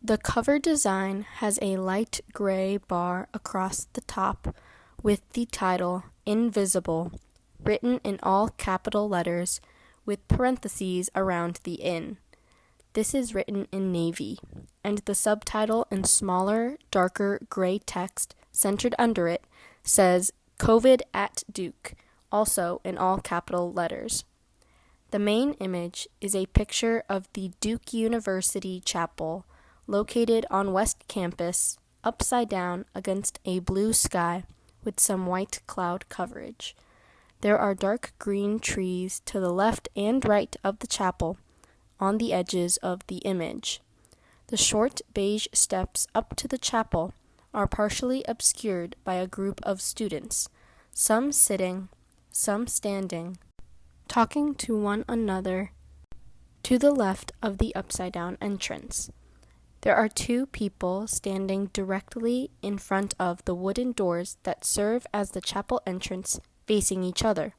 The cover design has a light gray bar across the top with the title Invisible written in all capital letters with parentheses around the in. This is written in navy, and the subtitle in smaller, darker gray text centered under it says COVID at Duke, also in all capital letters. The main image is a picture of the Duke University Chapel, located on West Campus, upside down against a blue sky with some white cloud coverage. There are dark green trees to the left and right of the chapel, on the edges of the image. The short beige steps up to the chapel are partially obscured by a group of students, some sitting, some standing, talking to one another to the left of the upside-down entrance. There are two people standing directly in front of the wooden doors that serve as the chapel entrance facing each other,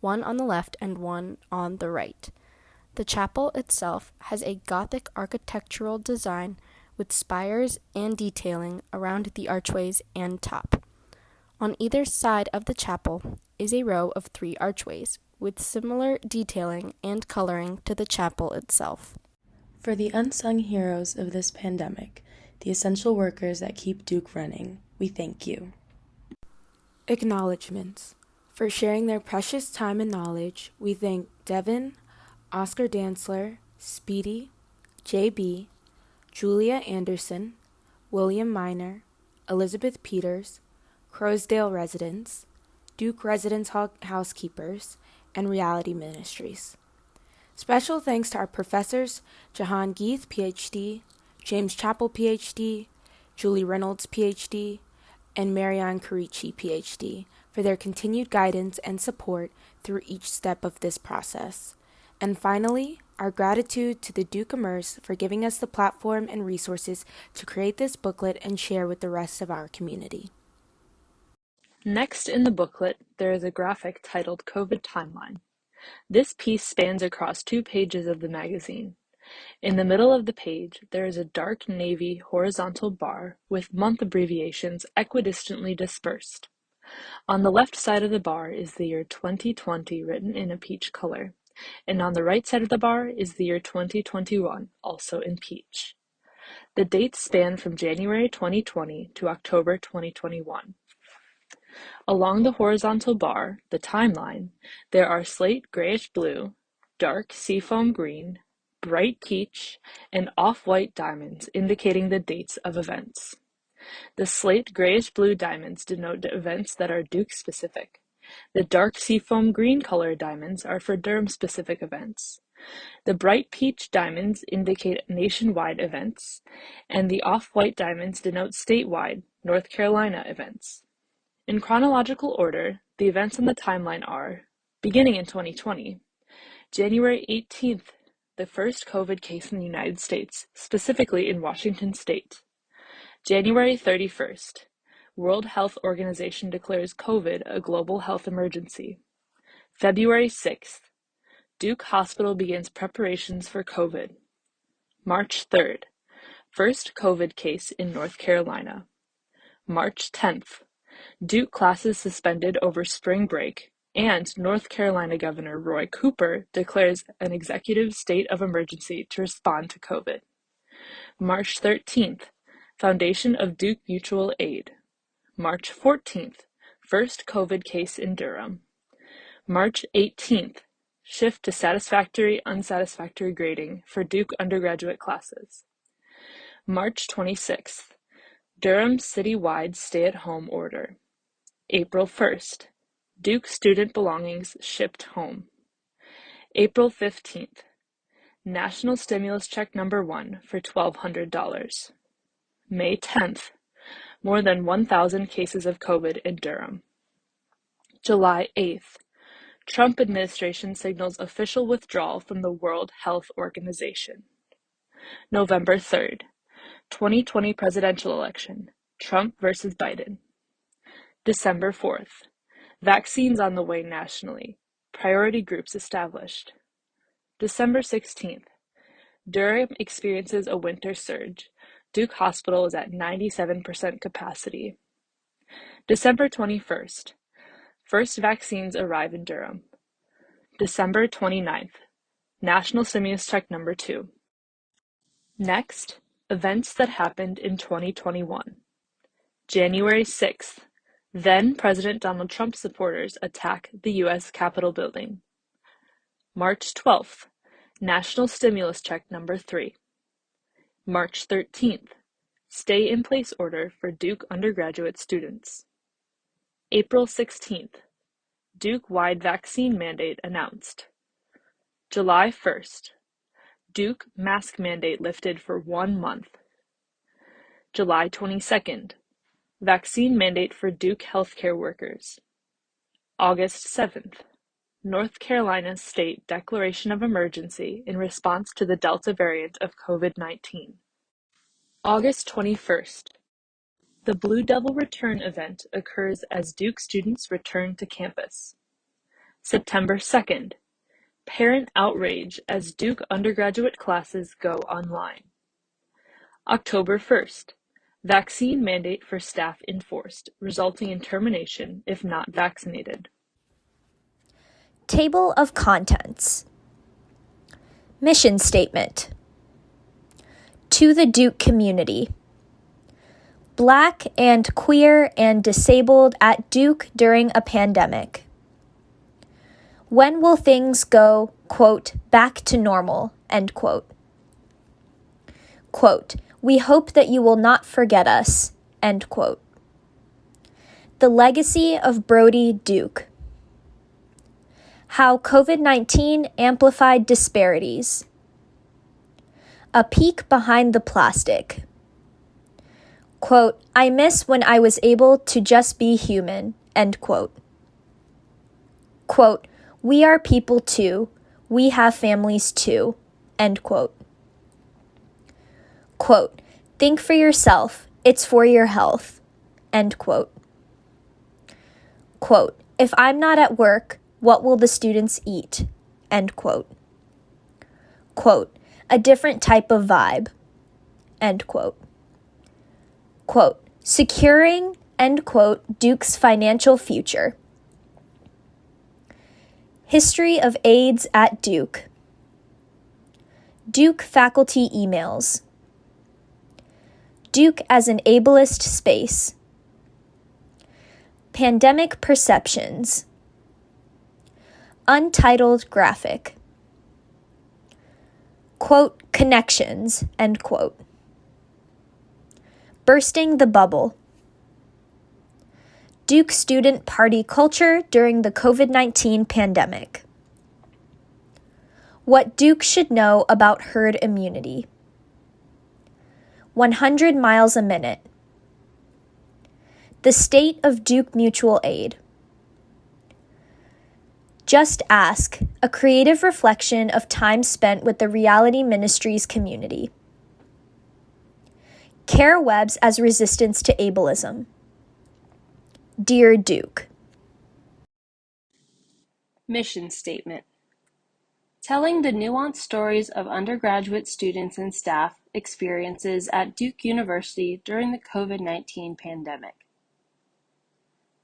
one on the left and one on the right. The chapel itself has a Gothic architectural design with spires and detailing around the archways and top. On either side of the chapel is a row of 3 archways, with similar detailing and coloring to the chapel itself. For the unsung heroes of this pandemic, the essential workers that keep Duke running, we thank you. Acknowledgements. For sharing their precious time and knowledge, we thank Devin, Oscar Dantzler, Speedy, JB, Julia Anderson, William Miner, Elizabeth Peters, Crowsdale Residents, Duke Residence Housekeepers, and Reality Ministries. Special thanks to our professors, Jahan Geeth, Ph.D., James Chappell, Ph.D., Julie Reynolds, Ph.D., and Marianne Carici, Ph.D., for their continued guidance and support through each step of this process. And finally, our gratitude to the Duke Immerse for giving us the platform and resources to create this booklet and share with the rest of our community. Next in the booklet, there is a graphic titled COVID Timeline. This piece spans across 2 pages of the magazine. In the middle of the page, there is a dark navy horizontal bar with month abbreviations equidistantly dispersed. On the left side of the bar is the year 2020 written in a peach color, and on the right side of the bar is the year 2021, also in peach. The dates span from January 2020 to October 2021. Along the horizontal bar, the timeline, there are slate grayish-blue, dark seafoam green, bright peach, and off-white diamonds indicating the dates of events. The slate grayish-blue diamonds denote events that are Duke-specific. The dark seafoam green color diamonds are for Durham-specific events. The bright peach diamonds indicate nationwide events, and the off-white diamonds denote statewide, North Carolina events. In chronological order, the events on the timeline are, beginning in 2020, January 18th, the first COVID case in the United States, specifically in Washington State. January 31st, World Health Organization declares COVID a global health emergency. February 6th, Duke Hospital begins preparations for COVID. March 3rd, first COVID case in North Carolina. March 10th, Duke classes suspended over spring break, and North Carolina Governor Roy Cooper declares an executive state of emergency to respond to COVID. March 13th, foundation of Duke Mutual Aid. March 14th, first COVID case in Durham. March 18th, shift to satisfactory, unsatisfactory grading for Duke undergraduate classes. March 26th, Durham citywide stay-at-home order. April 1st, Duke student belongings shipped home. April 15th, National Stimulus Check number 1 for $1,200. May 10th, more than 1,000 cases of COVID in Durham. July 8th, Trump administration signals official withdrawal from the World Health Organization. November 3rd, 2020 presidential election, Trump versus Biden. December 4th, vaccines on the way nationally, priority groups established. December 16th, Durham experiences a winter surge, Duke Hospital is at 97% capacity. December 21st. First vaccines arrive in Durham. December 29th. National Stimulus Check number 2. Next, events that happened in 2021. January 6th. Then President Donald Trump supporters attack the U.S. Capitol building. March 12th. National Stimulus Check number 3. March 13th. Stay-in-place order for Duke undergraduate students. April 16th. Duke-wide vaccine mandate announced. July 1st. Duke mask mandate lifted for 1 month. July 22nd. Vaccine mandate for Duke healthcare workers. August 7th. North Carolina state declaration of emergency in response to the Delta variant of COVID-19. August 21st. The Blue Devil Return event occurs as Duke students return to campus. September 2nd. Parent outrage as Duke undergraduate classes go online. October 1st. Vaccine mandate for staff enforced, resulting in termination if not vaccinated. Table of Contents. Mission Statement. To the Duke community. Black and queer and disabled at Duke during a pandemic. When will things go, quote, back to normal, end quote? Quote, we hope that you will not forget us, end quote. The legacy of Brody Duke. How COVID-19 amplified disparities. A peek behind the plastic. Quote, I miss when I was able to just be human, end quote. Quote, we are people too. We have families too, end quote. Quote, think for yourself. It's for your health, end quote. Quote, if I'm not at work, what will the students eat, end quote. Quote, a different type of vibe, end quote. Quote, securing, end quote, Duke's financial future. History of AIDS at Duke. Duke faculty emails. Duke as an ableist space. Pandemic perceptions. Untitled graphic. Quote, connections, end quote. Bursting the bubble. Duke student party culture during the COVID-19 pandemic. What Duke should know about herd immunity. 100 miles a minute. The state of Duke Mutual Aid. Just Ask, a creative reflection of time spent with the Reality Ministries community. Care webs as resistance to ableism. Dear Duke. Mission Statement. Telling the nuanced stories of undergraduate students and staff experiences at Duke University during the COVID-19 pandemic.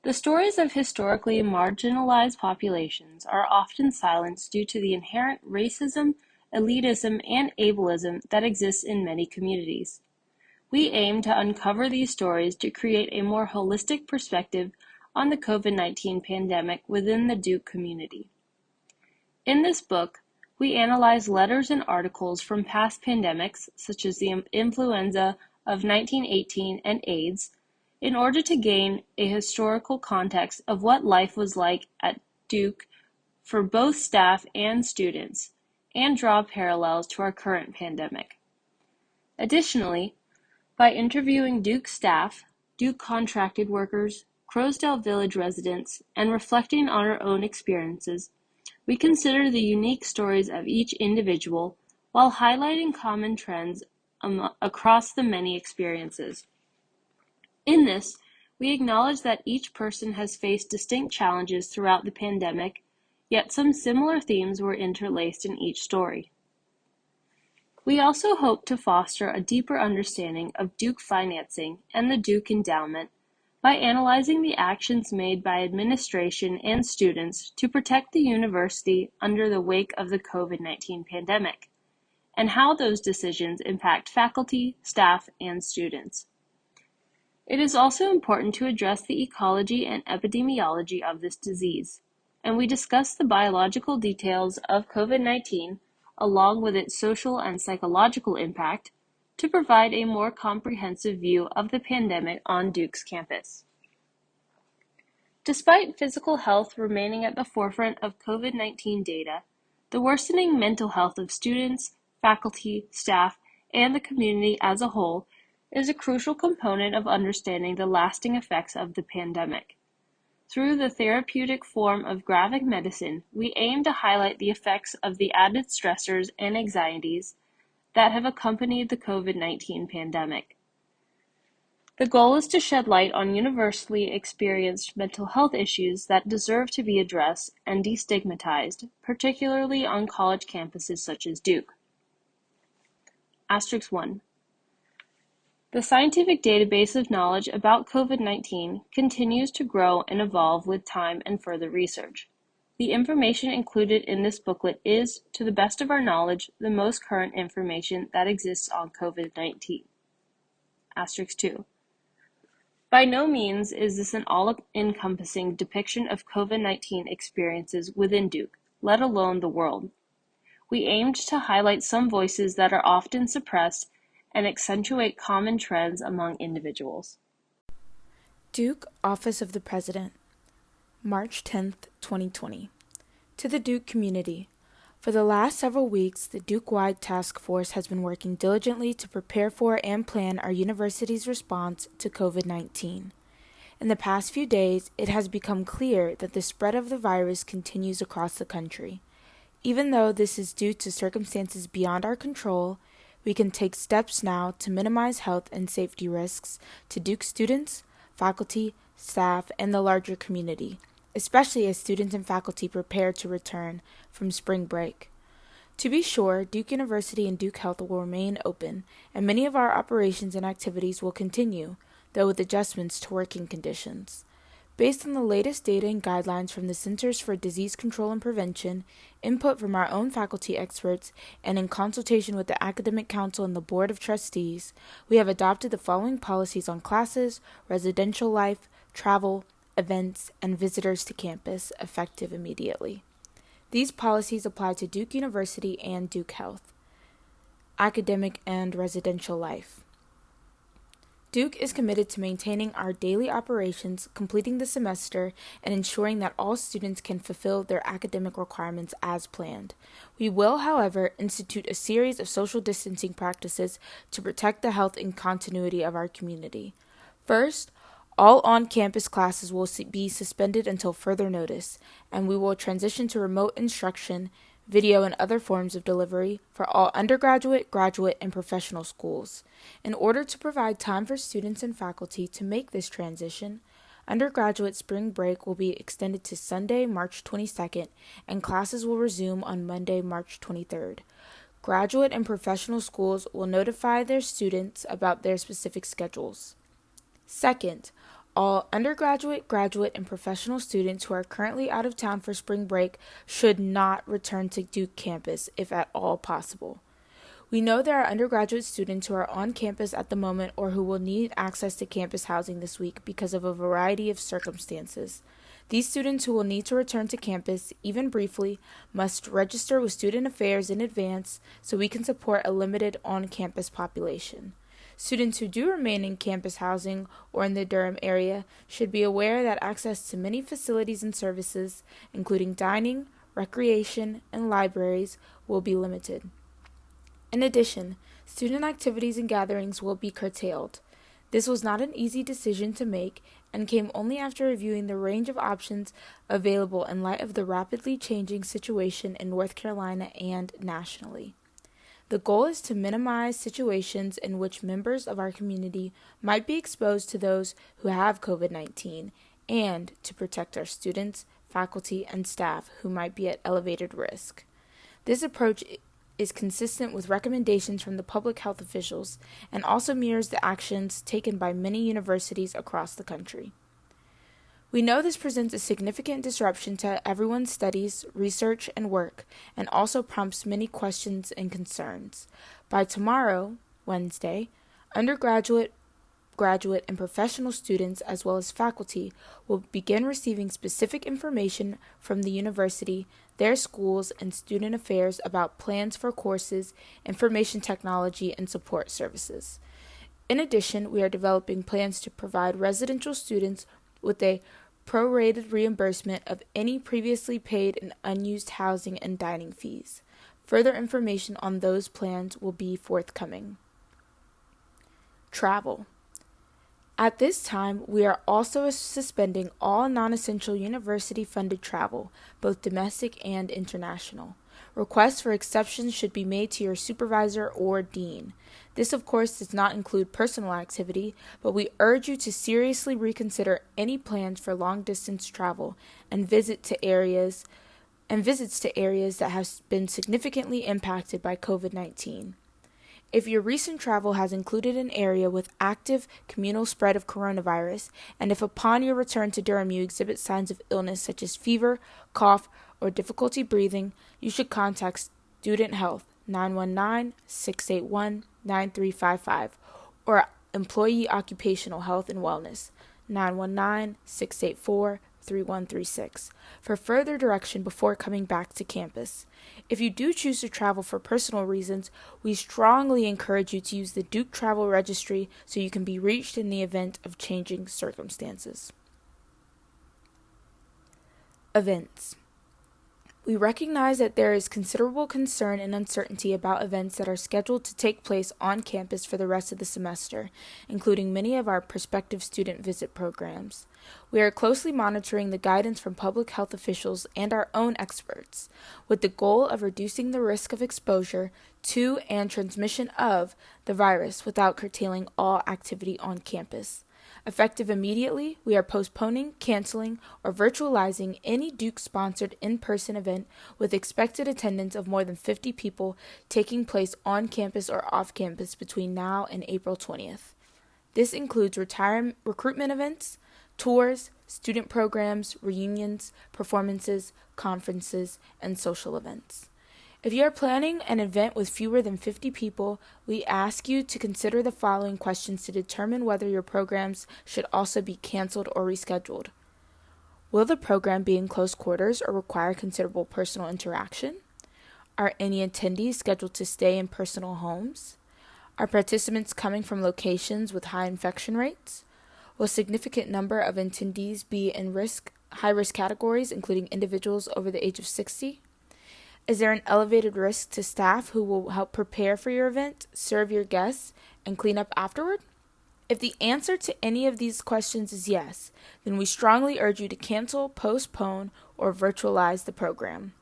The stories of historically marginalized populations are often silenced due to the inherent racism, elitism, and ableism that exists in many communities. We aim to uncover these stories to create a more holistic perspective on the COVID-19 pandemic within the Duke community. In this book, we analyze letters and articles from past pandemics, such as the influenza of 1918 and AIDS, in order to gain a historical context of what life was like at Duke for both staff and students, and draw parallels to our current pandemic. Additionally, by interviewing Duke staff, Duke contracted workers, Crowsdale Village residents, and reflecting on our own experiences, we consider the unique stories of each individual while highlighting common trends across the many experiences. In this, we acknowledge that each person has faced distinct challenges throughout the pandemic, yet some similar themes were interlaced in each story. We also hope to foster a deeper understanding of Duke financing and the Duke Endowment by analyzing the actions made by administration and students to protect the university under the wake of the COVID-19 pandemic, and how those decisions impact faculty, staff, and students. It is also important to address the ecology and epidemiology of this disease, and we discuss the biological details of COVID-19 along with its social and psychological impact to provide a more comprehensive view of the pandemic on Duke's campus. Despite physical health remaining at the forefront of COVID-19 data, the worsening mental health of students, faculty, staff, and the community as a whole is a crucial component of understanding the lasting effects of the pandemic. Through the therapeutic form of graphic medicine, we aim to highlight the effects of the added stressors and anxieties that have accompanied the COVID-19 pandemic. The goal is to shed light on universally experienced mental health issues that deserve to be addressed and destigmatized, particularly on college campuses such as Duke. Asterisk 1. The scientific database of knowledge about COVID-19 continues to grow and evolve with time and further research. The information included in this booklet is, to the best of our knowledge, the most current information that exists on COVID-19. Asterisk 2. By no means is this an all-encompassing depiction of COVID-19 experiences within Duke, let alone the world. We aimed to highlight some voices that are often suppressed and accentuate common trends among individuals. Duke Office of the President, March 10th, 2020. To the Duke community. For the last several weeks, the Duke-wide task force has been working diligently to prepare for and plan our university's response to COVID-19. In the past few days, it has become clear that the spread of the virus continues across the country. Even though this is due to circumstances beyond our control, we can take steps now to minimize health and safety risks to Duke students, faculty, staff, and the larger community, especially as students and faculty prepare to return from spring break. To be sure, Duke University and Duke Health will remain open, and many of our operations and activities will continue, though with adjustments to working conditions. Based on the latest data and guidelines from the Centers for Disease Control and Prevention, input from our own faculty experts, and in consultation with the Academic Council and the Board of Trustees, we have adopted the following policies on classes, residential life, travel, events, and visitors to campus, effective immediately. These policies apply to Duke University and Duke Health. Academic and residential life. Duke is committed to maintaining our daily operations, completing the semester, and ensuring that all students can fulfill their academic requirements as planned. We will, however, institute a series of social distancing practices to protect the health and continuity of our community. First, all on-campus classes will be suspended until further notice, and we will transition to remote instruction, video, and other forms of delivery for all undergraduate, graduate, and professional schools. In order to provide time for students and faculty to make this transition, undergraduate spring break will be extended to Sunday, March 22nd, and classes will resume on Monday, March 23rd. Graduate and professional schools will notify their students about their specific schedules. Second, all undergraduate, graduate, and professional students who are currently out of town for spring break should not return to Duke campus if at all possible. We know there are undergraduate students who are on campus at the moment or who will need access to campus housing this week because of a variety of circumstances. These students who will need to return to campus, even briefly, must register with Student Affairs in advance so we can support a limited on-campus population. Students who do remain in campus housing or in the Durham area should be aware that access to many facilities and services, including dining, recreation, and libraries, will be limited. In addition, student activities and gatherings will be curtailed. This was not an easy decision to make and came only after reviewing the range of options available in light of the rapidly changing situation in North Carolina and nationally. The goal is to minimize situations in which members of our community might be exposed to those who have COVID-19 and to protect our students, faculty, and staff who might be at elevated risk. This approach is consistent with recommendations from the public health officials and also mirrors the actions taken by many universities across the country. We know this presents a significant disruption to everyone's studies, research, and work, and also prompts many questions and concerns. By tomorrow, Wednesday, undergraduate, graduate, and professional students, as well as faculty, will begin receiving specific information from the university, their schools, and student affairs about plans for courses, information technology, and support services. In addition, we are developing plans to provide residential students with a prorated reimbursement of any previously paid and unused housing and dining fees. Further information on those plans will be forthcoming. Travel. At this time, we are also suspending all non-essential university-funded travel, both domestic and international. Requests for exceptions should be made to your supervisor or dean. This, of course, does not include personal activity, but we urge you to seriously reconsider any plans for long-distance travel and visits to areas that have been significantly impacted by COVID-19. If your recent travel has included an area with active communal spread of coronavirus, and if upon your return to Durham you exhibit signs of illness such as fever, cough, or difficulty breathing, you should contact Student Health 919-681-9355 or Employee Occupational Health and Wellness 919-684-3136 for further direction before coming back to campus. If you do choose to travel for personal reasons, we strongly encourage you to use the Duke Travel Registry so you can be reached in the event of changing circumstances. Events. We recognize that there is considerable concern and uncertainty about events that are scheduled to take place on campus for the rest of the semester, including many of our prospective student visit programs. We are closely monitoring the guidance from public health officials and our own experts, with the goal of reducing the risk of exposure to and transmission of the virus without curtailing all activity on campus. Effective immediately, we are postponing, canceling, or virtualizing any Duke-sponsored in-person event with expected attendance of more than 50 people taking place on campus or off campus between now and April 20th. This includes recruitment events, tours, student programs, reunions, performances, conferences, and social events. If you are planning an event with fewer than 50 people, we ask you to consider the following questions to determine whether your programs should also be canceled or rescheduled. Will the program be in close quarters or require considerable personal interaction? Are any attendees scheduled to stay in personal homes? Are participants coming from locations with high infection rates? Will a significant number of attendees be in high-risk categories, including individuals over the age of 60? Is there an elevated risk to staff who will help prepare for your event, serve your guests, and clean up afterward? If the answer to any of these questions is yes, then we strongly urge you to cancel, postpone, or virtualize the program.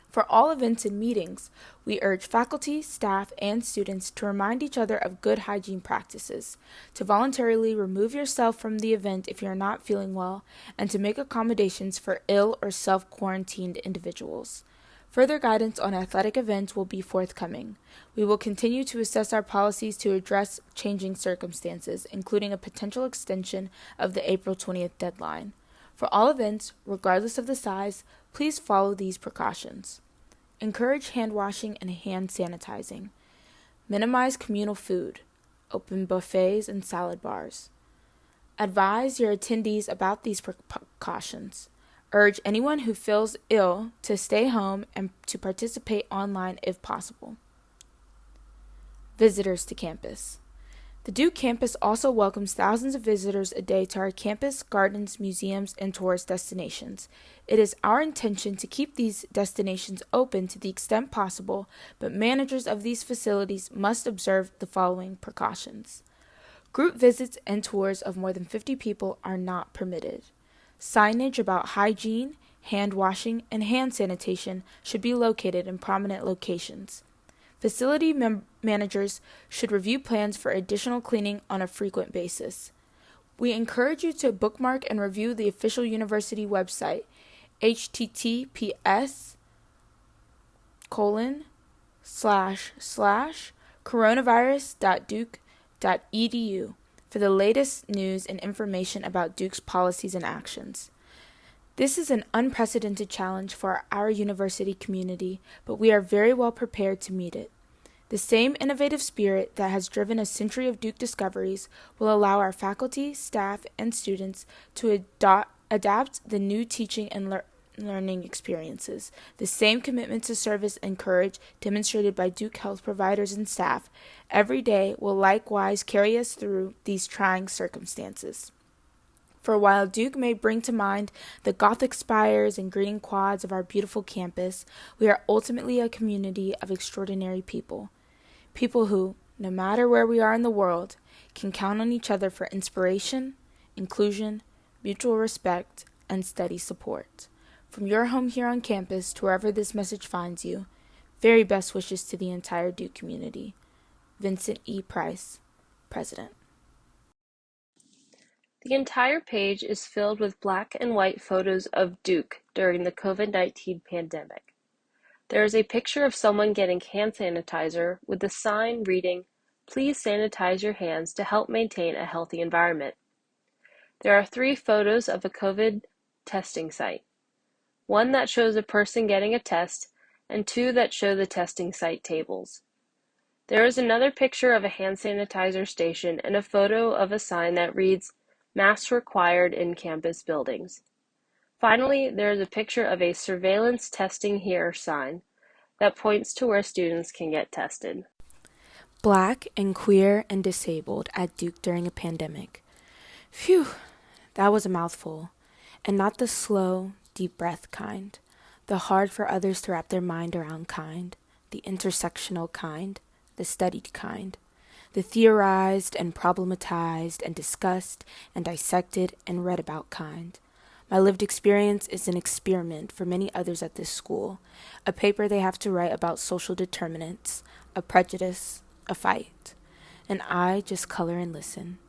For all events and meetings, we urge faculty, staff, and students to remind each other of good hygiene practices, to voluntarily remove yourself from the event if you are not feeling well, and to make accommodations for ill or self-quarantined individuals. Further guidance on athletic events will be forthcoming. We will continue to assess our policies to address changing circumstances, including a potential extension of the April 20th deadline. For all events, regardless of the size, please follow these precautions. Encourage hand washing and hand sanitizing. Minimize communal food. Open buffets and salad bars. Advise your attendees about these precautions. Urge anyone who feels ill to stay home and to participate online if possible. Visitors to campus. The Duke campus also welcomes thousands of visitors a day to our campus, gardens, museums, and tourist destinations. It is our intention to keep these destinations open to the extent possible, but managers of these facilities must observe the following precautions. Group visits and tours of more than 50 people are not permitted. Signage about hygiene, hand washing, and hand sanitation should be located in prominent locations. Facility managers should review plans for additional cleaning on a frequent basis. We encourage you to bookmark and review the official university website, https:// duke.coronavirus.duke.edu for the latest news and information about Duke's policies and actions. This is an unprecedented challenge for our university community, but we are very well prepared to meet it. The same innovative spirit that has driven a century of Duke discoveries will allow our faculty, staff, and students to adapt the new teaching and learning experiences. The same commitment to service and courage demonstrated by Duke health providers and staff every day will likewise carry us through these trying circumstances. For while Duke may bring to mind the Gothic spires and green quads of our beautiful campus, we are ultimately a community of extraordinary people. People who, no matter where we are in the world, can count on each other for inspiration, inclusion, mutual respect, and steady support. From your home here on campus to wherever this message finds you, very best wishes to the entire Duke community. Vincent E. Price, President. The entire page is filled with black and white photos of Duke during the COVID-19 pandemic. There is a picture of someone getting hand sanitizer with a sign reading, "Please sanitize your hands to help maintain a healthy environment." There are 3 photos of a COVID testing site. One that shows a person getting a test, and 2 that show the testing site tables. There is another picture of a hand sanitizer station and a photo of a sign that reads, "Masks required in campus buildings." Finally, there is a picture of a "Surveillance Testing Here" sign that points to where students can get tested. Black and queer and disabled at Duke during a pandemic. Phew, that was a mouthful. And not the slow, deep breath kind. The hard for others to wrap their mind around kind. The intersectional kind. The studied kind. The theorized and problematized and discussed and dissected and read about kind. My lived experience is an experiment for many others at this school, a paper they have to write about social determinants, a prejudice, a fight. And I just color and listen.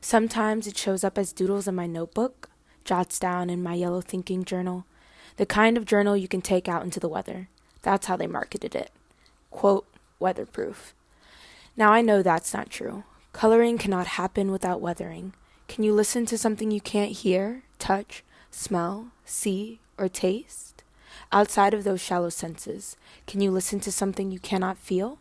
Sometimes it shows up as doodles in my notebook, jots down in my yellow thinking journal, the kind of journal you can take out into the weather. That's how they marketed it. Quote, weatherproof. Now I know that's not true. Coloring cannot happen without weathering. Can you listen to something you can't hear, touch, smell, see, or taste? Outside of those shallow senses, can you listen to something you cannot feel?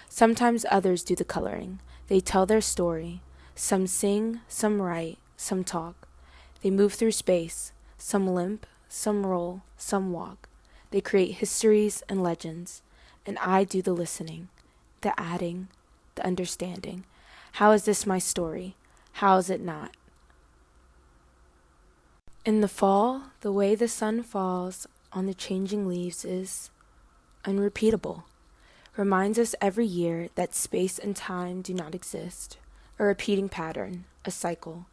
Sometimes others do the coloring. They tell their story. Some sing, some write, some talk. They move through space. Some limp, some roll, some walk. They create histories and legends. And I do the listening, the adding, the understanding. How is this my story? How is it not? In the fall, the way the sun falls on the changing leaves is unrepeatable. Reminds us every year that space and time do not exist. A repeating pattern, a cycle.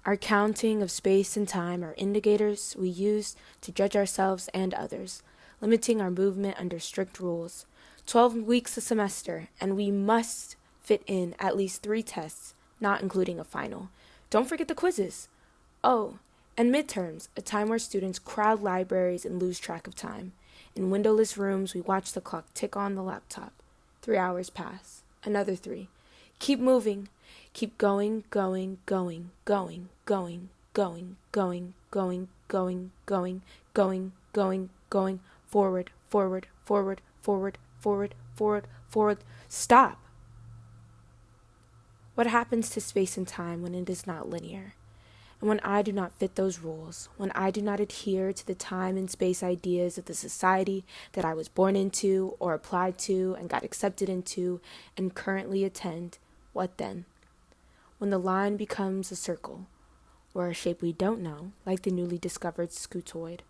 Our counting of space and time are indicators we use to judge ourselves and others, limiting our movement under strict rules. 12 weeks a semester, and we must fit in at least 3 tests, not including a final. Don't forget the quizzes. Oh, and midterms, a time where students crowd libraries and lose track of time. In windowless rooms, we watch the clock tick on the laptop. 3 hours pass. Another 3. Keep moving. Keep going, going, going, going, going, going, going, going, going, going, going, going, going, forward, forward, forward, forward, forward, forward, forward. Stop. What happens to space and time when it is not linear? And when I do not fit those rules, when I do not adhere to the time and space ideas of the society that I was born into or applied to and got accepted into and currently attend, what then? When the line becomes a circle, or a shape we don't know, like the newly discovered scutoid.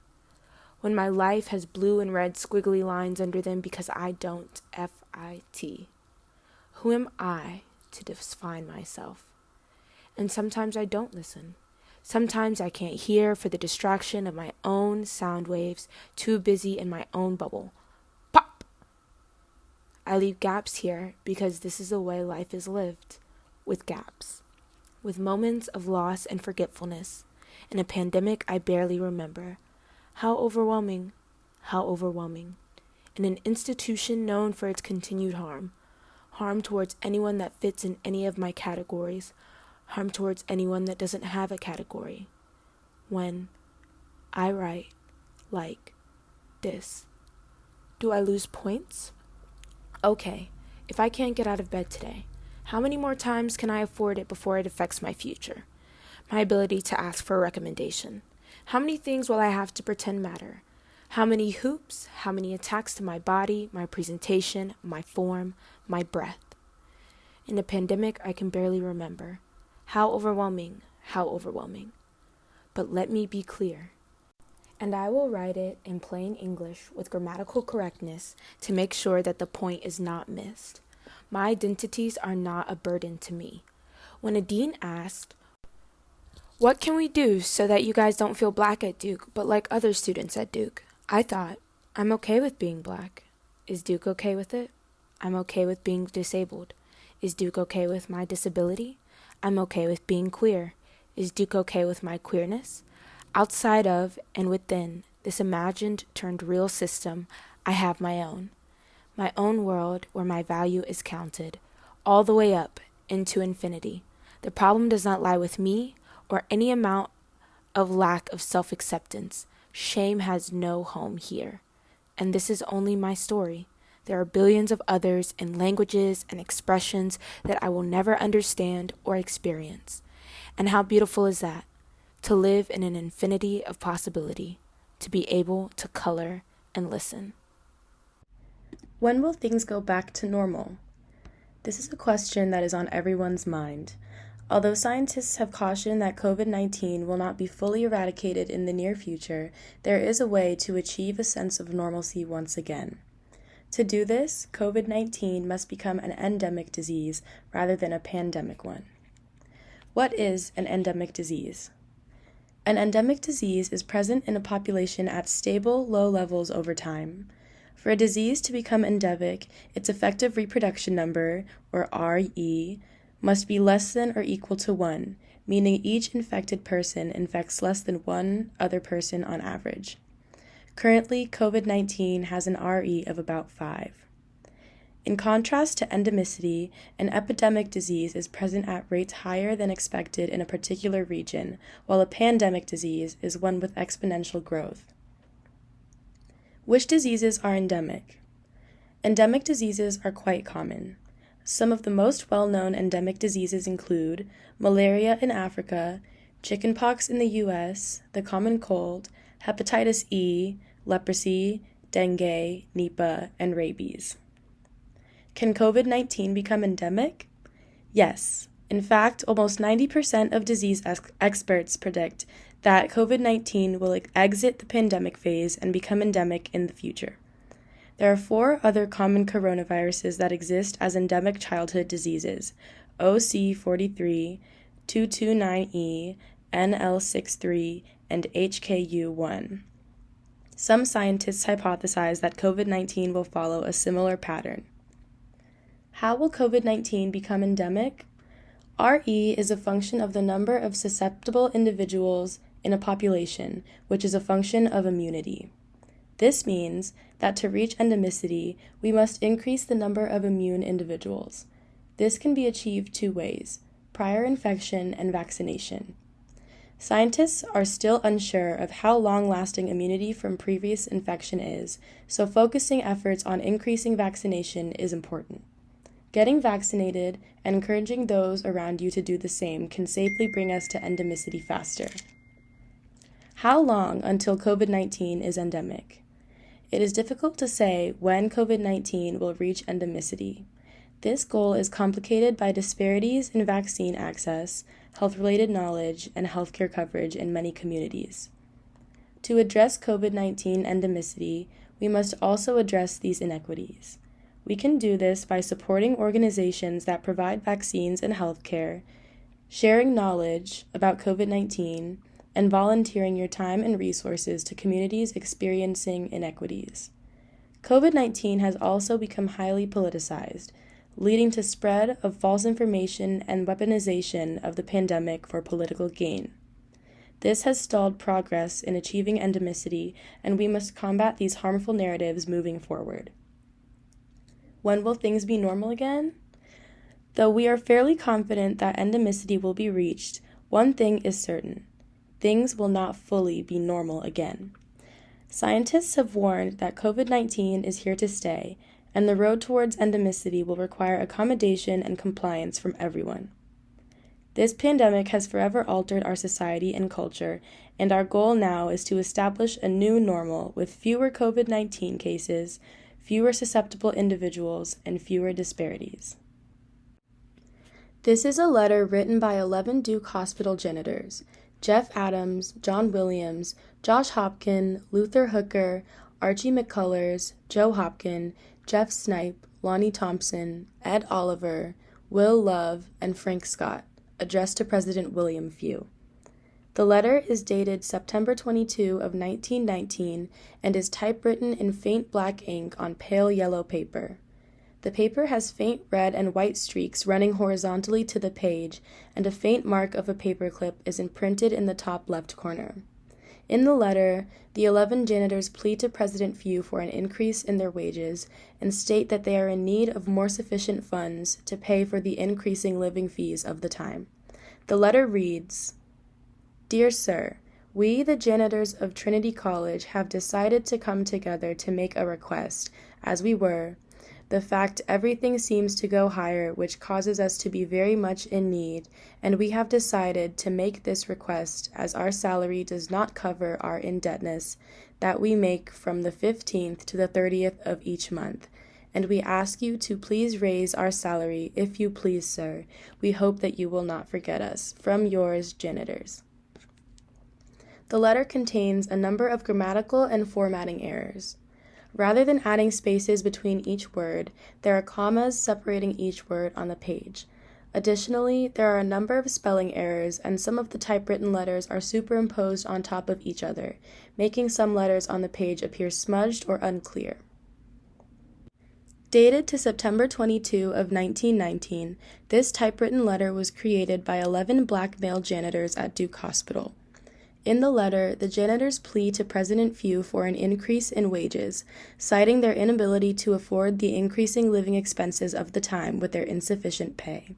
When my life has blue and red squiggly lines under them because I don't F-I-T. Who am I to define myself? And sometimes I don't listen. Sometimes I can't hear for the distraction of my own sound waves, too busy in my own bubble. Pop! I leave gaps here because this is the way life is lived, with gaps, with moments of loss and forgetfulness. In a pandemic I barely remember. How overwhelming, how overwhelming. in an institution known for its continued harm. Harm towards anyone that fits in any of my categories. Harm towards anyone that doesn't have a category. When I write like this. Do I lose points? Okay, if I can't get out of bed today, how many more times can I afford it before it affects my future? My ability to ask for a recommendation. How many things will I have to pretend matter? How many hoops, how many attacks to my body, my presentation, my form, my breath? In a pandemic, I can barely remember. How overwhelming, how overwhelming. But let me be clear. And I will write it in plain English with grammatical correctness to make sure that the point is not missed. My identities are not a burden to me. When a dean asked, "What can we do so that you guys don't feel black at Duke, but like other students at Duke?" I thought, I'm okay with being black. Is Duke okay with it? I'm okay with being disabled. Is Duke okay with my disability? I'm okay with being queer. Is Duke okay with my queerness? Outside of and within this imagined turned real system, I have my own world where my value is counted, all the way up into infinity. The problem does not lie with me or any amount of lack of self-acceptance. Shame has no home here. And this is only my story. There are billions of others in languages and expressions that I will never understand or experience. And how beautiful is that? To live in an infinity of possibility, to be able to color and listen. When will things go back to normal? This is a question that is on everyone's mind. Although scientists have cautioned that COVID-19 will not be fully eradicated in the near future, there is a way to achieve a sense of normalcy once again. To do this, COVID-19 must become an endemic disease rather than a pandemic one. What is an endemic disease? An endemic disease is present in a population at stable, low levels over time. For a disease to become endemic, its effective reproduction number, or RE, must be less than or equal to 1, meaning each infected person infects less than one other person on average. Currently, COVID-19 has an RE of about 5. In contrast to endemicity, an epidemic disease is present at rates higher than expected in a particular region, while a pandemic disease is one with exponential growth. Which diseases are endemic? Endemic diseases are quite common. Some of the most well-known endemic diseases include malaria in Africa, chickenpox in the U.S., the common cold, hepatitis E, leprosy, dengue, Nipah, and rabies. Can COVID-19 become endemic? Yes. In fact, almost 90% of disease experts predict that COVID-19 will exit the pandemic phase and become endemic in the future. There are 4 other common coronaviruses that exist as endemic childhood diseases: OC43, 229E, NL63, and HKU1. Some scientists hypothesize that COVID-19 will follow a similar pattern. How will COVID-19 become endemic? RE is a function of the number of susceptible individuals in a population, which is a function of immunity. This means that to reach endemicity, we must increase the number of immune individuals. This can be achieved 2 ways: prior infection and vaccination. Scientists are still unsure of how long-lasting immunity from previous infection is, so focusing efforts on increasing vaccination is important. Getting vaccinated and encouraging those around you to do the same can safely bring us to endemicity faster. How long until COVID-19 is endemic? It is difficult to say when COVID-19 will reach endemicity. This goal is complicated by disparities in vaccine access, health-related knowledge, and healthcare coverage in many communities. To address COVID-19 endemicity, we must also address these inequities. We can do this by supporting organizations that provide vaccines and healthcare, sharing knowledge about COVID-19, and volunteering your time and resources to communities experiencing inequities. COVID-19 has also become highly politicized, leading to spread of false information and weaponization of the pandemic for political gain. This has stalled progress in achieving endemicity, and we must combat these harmful narratives moving forward. When will things be normal again? Though we are fairly confident that endemicity will be reached, one thing is certain: things will not fully be normal again. Scientists have warned that COVID-19 is here to stay, and the road towards endemicity will require accommodation and compliance from everyone. This pandemic has forever altered our society and culture, and our goal now is to establish a new normal with fewer COVID-19 cases, fewer susceptible individuals, and fewer disparities. This is a letter written by 11 Duke Hospital janitors: Jeff Adams, John Williams, Josh Hopkin, Luther Hooker, Archie McCullers, Joe Hopkin, Jeff Snipe, Lonnie Thompson, Ed Oliver, Will Love, and Frank Scott, addressed to President William Few. The letter is dated September 22 of 1919 and is typewritten in faint black ink on pale yellow paper. The paper has faint red and white streaks running horizontally to the page, and a faint mark of a paperclip is imprinted in the top left corner. In the letter, the 11 janitors plead to President Few for an increase in their wages and state that they are in need of more sufficient funds to pay for the increasing living fees of the time. The letter reads, "Dear Sir, we, the janitors of Trinity College, have decided to come together to make a request, as we were. The fact everything seems to go higher, which causes us to be very much in need, and we have decided to make this request, as our salary does not cover our indebtedness, that we make from the 15th to the 30th of each month. And we ask you to please raise our salary, if you please, sir. We hope that you will not forget us. From yours, janitors." The letter contains a number of grammatical and formatting errors. Rather than adding spaces between each word, there are commas separating each word on the page. Additionally, there are a number of spelling errors, and some of the typewritten letters are superimposed on top of each other, making some letters on the page appear smudged or unclear. Dated to September 22 of 1919, this typewritten letter was created by 11 black male janitors at Duke Hospital. In the letter, the janitors plead to President Few for an increase in wages, citing their inability to afford the increasing living expenses of the time with their insufficient pay.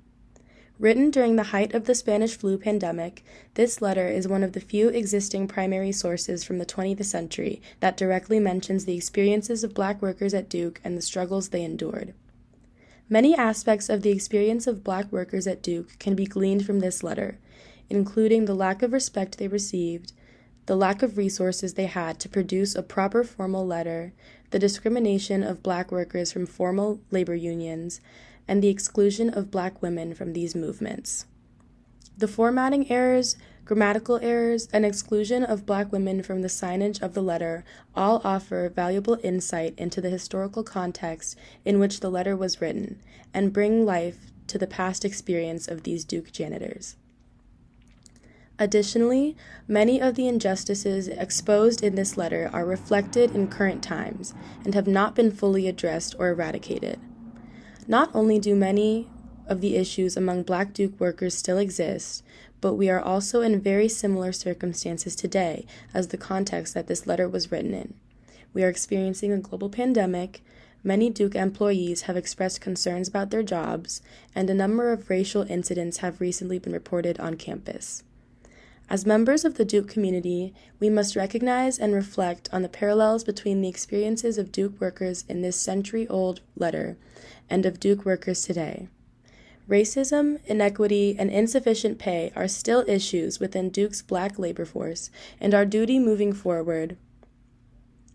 Written during the height of the Spanish flu pandemic, this letter is one of the few existing primary sources from the 20th century that directly mentions the experiences of black workers at Duke and the struggles they endured. Many aspects of the experience of black workers at Duke can be gleaned from this letter, including the lack of respect they received, the lack of resources they had to produce a proper formal letter, the discrimination of black workers from formal labor unions, and the exclusion of black women from these movements. The formatting errors, grammatical errors, and exclusion of black women from the signage of the letter all offer valuable insight into the historical context in which the letter was written, and bring life to the past experience of these Duke janitors. Additionally, many of the injustices exposed in this letter are reflected in current times and have not been fully addressed or eradicated. Not only do many of the issues among black Duke workers still exist, but we are also in very similar circumstances today as the context that this letter was written in. We are experiencing a global pandemic, many Duke employees have expressed concerns about their jobs, and a number of racial incidents have recently been reported on campus. As members of the Duke community, we must recognize and reflect on the parallels between the experiences of Duke workers in this century-old letter and of Duke workers today. Racism, inequity, and insufficient pay are still issues within Duke's black labor force, and our duty moving forward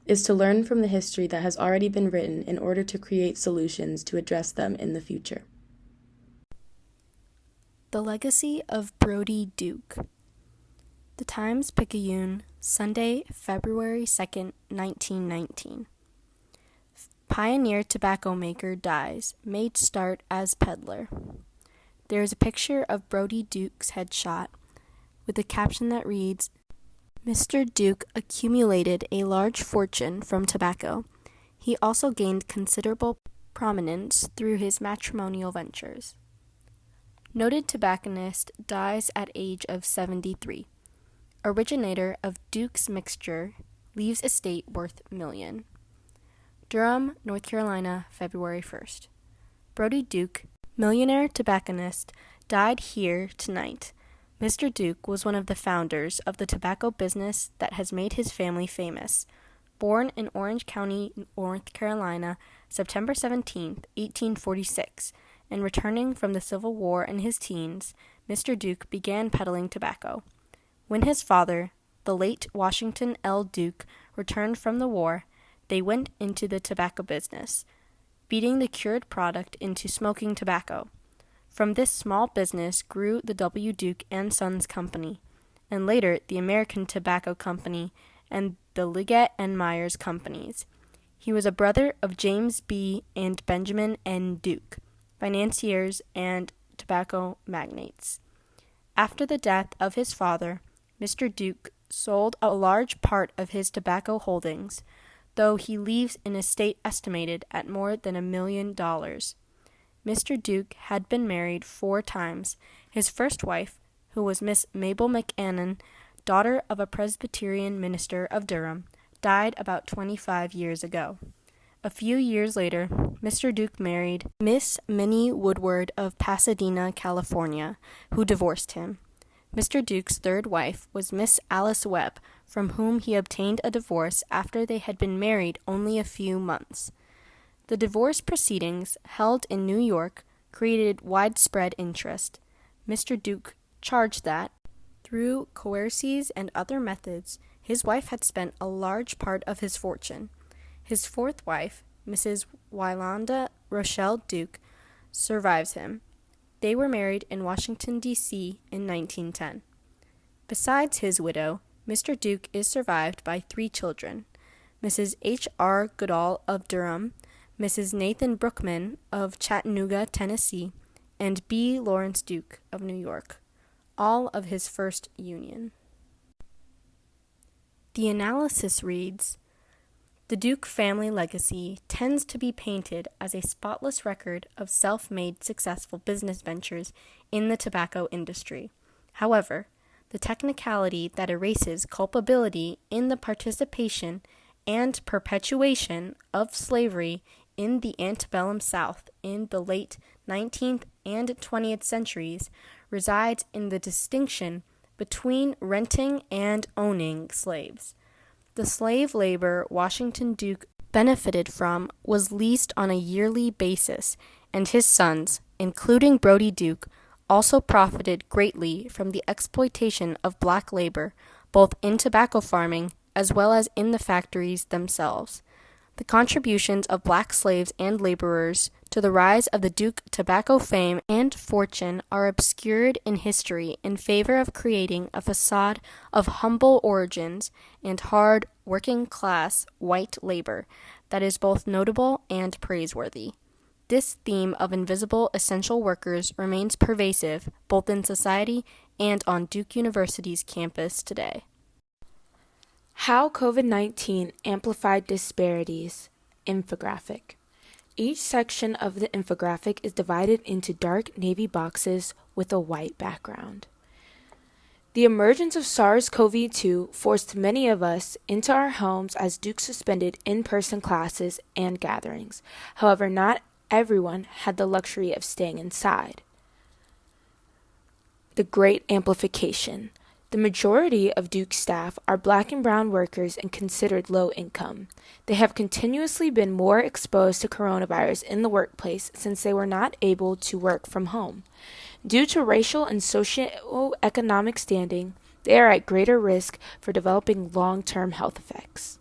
is to learn from the history that has already been written in order to create solutions to address them in the future. The Legacy of Brodie Duke. The Times-Picayune, Sunday, February 2nd, 1919. Pioneer tobacco maker dies, made start as peddler. There is a picture of Brodie Duke's headshot with a caption that reads, "Mr. Duke accumulated a large fortune from tobacco. He also gained considerable prominence through his matrimonial ventures." Noted tobacconist dies at age of 73. originator of Duke's mixture, leaves estate worth million. Durham, North Carolina, February 1st. Brody Duke, millionaire tobacconist, died here tonight. Mr. Duke was one of the founders of the tobacco business that has made his family famous. Born in Orange County, North Carolina, September 17, 1846, and returning from the Civil War in his teens, Mr. Duke began peddling tobacco. When his father, the late Washington L. Duke, returned from the war, they went into the tobacco business, beating the cured product into smoking tobacco. From this small business grew the W. Duke and Sons Company, and later the American Tobacco Company and the Liggett and Myers Companies. He was a brother of James B. and Benjamin N. Duke, financiers and tobacco magnates. After the death of his father, Mr. Duke sold a large part of his tobacco holdings, though he leaves an estate estimated at more than $1 million. Mr. Duke had been married 4 times. His first wife, who was Miss Mabel McAnnon, daughter of a Presbyterian minister of Durham, died about 25 years ago. A few years later, Mr. Duke married Miss Minnie Woodward of Pasadena, California, who divorced him. Mr. Duke's third wife was Miss Alice Webb, from whom he obtained a divorce after they had been married only a few months. The divorce proceedings, held in New York, created widespread interest. Mr. Duke charged that, through coerces and other methods, his wife had spent a large part of his fortune. His fourth wife, Mrs. Wylanda Rochelle Duke, survives him. They were married in Washington, D.C. in 1910. Besides his widow, Mr. Duke is survived by 3 children: Mrs. H.R. Goodall of Durham, Mrs. Nathan Brookman of Chattanooga, Tennessee, and B. Lawrence Duke of New York, all of his first union. The analysis reads, the Duke family legacy tends to be painted as a spotless record of self-made successful business ventures in the tobacco industry. However, the technicality that erases culpability in the participation and perpetuation of slavery in the antebellum South in the late 19th and 20th centuries resides in the distinction between renting and owning slaves. The slave labor Washington Duke benefited from was leased on a yearly basis, and his sons, including Brody Duke, also profited greatly from the exploitation of black labor, both in tobacco farming as well as in the factories themselves. The contributions of black slaves and laborers to the rise of the Duke tobacco fame and fortune are obscured in history in favor of creating a facade of humble origins and hard, working-class white labor that is both notable and praiseworthy. This theme of invisible essential workers remains pervasive both in society and on Duke University's campus today. How COVID-19 amplified disparities. Infographic. Each section of the infographic is divided into dark navy boxes with a white background. The emergence of SARS-CoV-2 forced many of us into our homes as Duke suspended in-person classes and gatherings. However, not everyone had the luxury of staying inside. The Great Amplification. The majority of Duke staff are black and brown workers and considered low income. They have continuously been more exposed to coronavirus in the workplace since they were not able to work from home. Due to racial and socioeconomic standing, they are at greater risk for developing long-term health effects.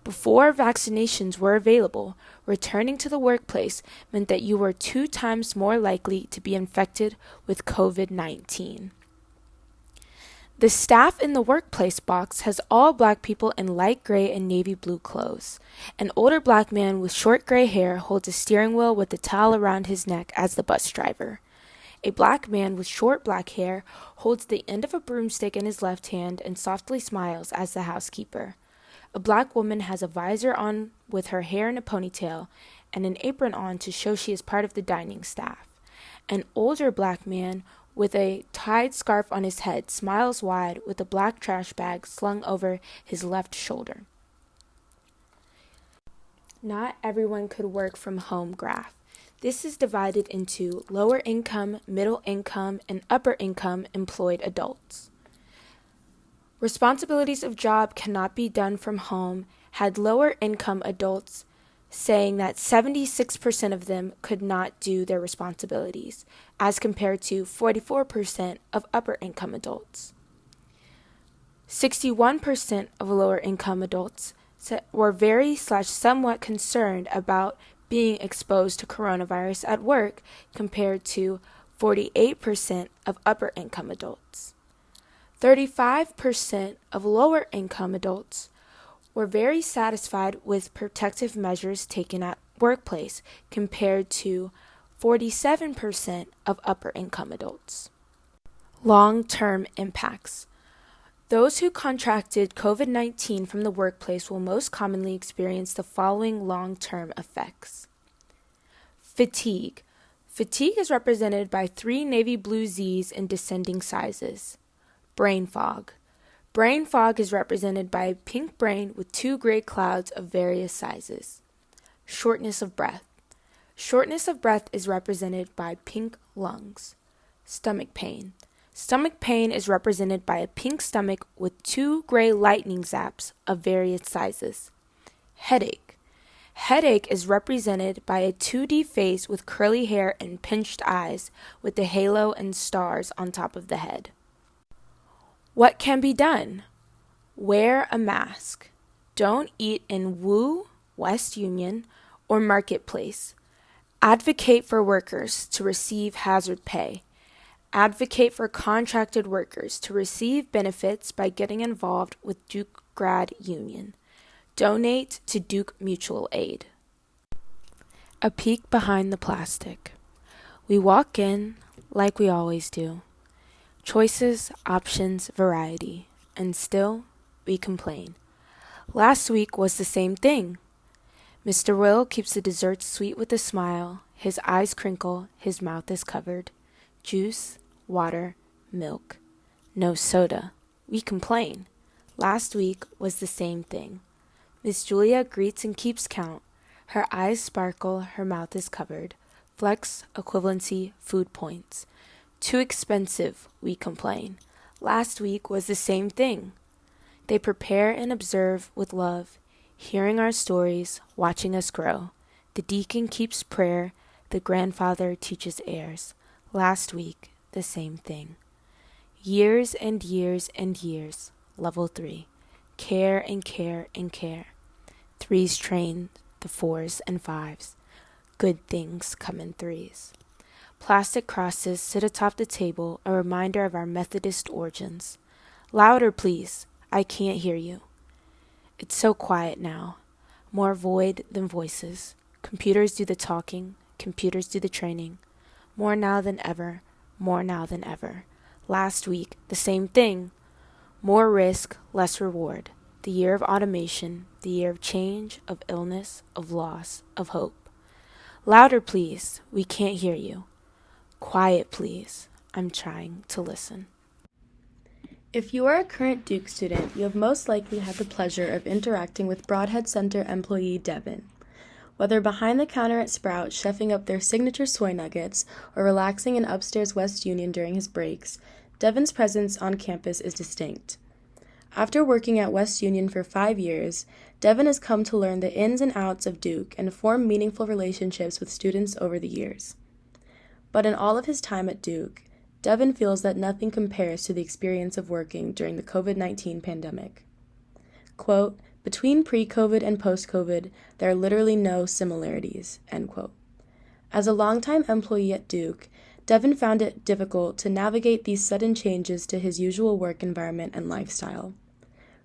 Before vaccinations were available, returning to the workplace meant that you were 2 times more likely to be infected with COVID-19. The staff in the workplace box has all black people in light gray and navy blue clothes. An older black man with short gray hair holds a steering wheel with a towel around his neck as the bus driver. A black man with short black hair holds the end of a broomstick in his left hand and softly smiles as the housekeeper. A black woman has a visor on with her hair in a ponytail and an apron on to show she is part of the dining staff. An older black man with a tied scarf on his head, smiles wide with a black trash bag slung over his left shoulder. Not everyone could work from home graph. This is divided into lower income, middle income, and upper income employed adults. Responsibilities of job cannot be done from home had lower income adults saying that 76% of them could not do their responsibilities, as compared to 44% of upper income adults. 61% of lower income adults were very/somewhat concerned about being exposed to coronavirus at work, compared to 48% of upper income adults. 35% of lower income adults were very satisfied with protective measures taken at workplace, compared to 47% of upper income adults. Long-term impacts. Those who contracted COVID-19 from the workplace will most commonly experience the following long-term effects. Fatigue. Fatigue is represented by 3 navy blue Z's in descending sizes. Brain fog. Brain fog is represented by a pink brain with 2 gray clouds of various sizes. Shortness of breath. Shortness of breath is represented by pink lungs. Stomach pain. Stomach pain is represented by a pink stomach with 2 gray lightning zaps of various sizes. Headache. Headache is represented by a 2D face with curly hair and pinched eyes with the halo and stars on top of the head. What can be done? Wear a mask. Don't eat in Woo, West Union, or Marketplace. Advocate for workers to receive hazard pay. Advocate for contracted workers to receive benefits by getting involved with Duke Grad Union. Donate to Duke Mutual Aid. A peek behind the plastic. We walk in like we always do. Choices, options, variety, and still we complain. Last week was the same thing. Mr. Will keeps the dessert sweet with a smile. His eyes crinkle, his mouth is covered. Juice, water, milk. No soda. We complain. Last week was the same thing. Miss Julia greets and keeps count. Her eyes sparkle, her mouth is covered. Flex, equivalency, food points. Too expensive, we complain. Last week was the same thing. They prepare and observe with love, hearing our stories, watching us grow. The deacon keeps prayer, the grandfather teaches heirs. Last week, the same thing. Years and years and years, level 3. Care and care and care. 3s train the 4s and 5s. Good things come in 3s. Plastic crosses sit atop the table, a reminder of our Methodist origins. Louder, please. I can't hear you. It's so quiet now. More void than voices. Computers do the talking. Computers do the training. More now than ever. More now than ever. Last week, the same thing. More risk, less reward. The year of automation. The year of change, of illness, of loss, of hope. Louder, please. We can't hear you. Quiet, please. I'm trying to listen. If you are a current Duke student, you have most likely had the pleasure of interacting with Broadhead Center employee Devin. Whether behind the counter at Sprout chefing up their signature soy nuggets or relaxing in upstairs West Union during his breaks, Devin's presence on campus is distinct. After working at West Union for 5 years, Devin has come to learn the ins and outs of Duke and form meaningful relationships with students over the years. But in all of his time at Duke, Devin feels that nothing compares to the experience of working during the COVID-19 pandemic. Quote, "Between pre-COVID and post-COVID, there are literally no similarities," end quote. As a longtime employee at Duke, Devin found it difficult to navigate these sudden changes to his usual work environment and lifestyle.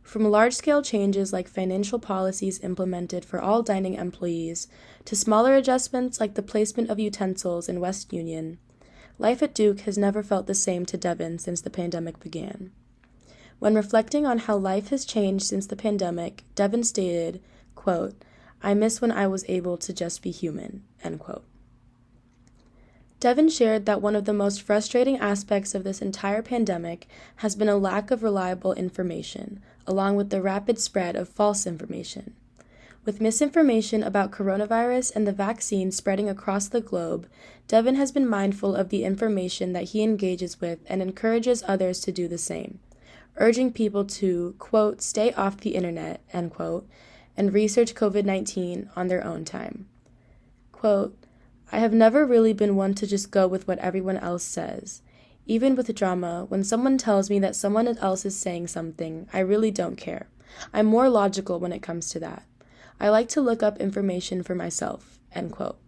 From large-scale changes like financial policies implemented for all dining employees to smaller adjustments like the placement of utensils in West Union, life at Duke has never felt the same to Devin since the pandemic began. When reflecting on how life has changed since the pandemic, Devin stated, quote, "I miss when I was able to just be human," end quote. Devin shared that one of the most frustrating aspects of this entire pandemic has been a lack of reliable information, along with the rapid spread of false information. With misinformation about coronavirus and the vaccine spreading across the globe, Devin has been mindful of the information that he engages with and encourages others to do the same, urging people to, quote, stay off the internet, end quote, and research COVID-19 on their own time. Quote, I have never really been one to just go with what everyone else says. Even with drama, when someone tells me that someone else is saying something, I really don't care. I'm more logical when it comes to that. I like to look up information for myself, end quote.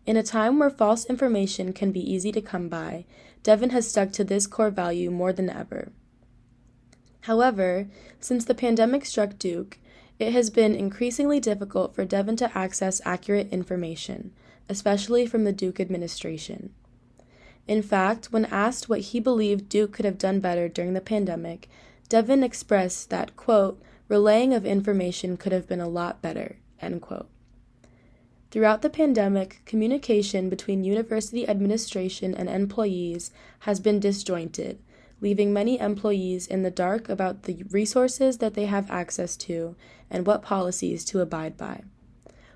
In a time where false information can be easy to come by, Devin has stuck to this core value more than ever. However, since the pandemic struck Duke, it has been increasingly difficult for Devin to access accurate information, especially from the Duke administration. In fact, when asked what he believed Duke could have done better during the pandemic, Devin expressed that, quote, relaying of information could have been a lot better, end quote. Throughout the pandemic, communication between university administration and employees has been disjointed, leaving many employees in the dark about the resources that they have access to and what policies to abide by.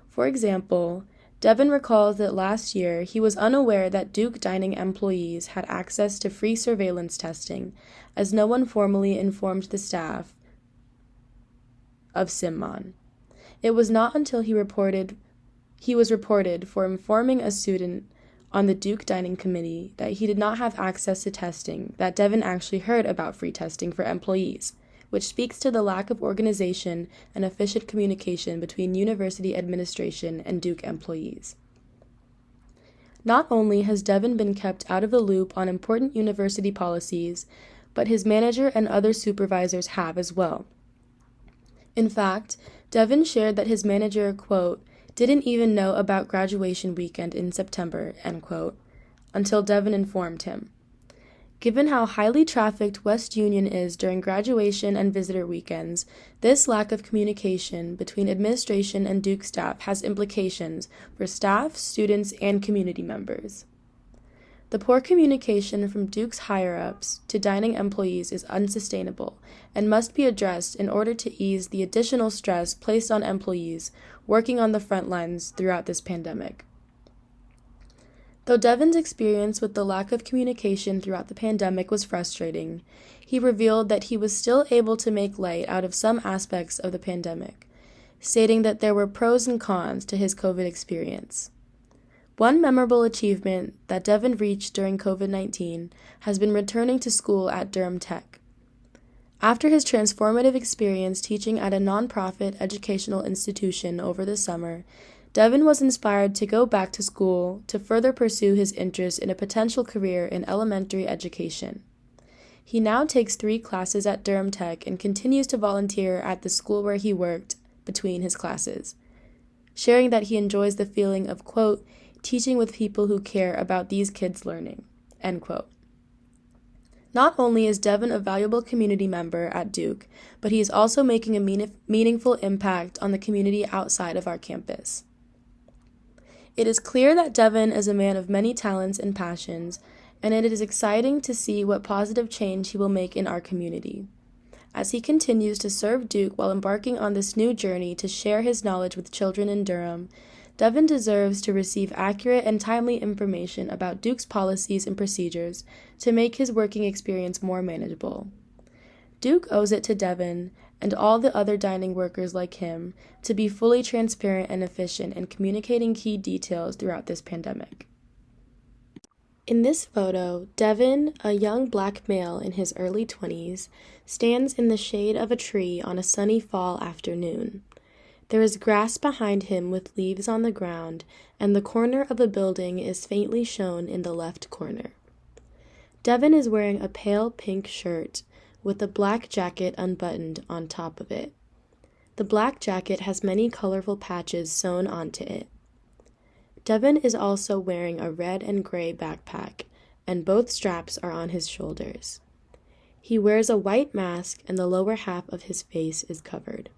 For example, Devin recalls that last year he was unaware that Duke dining employees had access to free surveillance testing, as no one formally informed the staff of Simmon. It was not until he was reported for informing a student on the Duke Dining Committee that he did not have access to testing that Devin actually heard about free testing for employees, which speaks to the lack of organization and efficient communication between university administration and Duke employees. Not only has Devin been kept out of the loop on important university policies, but his manager and other supervisors have as well. In fact, Devin shared that his manager, quote, didn't even know about graduation weekend in September, end quote, until Devin informed him. Given how highly trafficked West Union is during graduation and visitor weekends, this lack of communication between administration and Duke staff has implications for staff, students, and community members. The poor communication from Duke's higher-ups to dining employees is unsustainable and must be addressed in order to ease the additional stress placed on employees working on the front lines throughout this pandemic. Though Devin's experience with the lack of communication throughout the pandemic was frustrating, he revealed that he was still able to make light out of some aspects of the pandemic, stating that there were pros and cons to his COVID experience. One memorable achievement that Devin reached during COVID-19 has been returning to school at Durham Tech. After his transformative experience teaching at a nonprofit educational institution over the summer, Devin was inspired to go back to school to further pursue his interest in a potential career in elementary education. He now takes 3 classes at Durham Tech and continues to volunteer at the school where he worked between his classes, sharing that he enjoys the feeling of, quote, teaching with people who care about these kids' learning, end quote. Not only is Devin a valuable community member at Duke, but he is also making a meaningful impact on the community outside of our campus. It is clear that Devin is a man of many talents and passions, and it is exciting to see what positive change he will make in our community. As he continues to serve Duke while embarking on this new journey to share his knowledge with children in Durham, Devin deserves to receive accurate and timely information about Duke's policies and procedures to make his working experience more manageable. Duke owes it to Devin and all the other dining workers like him to be fully transparent and efficient in communicating key details throughout this pandemic. In this photo, Devin, a young black male in his early 20s, stands in the shade of a tree on a sunny fall afternoon. There is grass behind him with leaves on the ground, and the corner of a building is faintly shown in the left corner. Devin is wearing a pale pink shirt with a black jacket unbuttoned on top of it. The black jacket has many colorful patches sewn onto it. Devin is also wearing a red and gray backpack, and both straps are on his shoulders. He wears a white mask, and the lower half of his face is covered.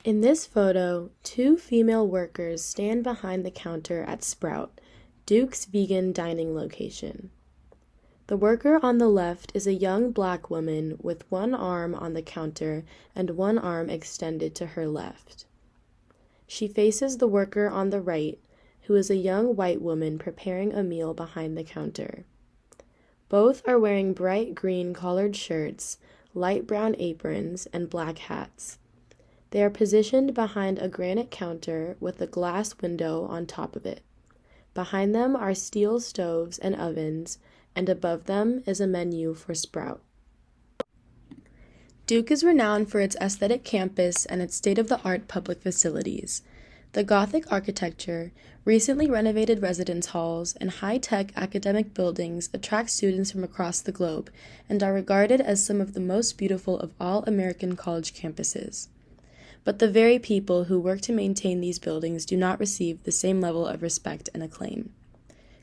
In this photo, 2 female workers stand behind the counter at Sprout, Duke's vegan dining location. The worker on the left is a young black woman with one arm on the counter and one arm extended to her left. She faces the worker on the right, who is a young white woman preparing a meal behind the counter. Both are wearing bright green collared shirts, light brown aprons, and black hats. They are positioned behind a granite counter with a glass window on top of it. Behind them are steel stoves and ovens, and above them is a menu for Sprout. Duke is renowned for its aesthetic campus and its state-of-the-art public facilities. The Gothic architecture, recently renovated residence halls, and high-tech academic buildings attract students from across the globe and are regarded as some of the most beautiful of all American college campuses. But the very people who work to maintain these buildings do not receive the same level of respect and acclaim.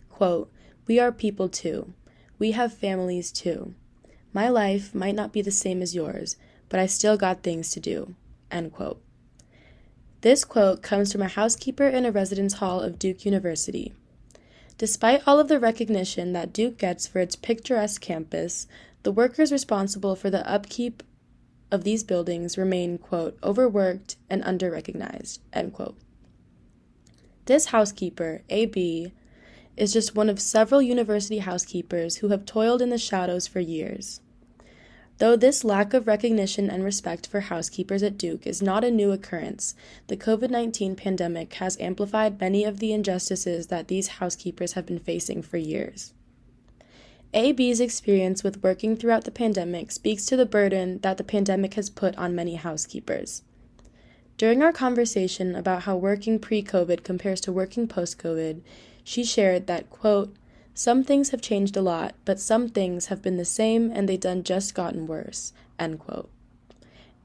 Quote, "We are people too. We have families too. My life might not be the same as yours, but I still got things to do." End quote. This quote comes from a housekeeper in a residence hall of Duke University. Despite all of the recognition that Duke gets for its picturesque campus, the workers responsible for the upkeep of these buildings remain, quote, "overworked and under-recognized," end quote. This housekeeper, A.B., is just one of several university housekeepers who have toiled in the shadows for years. Though this lack of recognition and respect for housekeepers at Duke is not a new occurrence, the COVID-19 pandemic has amplified many of the injustices that these housekeepers have been facing for years. A.B.'s experience with working throughout the pandemic speaks to the burden that the pandemic has put on many housekeepers. During our conversation about how working pre-COVID compares to working post-COVID, she shared that, quote, "Some things have changed a lot, but some things have been the same and they done just gotten worse," end quote.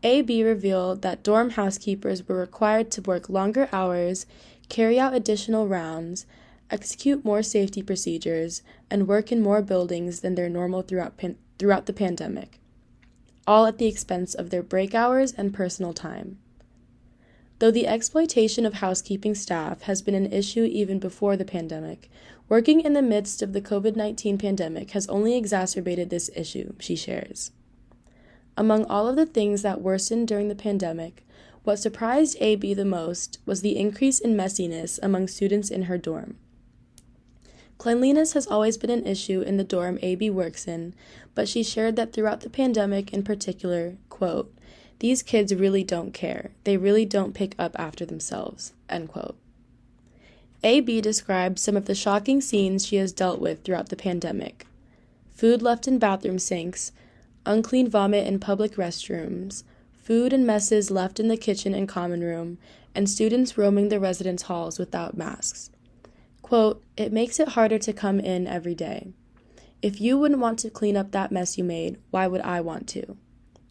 A.B. revealed that dorm housekeepers were required to work longer hours, carry out additional rounds, execute more safety procedures, and work in more buildings than their normal throughout the pandemic, all at the expense of their break hours and personal time. Though the exploitation of housekeeping staff has been an issue even before the pandemic, working in the midst of the COVID-19 pandemic has only exacerbated this issue, she shares. Among all of the things that worsened during the pandemic, what surprised A.B. the most was the increase in messiness among students in her dorm. Cleanliness has always been an issue in the dorm A.B. works in, but she shared that throughout the pandemic in particular, quote, "These kids really don't care. They really don't pick up after themselves," end quote. A.B. described some of the shocking scenes she has dealt with throughout the pandemic. Food left in bathroom sinks, unclean vomit in public restrooms, food and messes left in the kitchen and common room, and students roaming the residence halls without masks. Quote, "It makes it harder to come in every day. If you wouldn't want to clean up that mess you made, why would I want to?"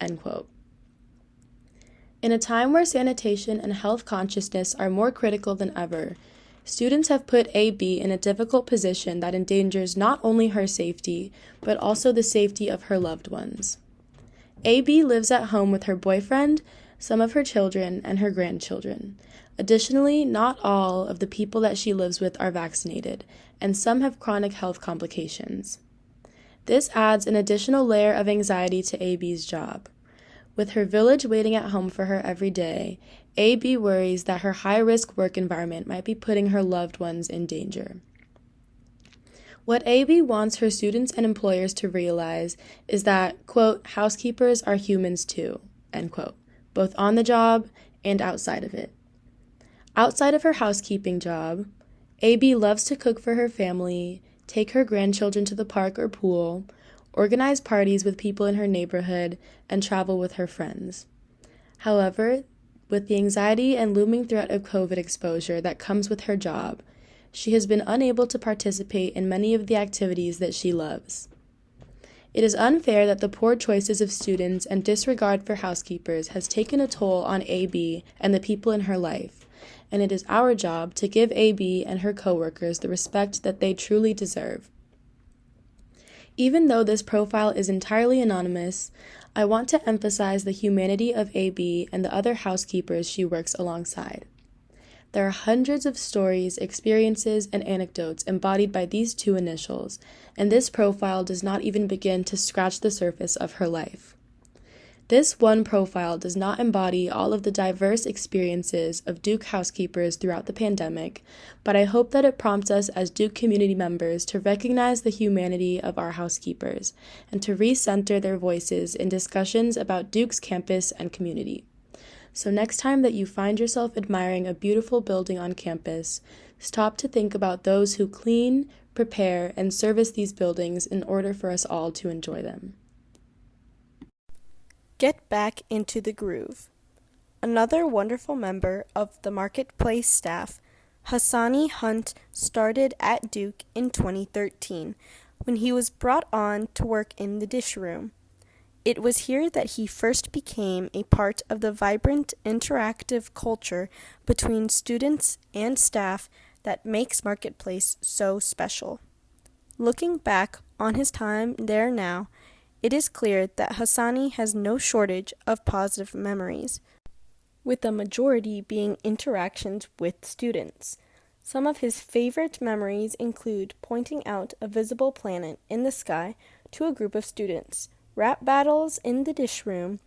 End quote. In a time where sanitation and health consciousness are more critical than ever, students have put A.B. in a difficult position that endangers not only her safety, but also the safety of her loved ones. A.B. lives at home with her boyfriend, some of her children, and her grandchildren. Additionally, not all of the people that she lives with are vaccinated, and some have chronic health complications. This adds an additional layer of anxiety to A.B.'s job. With her village waiting at home for her every day, A.B. worries that her high-risk work environment might be putting her loved ones in danger. What A.B. wants her students and employers to realize is that, quote, "housekeepers are humans too," end quote, both on the job and outside of it. Outside of her housekeeping job, A.B. loves to cook for her family, take her grandchildren to the park or pool, organize parties with people in her neighborhood, and travel with her friends. However, with the anxiety and looming threat of COVID exposure that comes with her job, she has been unable to participate in many of the activities that she loves. It is unfair that the poor choices of students and disregard for housekeepers has taken a toll on A.B. and the people in her life, and it is our job to give A.B. and her coworkers the respect that they truly deserve. Even though this profile is entirely anonymous, I want to emphasize the humanity of A.B. and the other housekeepers she works alongside. There are hundreds of stories, experiences, and anecdotes embodied by these two initials, and this profile does not even begin to scratch the surface of her life. This one profile does not embody all of the diverse experiences of Duke housekeepers throughout the pandemic, but I hope that it prompts us as Duke community members to recognize the humanity of our housekeepers and to recenter their voices in discussions about Duke's campus and community. So next time that you find yourself admiring a beautiful building on campus, stop to think about those who clean, prepare, and service these buildings in order for us all to enjoy them. Get back into the groove. Another wonderful member of the Marketplace staff, Hassani Hunt, started at Duke in 2013 when he was brought on to work in the dish room. It was here that he first became a part of the vibrant, interactive culture between students and staff that makes Marketplace so special. Looking back on his time there now, it is clear that Hassani has no shortage of positive memories, with the majority being interactions with students. Some of his favorite memories include pointing out a visible planet in the sky to a group of students, rap battles in the dish room,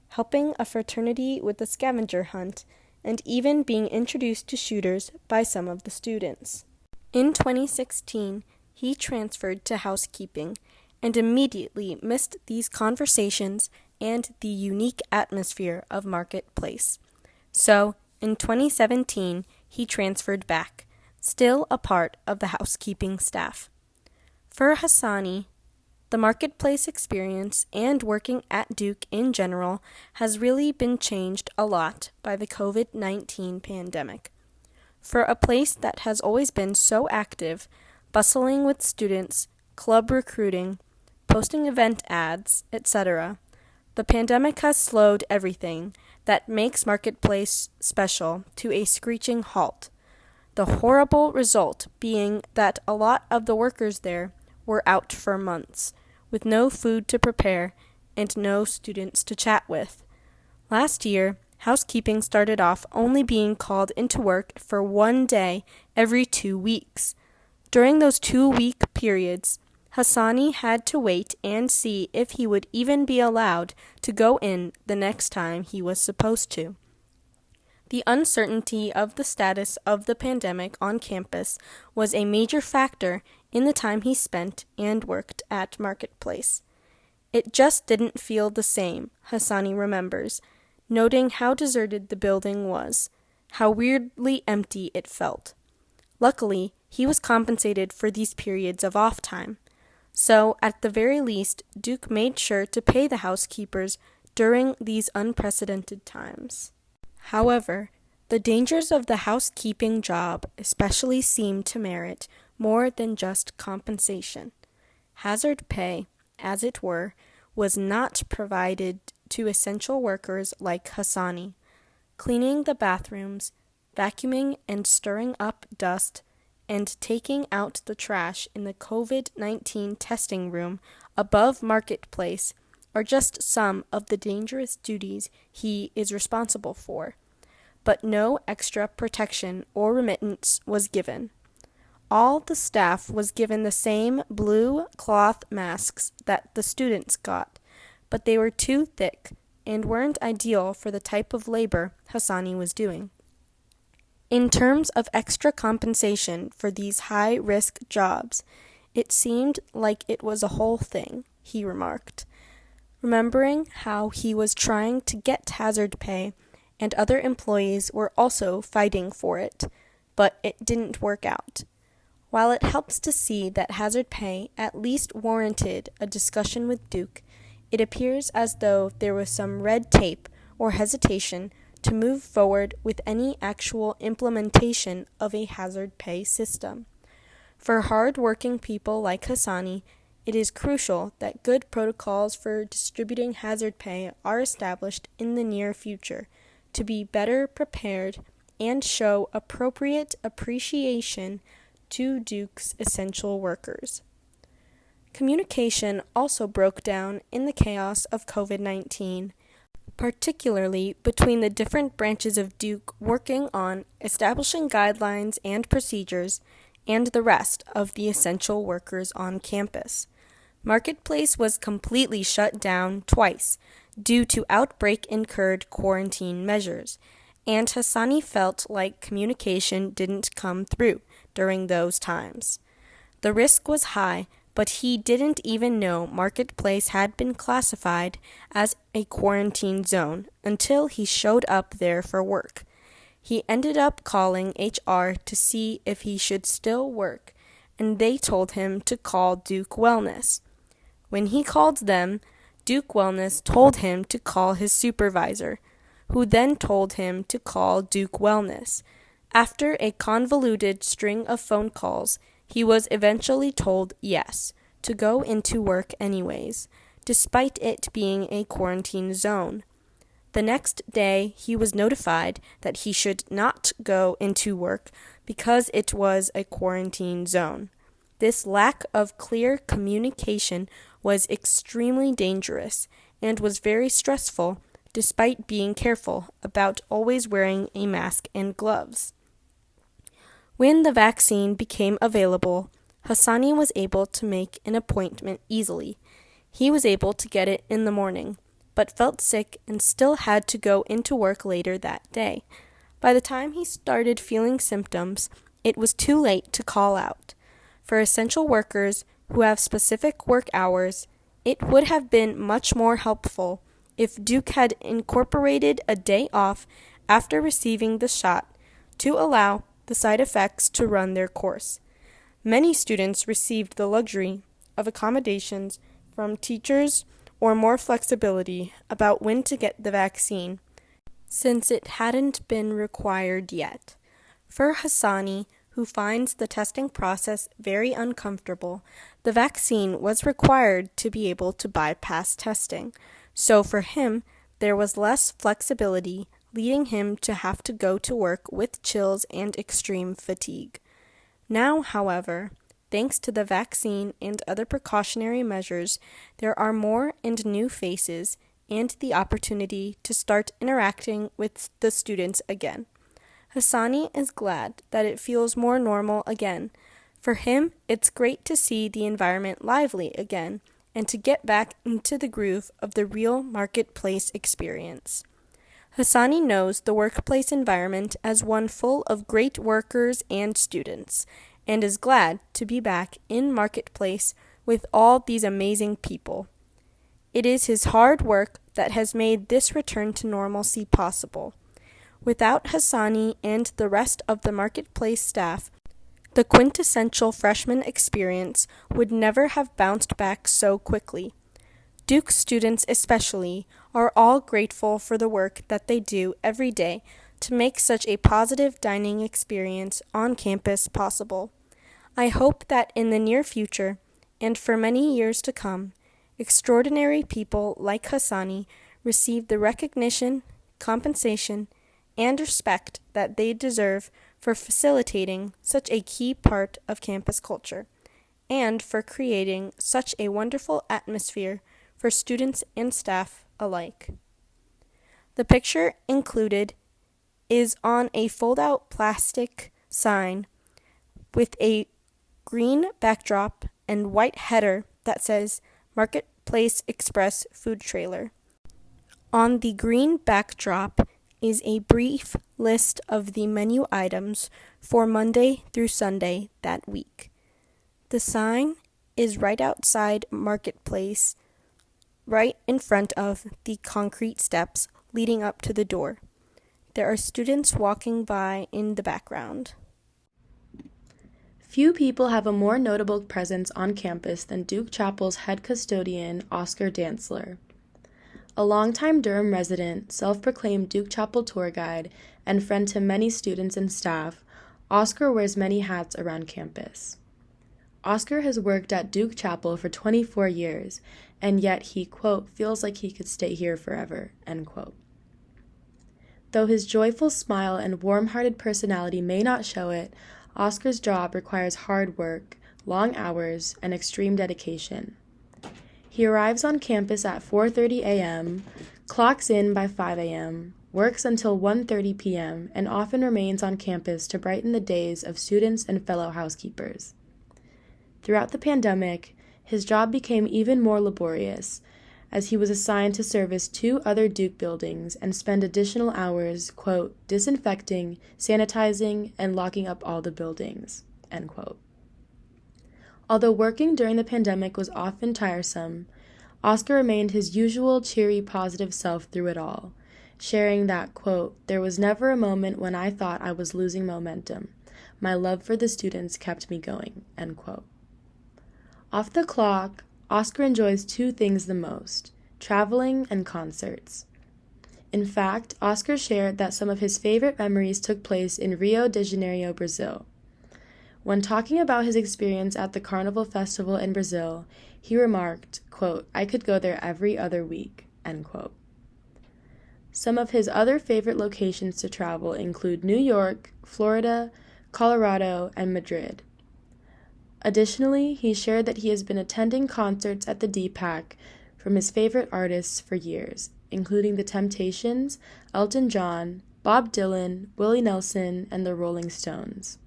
helping a fraternity with a scavenger hunt, and even being introduced to shooters by some of the students. In 2016, he transferred to housekeeping and immediately missed these conversations and the unique atmosphere of Marketplace. So, in 2017, he transferred back, still a part of the housekeeping staff. For Hassani, the Marketplace experience and working at Duke in general has really been changed a lot by the COVID-19 pandemic. For a place that has always been so active, bustling with students, club recruiting, posting event ads, etc., the pandemic has slowed everything that makes Marketplace special to a screeching halt. The horrible result being that a lot of the workers there were out for months, with no food to prepare and no students to chat with. Last year, housekeeping started off only being called into work for 1 day every 2 weeks. During those 2-week periods, Hassani had to wait and see if he would even be allowed to go in the next time he was supposed to. The uncertainty of the status of the pandemic on campus was a major factor in the time he spent and worked at Marketplace. It just didn't feel the same, Hassani remembers, noting how deserted the building was, how weirdly empty it felt. Luckily, he was compensated for these periods of off time. So, at the very least, Duke made sure to pay the housekeepers during these unprecedented times. However, the dangers of the housekeeping job especially seem to merit more than just compensation. Hazard pay, as it were, was not provided to essential workers like Hassani. Cleaning the bathrooms, vacuuming and stirring up dust, and taking out the trash in the COVID-19 testing room above Marketplace are just some of the dangerous duties he is responsible for, but no extra protection or remittance was given. All the staff was given the same blue cloth masks that the students got, but they were too thick and weren't ideal for the type of labor Hassani was doing. In terms of extra compensation for these high-risk jobs, it seemed like it was a whole thing, he remarked, remembering how he was trying to get hazard pay and other employees were also fighting for it, but it didn't work out. While it helps to see that hazard pay at least warranted a discussion with Duke, it appears as though there was some red tape or hesitation to move forward with any actual implementation of a hazard pay system. For hard-working people like Hassani, it is crucial that good protocols for distributing hazard pay are established in the near future to be better prepared and show appropriate appreciation to Duke's essential workers. Communication also broke down in the chaos of COVID-19. particularly between the different branches of Duke working on establishing guidelines and procedures, and the rest of the essential workers on campus. Marketplace was completely shut down twice due to outbreak-incurred quarantine measures, and Hassani felt like communication didn't come through during those times. The risk was high, but he didn't even know Marketplace had been classified as a quarantine zone until he showed up there for work. He ended up calling HR to see if he should still work, and they told him to call Duke Wellness. When he called them, Duke Wellness told him to call his supervisor, who then told him to call Duke Wellness. After a convoluted string of phone calls, he was eventually told yes, to go into work anyways, despite it being a quarantine zone. The next day, he was notified that he should not go into work because it was a quarantine zone. This lack of clear communication was extremely dangerous and was very stressful, despite being careful about always wearing a mask and gloves. When the vaccine became available, Hassani was able to make an appointment easily. He was able to get it in the morning, but felt sick and still had to go into work later that day. By the time he started feeling symptoms, it was too late to call out. For essential workers who have specific work hours, it would have been much more helpful if Duke had incorporated a day off after receiving the shot to allow the side effects to run their course. Many students received the luxury of accommodations from teachers or more flexibility about when to get the vaccine, since it hadn't been required yet. For Hassani, who finds the testing process very uncomfortable, the vaccine was required to be able to bypass testing. So for him, there was less flexibility, leading him to have to go to work with chills and extreme fatigue. Now, however, thanks to the vaccine and other precautionary measures, there are more and new faces and the opportunity to start interacting with the students again. Hassani is glad that it feels more normal again. For him, it's great to see the environment lively again and to get back into the groove of the real marketplace experience. Hassani knows the workplace environment as one full of great workers and students, and is glad to be back in Marketplace with all these amazing people. It is his hard work that has made this return to normalcy possible. Without Hassani and the rest of the Marketplace staff, the quintessential freshman experience would never have bounced back so quickly. Duke students especially are all grateful for the work that they do every day to make such a positive dining experience on campus possible. I hope that in the near future, and for many years to come, extraordinary people like Hassani receive the recognition, compensation, and respect that they deserve for facilitating such a key part of campus culture, and for creating such a wonderful atmosphere for students and staff alike. The picture included is on a fold-out plastic sign with a green backdrop and white header that says Marketplace Express Food Trailer. On the green backdrop is a brief list of the menu items for Monday through Sunday that week. The sign is right outside Marketplace, right in front of the concrete steps leading up to the door. There are students walking by in the background. Few people have a more notable presence on campus than Duke Chapel's head custodian, Oscar Dantzler. A longtime Durham resident, self-proclaimed Duke Chapel tour guide, and friend to many students and staff, Oscar wears many hats around campus. Oscar has worked at Duke Chapel for 24 years, and yet he, quote, feels like he could stay here forever, end quote. Though his joyful smile and warm-hearted personality may not show it, Oscar's job requires hard work, long hours, and extreme dedication. He arrives on campus at 4:30 a.m., clocks in by 5 a.m., works until 1:30 p.m., and often remains on campus to brighten the days of students and fellow housekeepers. Throughout the pandemic, his job became even more laborious, as he was assigned to service 2 other Duke buildings and spend additional hours, quote, disinfecting, sanitizing, and locking up all the buildings, end quote. Although working during the pandemic was often tiresome, Oscar remained his usual cheery, positive self through it all, sharing that, quote, there was never a moment when I thought I was losing momentum. My love for the students kept me going, end quote. Off the clock, Oscar enjoys 2 things the most, traveling and concerts. In fact, Oscar shared that some of his favorite memories took place in Rio de Janeiro, Brazil. When talking about his experience at the Carnival Festival in Brazil, he remarked, quote, I could go there every other week, end quote. Some of his other favorite locations to travel include New York, Florida, Colorado, and Madrid. Additionally, he shared that he has been attending concerts at the DPAC from his favorite artists for years, including The Temptations, Elton John, Bob Dylan, Willie Nelson, and the Rolling Stones.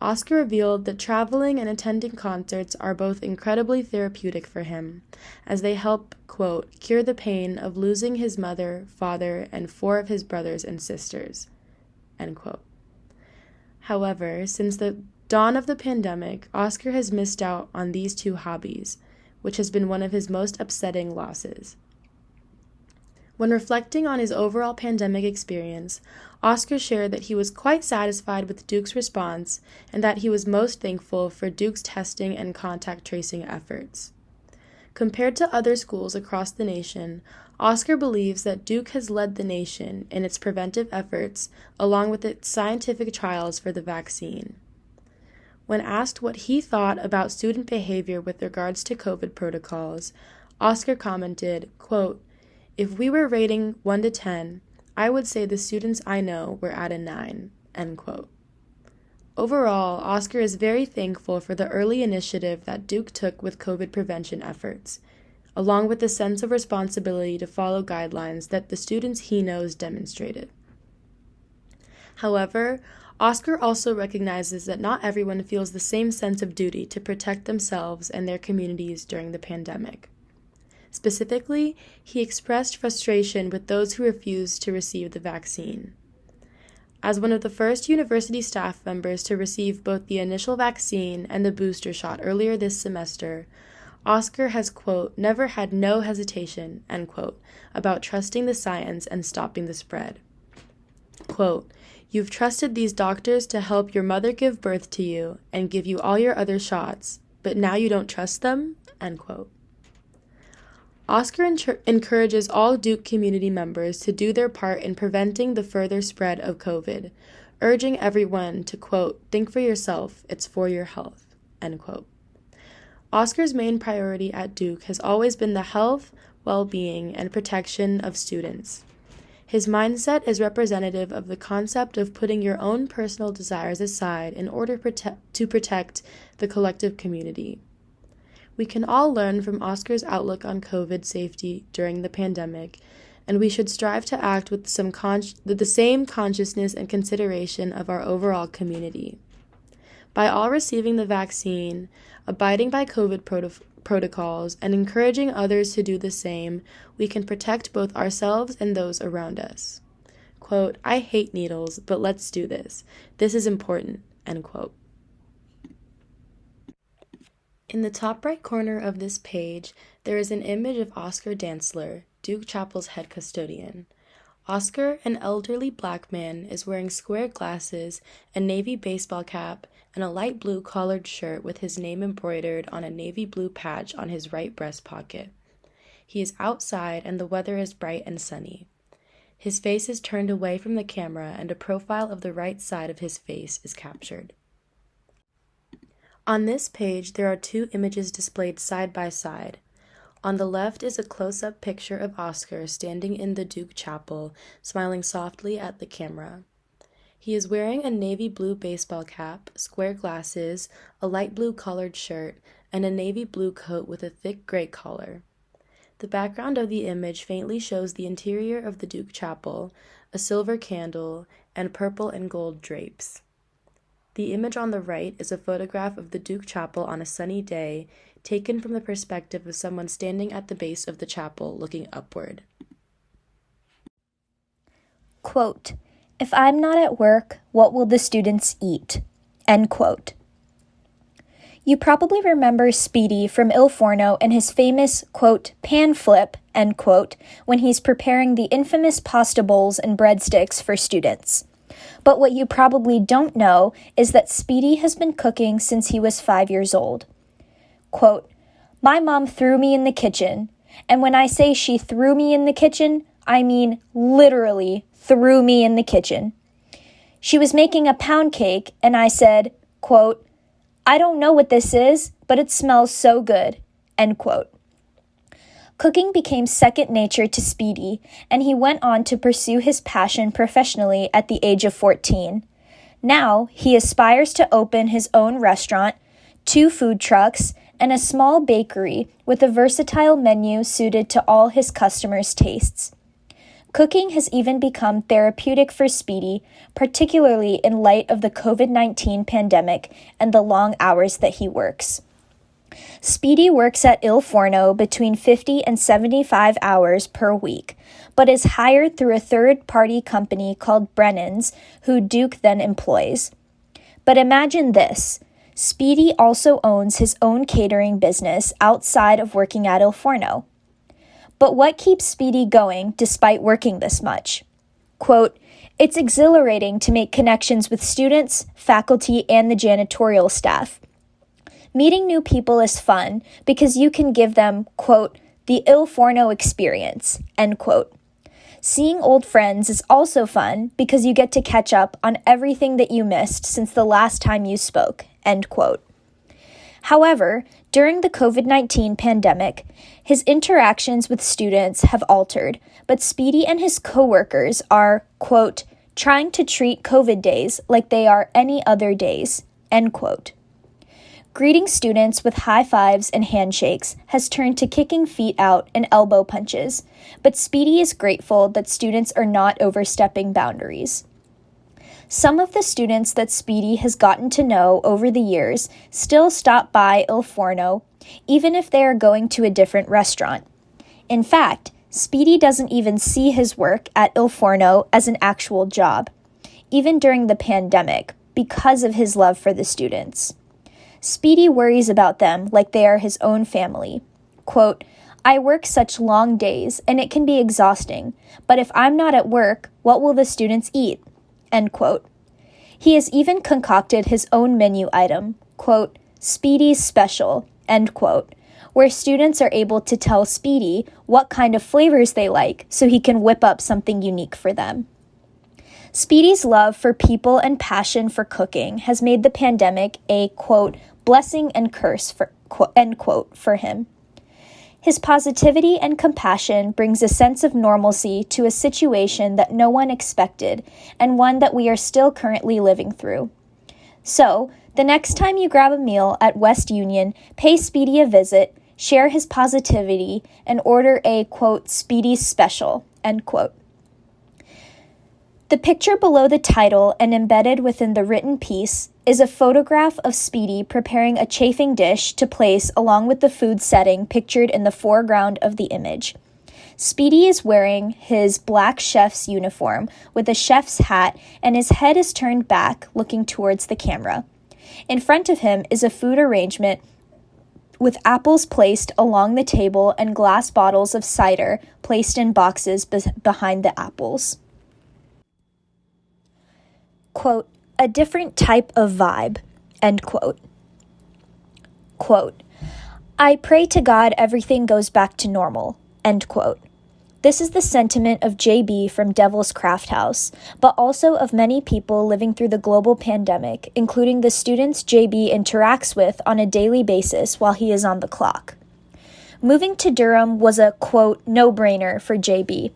Oscar revealed that traveling and attending concerts are both incredibly therapeutic for him, as they help, quote, cure the pain of losing his mother, father, and 4 of his brothers and sisters, end quote. However, since the dawn of the pandemic, Oscar has missed out on these 2 hobbies, which has been one of his most upsetting losses. When reflecting on his overall pandemic experience, Oscar shared that he was quite satisfied with Duke's response and that he was most thankful for Duke's testing and contact tracing efforts. Compared to other schools across the nation, Oscar believes that Duke has led the nation in its preventive efforts along with its scientific trials for the vaccine. When asked what he thought about student behavior with regards to COVID protocols, Oscar commented, quote, if we were rating 1 to 10, I would say the students I know were at a 9, end quote. Overall, Oscar is very thankful for the early initiative that Duke took with COVID prevention efforts, along with the sense of responsibility to follow guidelines that the students he knows demonstrated. However, Oscar also recognizes that not everyone feels the same sense of duty to protect themselves and their communities during the pandemic. Specifically, he expressed frustration with those who refused to receive the vaccine. As one of the first university staff members to receive both the initial vaccine and the booster shot earlier this semester, Oscar has, quote, never had no hesitation, end quote, about trusting the science and stopping the spread. Quote, you've trusted these doctors to help your mother give birth to you and give you all your other shots, but now you don't trust them, end quote. Oscar encourages all Duke community members to do their part in preventing the further spread of COVID, urging everyone to, quote, think for yourself, it's for your health, end quote. Oscar's main priority at Duke has always been the health, well-being, and protection of students. His mindset is representative of the concept of putting your own personal desires aside in order to protect the collective community. We can all learn from Oscar's outlook on COVID safety during the pandemic, and we should strive to act with the same consciousness and consideration of our overall community. By all receiving the vaccine, abiding by COVID protocols, and encouraging others to do the same, we can protect both ourselves and those around us. Quote, I hate needles, but let's do this. This is important, end quote. In the top right corner of this page, there is an image of Oscar Dantzler, Duke Chapel's head custodian. Oscar, an elderly black man, is wearing square glasses, a navy baseball cap, and a light blue collared shirt with his name embroidered on a navy blue patch on his right breast pocket. He is outside and the weather is bright and sunny. His face is turned away from the camera and a profile of the right side of his face is captured. On this page, there are 2 images displayed side by side. On the left is a close-up picture of Oscar standing in the Duke Chapel, smiling softly at the camera. He is wearing a navy blue baseball cap, square glasses, a light blue collared shirt, and a navy blue coat with a thick gray collar. The background of the image faintly shows the interior of the Duke Chapel, a silver candle, and purple and gold drapes. The image on the right is a photograph of the Duke Chapel on a sunny day, taken from the perspective of someone standing at the base of the chapel looking upward. Quote, "If I'm not at work, what will the students eat?" End quote. You probably remember Speedy from Il Forno and his famous, quote, pan flip, end quote, when he's preparing the infamous pasta bowls and breadsticks for students. But what you probably don't know is that Speedy has been cooking since he was 5 years old. Quote, "My mom threw me in the kitchen, and when I say she threw me in the kitchen, I mean literally threw me in the kitchen. She was making a pound cake, and I said, quote, 'I don't know what this is, but it smells so good,' end quote." Cooking became second nature to Speedy, and he went on to pursue his passion professionally at the age of 14. Now, he aspires to open his own restaurant, 2 food trucks, and a small bakery with a versatile menu suited to all his customers' tastes. Cooking has even become therapeutic for Speedy, particularly in light of the COVID-19 pandemic and the long hours that he works. Speedy works at Il Forno between 50 and 75 hours per week, but is hired through a third-party company called Brennan's, who Duke then employs. But imagine this. Speedy also owns his own catering business outside of working at Il Forno. But what keeps Speedy going despite working this much? Quote, "It's exhilarating to make connections with students, faculty, and the janitorial staff. Meeting new people is fun because you can give them, quote, the Il Forno experience, end quote. Seeing old friends is also fun because you get to catch up on everything that you missed since the last time you spoke, end quote." However, during the COVID-19 pandemic, his interactions with students have altered, but Speedy and his coworkers are, quote, "trying to treat COVID days like they are any other days," end quote. Greeting students with high fives and handshakes has turned to kicking feet out and elbow punches, but Speedy is grateful that students are not overstepping boundaries. Some of the students that Speedy has gotten to know over the years still stop by Il Forno, even if they are going to a different restaurant. In fact, Speedy doesn't even see his work at Il Forno as an actual job, even during the pandemic, because of his love for the students. Speedy worries about them like they are his own family. Quote, "I work such long days, and it can be exhausting, but if I'm not at work, what will the students eat?" End quote. He has even concocted his own menu item, quote, "Speedy's Special," end quote, where students are able to tell Speedy what kind of flavors they like so he can whip up something unique for them. Speedy's love for people and passion for cooking has made the pandemic a, quote, "blessing and curse," end quote, for him. His positivity and compassion brings a sense of normalcy to a situation that no one expected and one that we are still currently living through. So, the next time you grab a meal at West Union, pay Speedy a visit, share his positivity, and order a, quote, "Speedy's Special," end quote. The picture below the title and embedded within the written piece is a photograph of Speedy preparing a chafing dish to place along with the food setting pictured in the foreground of the image. Speedy is wearing his black chef's uniform with a chef's hat, and his head is turned back, looking towards the camera. In front of him is a food arrangement with apples placed along the table and glass bottles of cider placed in boxes behind the apples. Quote, "A different type of vibe," end quote. Quote, "I pray to God everything goes back to normal," end quote. This is the sentiment of JB from Devil's Craft House, but also of many people living through the global pandemic, including the students JB interacts with on a daily basis while he is on the clock. Moving to Durham was a, quote, "no-brainer" for JB.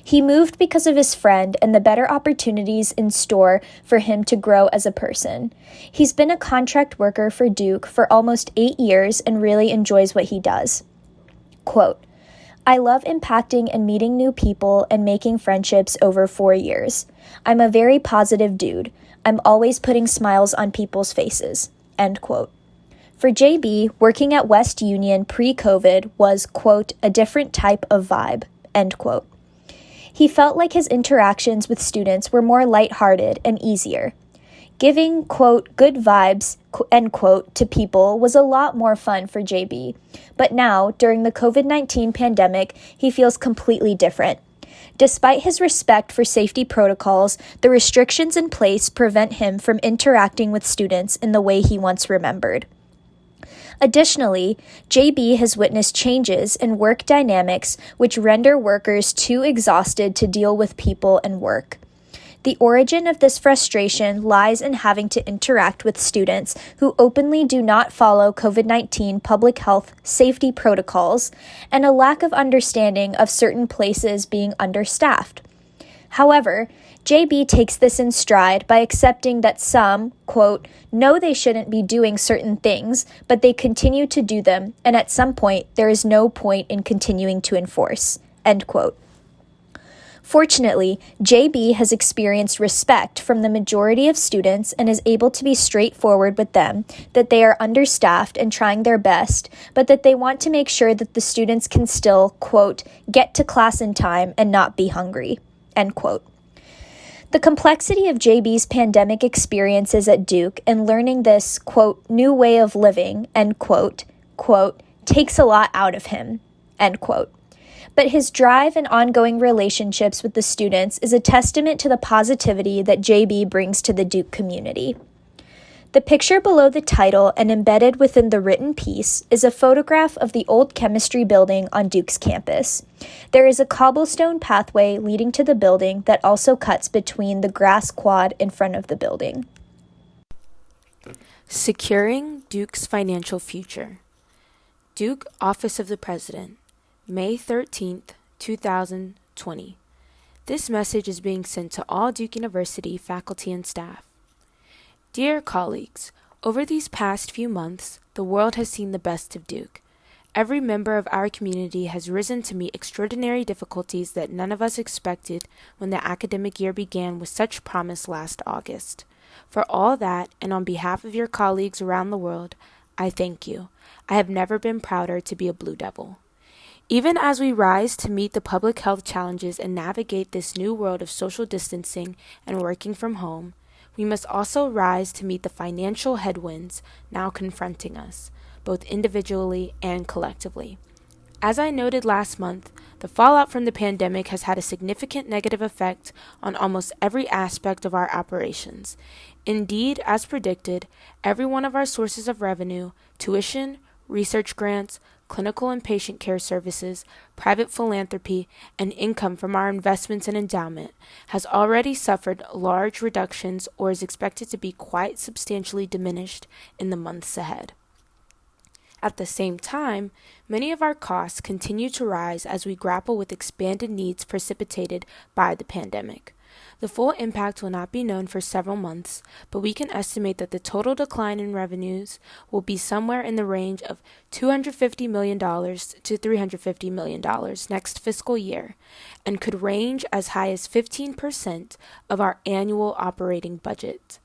He moved because of his friend and the better opportunities in store for him to grow as a person. He's been a contract worker for Duke for almost 8 years and really enjoys what he does. Quote, I love impacting and meeting new people and making friendships over 4 years. I'm a very positive dude. I'm always putting smiles on people's faces. End quote. For JB, working at West Union pre-COVID was, quote, a different type of vibe, end quote. He felt like his interactions with students were more lighthearted and easier. Giving, quote, good vibes, end quote, to people was a lot more fun for JB. But now, during the COVID-19 pandemic, he feels completely different. Despite his respect for safety protocols, the restrictions in place prevent him from interacting with students in the way he once remembered. Additionally, JB has witnessed changes in work dynamics which render workers too exhausted to deal with people and work. The origin of this frustration lies in having to interact with students who openly do not follow COVID-19 public health safety protocols and a lack of understanding of certain places being understaffed. However, JB takes this in stride by accepting that some, quote, know they shouldn't be doing certain things, but they continue to do them, and at some point, there is no point in continuing to enforce, end quote. Fortunately, JB has experienced respect from the majority of students and is able to be straightforward with them that they are understaffed and trying their best, but that they want to make sure that the students can still, quote, get to class in time and not be hungry, end quote. The complexity of JB's pandemic experiences at Duke and learning this, quote, new way of living, end quote, takes a lot out of him, end quote. But his drive and ongoing relationships with the students is a testament to the positivity that JB brings to the Duke community. The picture below the title and embedded within the written piece is a photograph of the old chemistry building on Duke's campus. There is a cobblestone pathway leading to the building that also cuts between the grass quad in front of the building. Securing Duke's financial future. Duke Office of the President, May 13th, 2020. This message is being sent to all Duke University faculty and staff. Dear colleagues, over these past few months, the world has seen the best of Duke. Every member of our community has risen to meet extraordinary difficulties that none of us expected when the academic year began with such promise last August. For all that, and on behalf of your colleagues around the world, I thank you. I have never been prouder to be a Blue Devil. Even as we rise to meet the public health challenges and navigate this new world of social distancing and working from home, we must also rise to meet the financial headwinds now confronting us, both individually and collectively. As I noted last month, the fallout from the pandemic has had a significant negative effect on almost every aspect of our operations. Indeed, as predicted, every one of our sources of revenue, tuition, research grants, clinical and patient care services, private philanthropy, and income from our investments and endowment, has already suffered large reductions or is expected to be quite substantially diminished in the months ahead. At the same time, many of our costs continue to rise as we grapple with expanded needs precipitated by the pandemic. The full impact will not be known for several months, but we can estimate that the total decline in revenues will be somewhere in the range of $250 million to $350 million next fiscal year, and could range as high as 15% of our annual operating budget.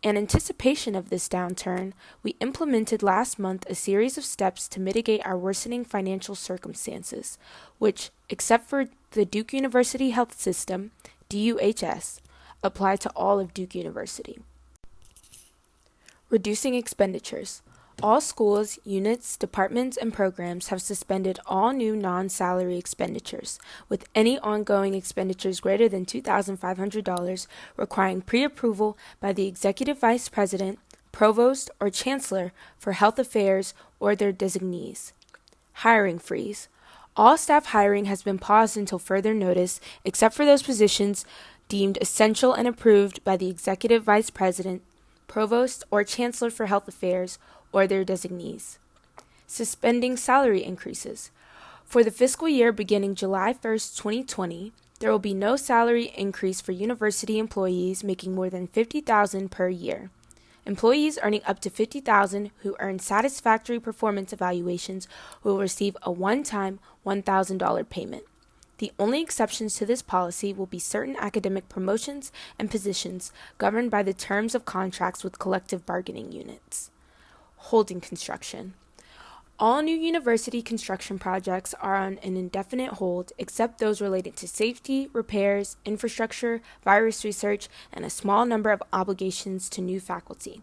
In anticipation of this downturn, we implemented last month a series of steps to mitigate our worsening financial circumstances, which, except for the Duke University Health System, DUHS, apply to all of Duke University. Reducing expenditures. All schools, units, departments, and programs have suspended all new non-salary expenditures, with any ongoing expenditures greater than $2,500 requiring pre-approval by the Executive Vice President, Provost, or Chancellor for Health Affairs or their designees. Hiring freeze. All staff hiring has been paused until further notice, except for those positions deemed essential and approved by the Executive Vice President, Provost, or Chancellor for Health Affairs, or their designees. Suspending salary increases. For the fiscal year beginning July 1st, 2020, There will be no salary increase for university employees making more than $50,000 per year. Employees earning up to $50,000 who earn satisfactory performance evaluations will receive a one-time $1,000 payment. The only exceptions to this policy will be certain academic promotions and positions governed by the terms of contracts with collective bargaining units. Holding construction. All new university construction projects are on an indefinite hold except those related to safety, repairs, infrastructure, virus research, and a small number of obligations to new faculty.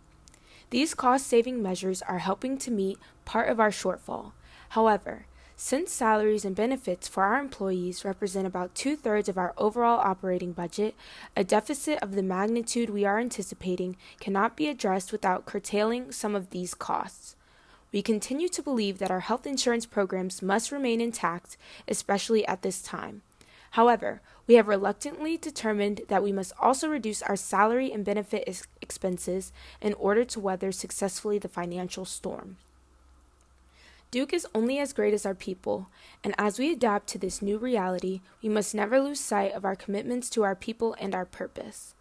These cost-saving measures are helping to meet part of our shortfall. However, since salaries and benefits for our employees represent about 2/3 of our overall operating budget, a deficit of the magnitude we are anticipating cannot be addressed without curtailing some of these costs. We continue to believe that our health insurance programs must remain intact, especially at this time. However, we have reluctantly determined that we must also reduce our salary and benefit expenses in order to weather successfully the financial storm. Duke is only as great as our people, and as we adapt to this new reality, we must never lose sight of our commitments to our people and our purpose.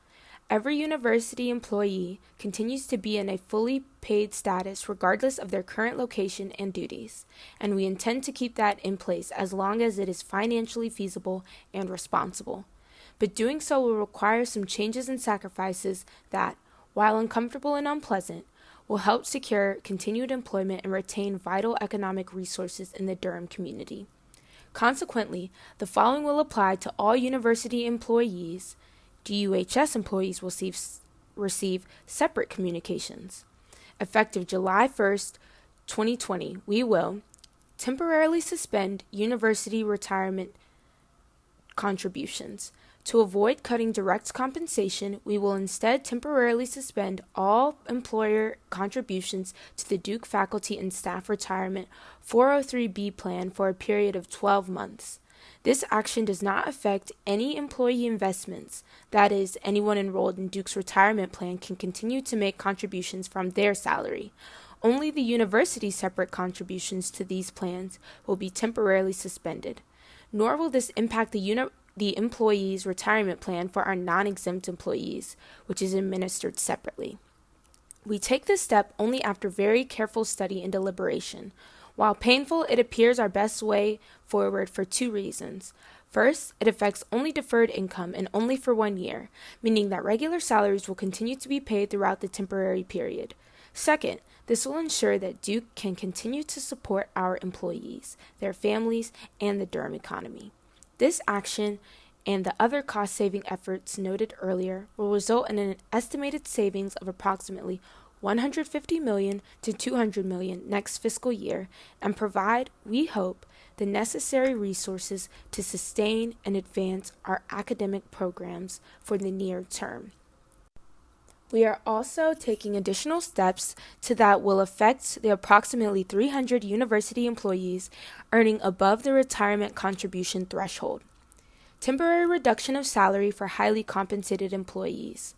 Every university employee continues to be in a fully paid status regardless of their current location and duties, and we intend to keep that in place as long as it is financially feasible and responsible. But doing so will require some changes and sacrifices that, while uncomfortable and unpleasant, will help secure continued employment and retain vital economic resources in the Durham community. Consequently, the following will apply to all university employees. DUHS employees will receive separate communications. Effective July 1st, 2020, we will temporarily suspend university retirement contributions. To avoid cutting direct compensation, we will instead temporarily suspend all employer contributions to the Duke Faculty and Staff Retirement 403B plan for a period of 12 months. This action does not affect any employee investments. That is, anyone enrolled in Duke's retirement plan can continue to make contributions from their salary. Only the university's separate contributions to these plans will be temporarily suspended. Nor will this impact the employee's retirement plan for our non-exempt employees, which is administered separately. We take this step only after very careful study and deliberation. While painful, it appears our best way forward for two reasons. First, it affects only deferred income and only for 1 year, meaning that regular salaries will continue to be paid throughout the temporary period. Second, this will ensure that Duke can continue to support our employees, their families, and the Durham economy. This action and the other cost-saving efforts noted earlier will result in an estimated savings of approximately $150 million to $200 million next fiscal year and provide, we hope, the necessary resources to sustain and advance our academic programs for the near term. We are also taking additional steps that will affect the approximately 300 university employees earning above the retirement contribution threshold. Temporary reduction of salary for highly compensated employees.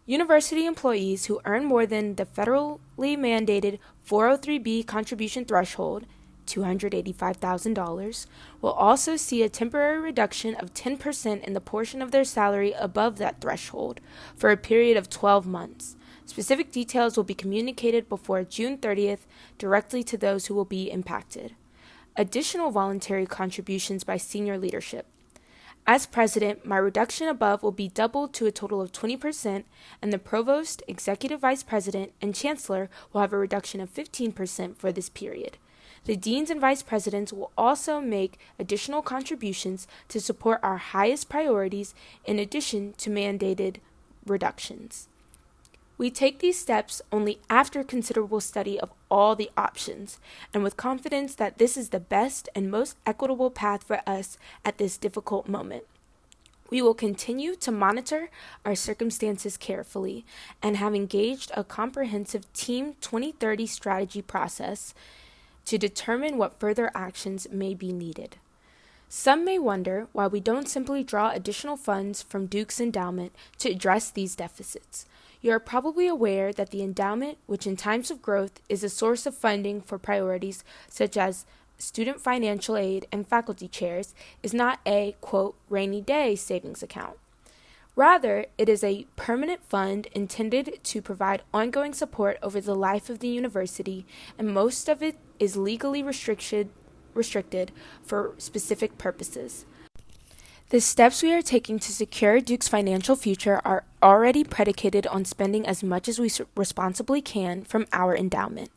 University employees who earn more than the federally mandated 403B contribution threshold, $285,000, will also see a temporary reduction of 10% in the portion of their salary above that threshold for a period of 12 months. Specific details will be communicated before June 30th directly to those who will be impacted. Additional voluntary contributions by senior leadership. As president, my reduction above will be doubled to a total of 20%, and the provost, executive vice president, and chancellor will have a reduction of 15% for this period. The deans and vice presidents will also make additional contributions to support our highest priorities in addition to mandated reductions. We take these steps only after considerable study of all the options, and with confidence that this is the best and most equitable path for us at this difficult moment. We will continue to monitor our circumstances carefully and have engaged a comprehensive Team 2030 strategy process to determine what further actions may be needed. Some may wonder why we don't simply draw additional funds from Duke's endowment to address these deficits. You are probably aware that the endowment, which in times of growth is a source of funding for priorities such as student financial aid and faculty chairs is not a, quote, rainy day savings account. Rather, it is a permanent fund intended to provide ongoing support over the life of the university, and most of it is legally restricted for specific purposes. The steps we are taking to secure Duke's financial future are already predicated on spending as much as we responsibly can from our endowment.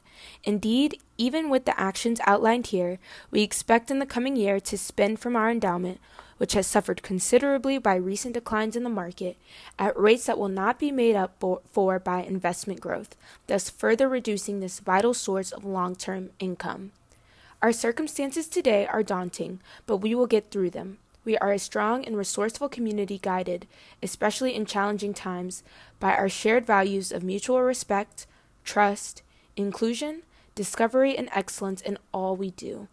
Indeed, even with the actions outlined here, we expect in the coming year to spend from our endowment, which has suffered considerably by recent declines in the market, at rates that will not be made up for by investment growth, thus further reducing this vital source of long-term income. Our circumstances today are daunting, but we will get through them. We are a strong and resourceful community guided, especially in challenging times, by our shared values of mutual respect, trust, inclusion, discovery, and excellence in all we do.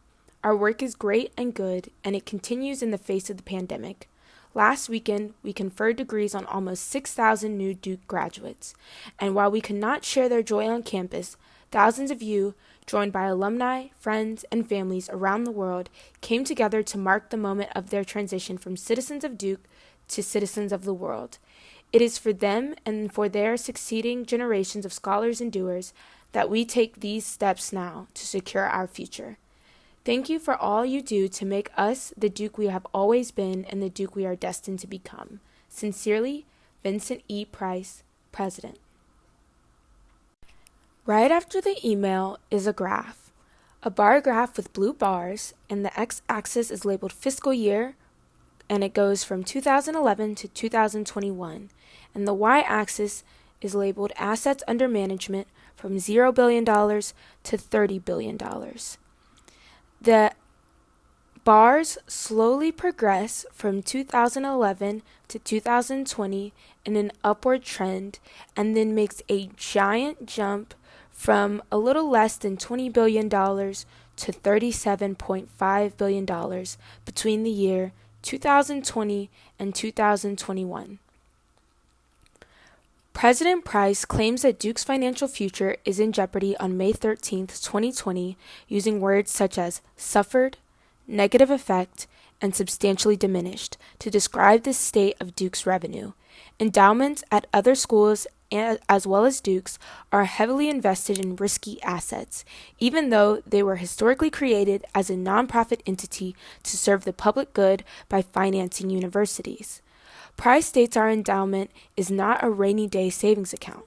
Our work is great and good, and it continues in the face of the pandemic. Last weekend, we conferred degrees on almost 6,000 new Duke graduates, and while we could not share their joy on campus, thousands of you, joined by alumni, friends, and families around the world, came together to mark the moment of their transition from citizens of Duke to citizens of the world. It is for them and for their succeeding generations of scholars and doers that we take these steps now to secure our future. Thank you for all you do to make us the Duke we have always been and the Duke we are destined to become. Sincerely, Vincent E. Price, President. Right after the email is a graph, a bar graph with blue bars, and the x-axis is labeled fiscal year, and it goes from 2011 to 2021, and the y-axis is labeled assets under management from $0 billion to $30 billion. The bars slowly progress from 2011 to 2020 in an upward trend, and then makes a giant jump from a little less than $20 billion to $37.5 billion between the year 2020 and 2021. President Price claims that Duke's financial future is in jeopardy on May 13, 2020, using words such as suffered, negative effect, and substantially diminished to describe the state of Duke's revenue. Endowments at other schools as well as Duke's are heavily invested in risky assets, even though they were historically created as a nonprofit entity to serve the public good by financing universities. Price states our endowment is not a rainy day savings account,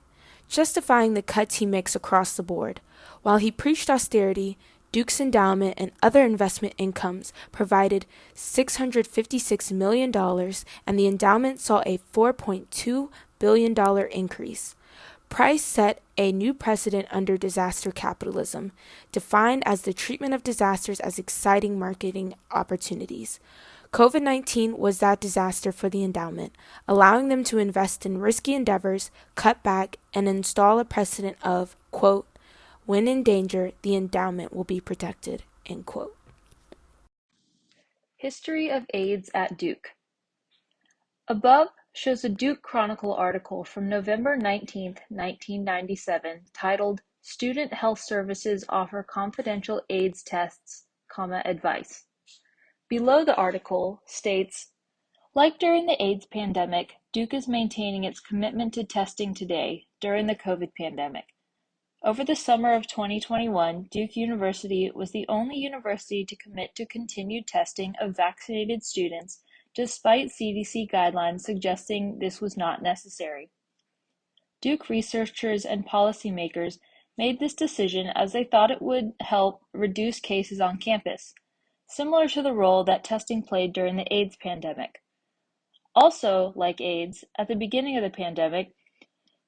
justifying the cuts he makes across the board. While he preached austerity, Duke's endowment and other investment incomes provided $656 million, and the endowment saw a $4.2 billion increase. Price set a new precedent under disaster capitalism, defined as the treatment of disasters as exciting marketing opportunities. COVID-19 was that disaster for the endowment, allowing them to invest in risky endeavors, cut back, and install a precedent of, quote, when in danger, the endowment will be protected, end quote. History of AIDS at Duke. Above shows a Duke Chronicle article from November 19, 1997, titled Student Health Services Offer Confidential AIDS Tests, Advice. Below the article states, like during the AIDS pandemic, Duke is maintaining its commitment to testing today during the COVID pandemic. Over the summer of 2021, Duke University was the only university to commit to continued testing of vaccinated students, despite CDC guidelines suggesting this was not necessary. Duke researchers and policymakers made this decision as they thought it would help reduce cases on campus, similar to the role that testing played during the AIDS pandemic. Also, like AIDS, at the beginning of the pandemic,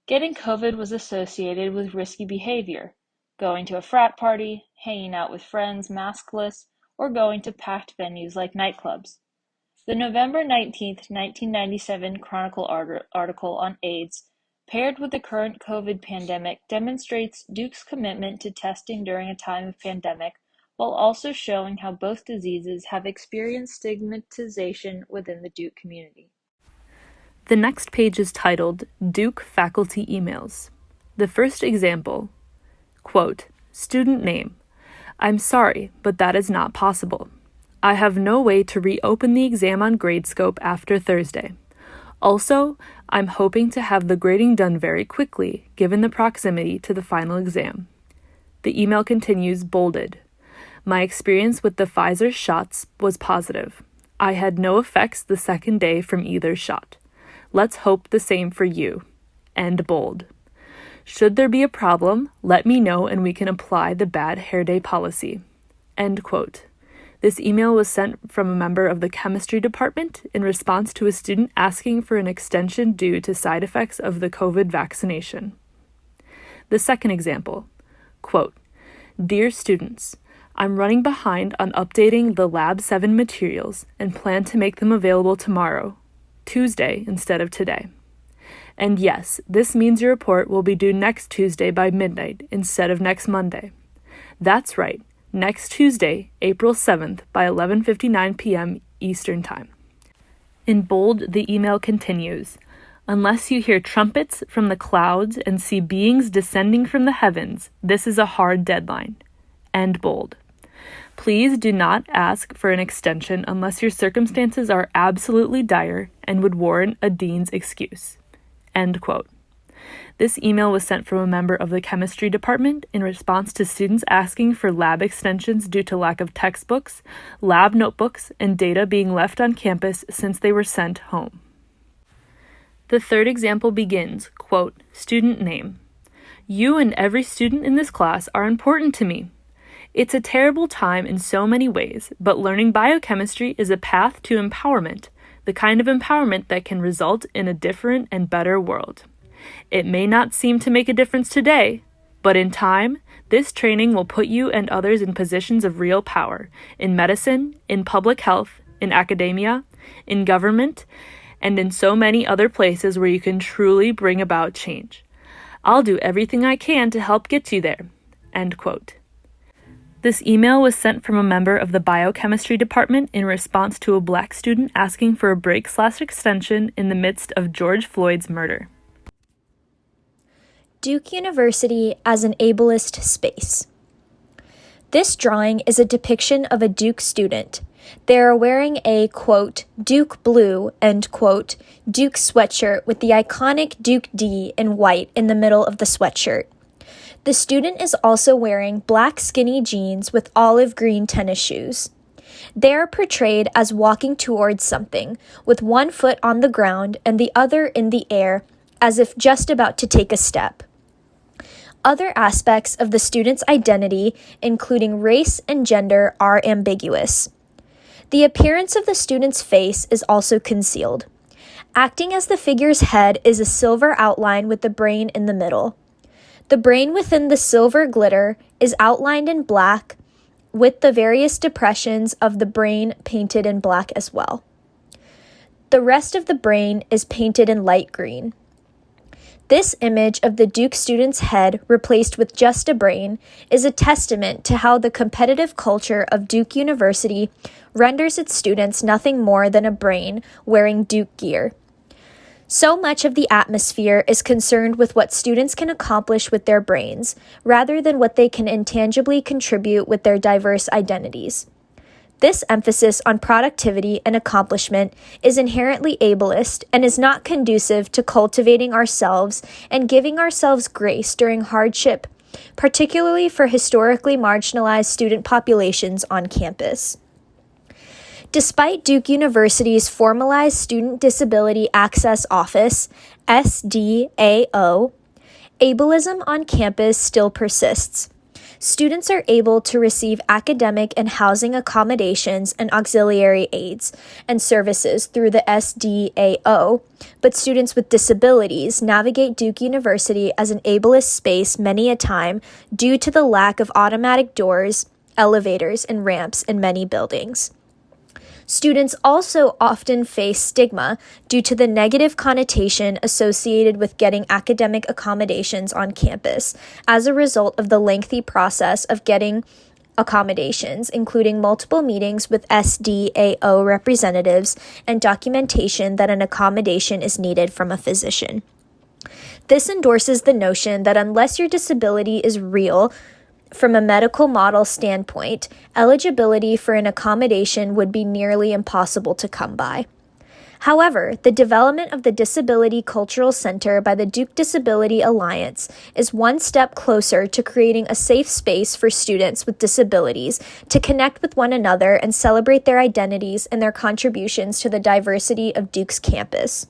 getting COVID was associated with risky behavior, going to a frat party, hanging out with friends maskless, or going to packed venues like nightclubs. The November 19, 1997 Chronicle article on AIDS, paired with the current COVID pandemic, demonstrates Duke's commitment to testing during a time of pandemic, while also showing how both diseases have experienced stigmatization within the Duke community. The next page is titled Duke Faculty Emails. The first example, quote, student name, I'm sorry, but that is not possible. I have no way to reopen the exam on Gradescope after Thursday. Also, I'm hoping to have the grading done very quickly, given the proximity to the final exam. The email continues, bolded. My experience with the Pfizer shots was positive. I had no effects the second day from either shot. Let's hope the same for you. End bold. Should there be a problem, let me know and we can apply the bad hair day policy. End quote. This email was sent from a member of the chemistry department in response to a student asking for an extension due to side effects of the COVID vaccination. The second example, quote, Dear students, I'm running behind on updating the Lab 7 materials and plan to make them available tomorrow, Tuesday instead of today. And yes, this means your report will be due next Tuesday by midnight instead of next Monday. That's right, next Tuesday, April 7th by 11:59 p.m. Eastern Time. In bold, the email continues, Unless you hear trumpets from the clouds and see beings descending from the heavens, this is a hard deadline. End bold. Please do not ask for an extension unless your circumstances are absolutely dire and would warrant a dean's excuse. End quote. This email was sent from a member of the chemistry department in response to students asking for lab extensions due to lack of textbooks, lab notebooks, and data being left on campus since they were sent home. The third example begins, quote, student name. You and every student in this class are important to me. It's a terrible time in so many ways, but learning biochemistry is a path to empowerment, the kind of empowerment that can result in a different and better world. It may not seem to make a difference today, but in time, this training will put you and others in positions of real power, in medicine, in public health, in academia, in government, and in so many other places where you can truly bring about change. I'll do everything I can to help get you there. End quote. This email was sent from a member of the biochemistry department in response to a Black student asking for a break/extension in the midst of George Floyd's murder. Duke University as an ableist space. This drawing is a depiction of a Duke student. They are wearing a, quote, Duke blue, end quote, Duke sweatshirt with the iconic Duke D in white in the middle of the sweatshirt. The student is also wearing black skinny jeans with olive green tennis shoes. They are portrayed as walking towards something, with one foot on the ground and the other in the air, as if just about to take a step. Other aspects of the student's identity, including race and gender, are ambiguous. The appearance of the student's face is also concealed. Acting as the figure's head is a silver outline with the brain in the middle. The brain within the silver glitter is outlined in black, with the various depressions of the brain painted in black as well. The rest of the brain is painted in light green. This image of the Duke student's head replaced with just a brain is a testament to how the competitive culture of Duke University renders its students nothing more than a brain wearing Duke gear. So much of the atmosphere is concerned with what students can accomplish with their brains, rather than what they can intangibly contribute with their diverse identities. This emphasis on productivity and accomplishment is inherently ableist and is not conducive to cultivating ourselves and giving ourselves grace during hardship, particularly for historically marginalized student populations on campus. Despite Duke University's formalized Student Disability Access Office, SDAO, ableism on campus still persists. Students are able to receive academic and housing accommodations and auxiliary aids and services through the SDAO, but students with disabilities navigate Duke University as an ableist space many a time due to the lack of automatic doors, elevators, and ramps in many buildings. Students also often face stigma due to the negative connotation associated with getting academic accommodations on campus as a result of the lengthy process of getting accommodations, including multiple meetings with SDAO representatives and documentation that an accommodation is needed from a physician. This endorses the notion that unless your disability is real from a medical model standpoint, eligibility for an accommodation would be nearly impossible to come by. However, the development of the Disability Cultural Center by the Duke Disability Alliance is one step closer to creating a safe space for students with disabilities to connect with one another and celebrate their identities and their contributions to the diversity of Duke's campus.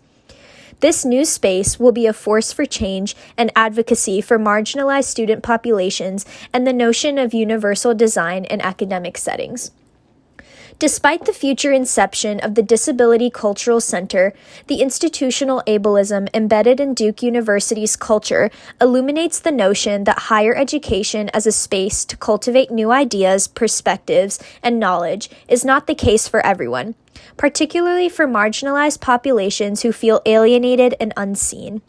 This new space will be a force for change and advocacy for marginalized student populations and the notion of universal design in academic settings. Despite the future inception of the Disability Cultural Center, the institutional ableism embedded in Duke University's culture illuminates the notion that higher education as a space to cultivate new ideas, perspectives, and knowledge is not the case for everyone, particularly for marginalized populations who feel alienated and unseen.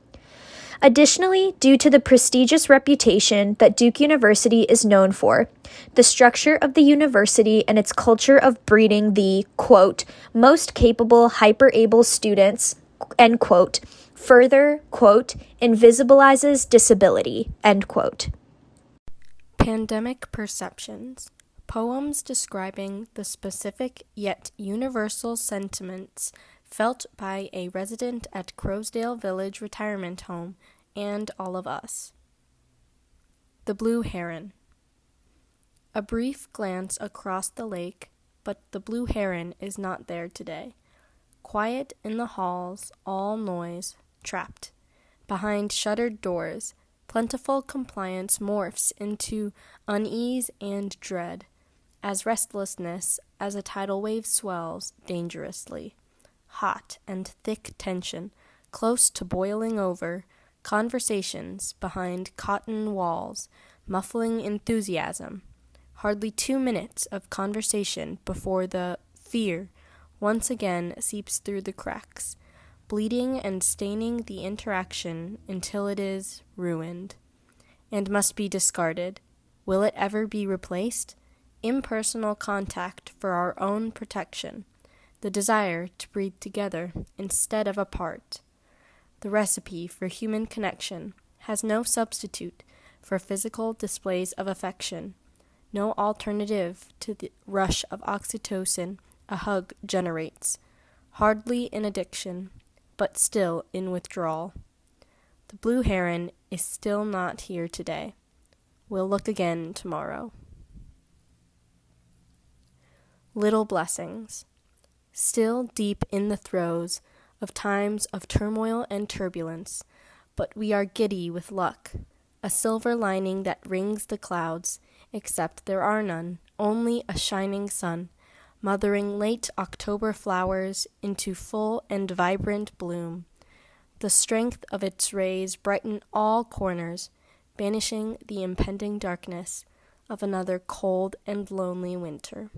Additionally, due to the prestigious reputation that Duke University is known for, the structure of the university and its culture of breeding the, quote, most capable hyper-able students, end quote, further, quote, invisibilizes disability, end quote. Pandemic perceptions. Poems describing the specific yet universal sentiments felt by a resident at Crowsdale Village Retirement Home and all of us. The Blue Heron. A brief glance across the lake, but the blue heron is not there today. Quiet in the halls, all noise, trapped. Behind shuttered doors, plentiful compliance morphs into unease and dread, as restlessness as a tidal wave swells dangerously. Hot and thick tension, close to boiling over, conversations behind cotton walls, muffling enthusiasm. Hardly 2 minutes of conversation before the fear once again seeps through the cracks, bleeding and staining the interaction until it is ruined, and must be discarded. Will it ever be replaced? Impersonal contact for our own protection, the desire to breathe together instead of apart. The recipe for human connection has no substitute for physical displays of affection, no alternative to the rush of oxytocin a hug generates, hardly in addiction, but still in withdrawal. The blue heron is still not here today. We'll look again tomorrow. Little blessings. Still deep in the throes of times of turmoil and turbulence, but we are giddy with luck, a silver lining that rings the clouds, except there are none, only a shining sun, mothering late October flowers into full and vibrant bloom. The strength of its rays brighten all corners, banishing the impending darkness of another cold and lonely winter.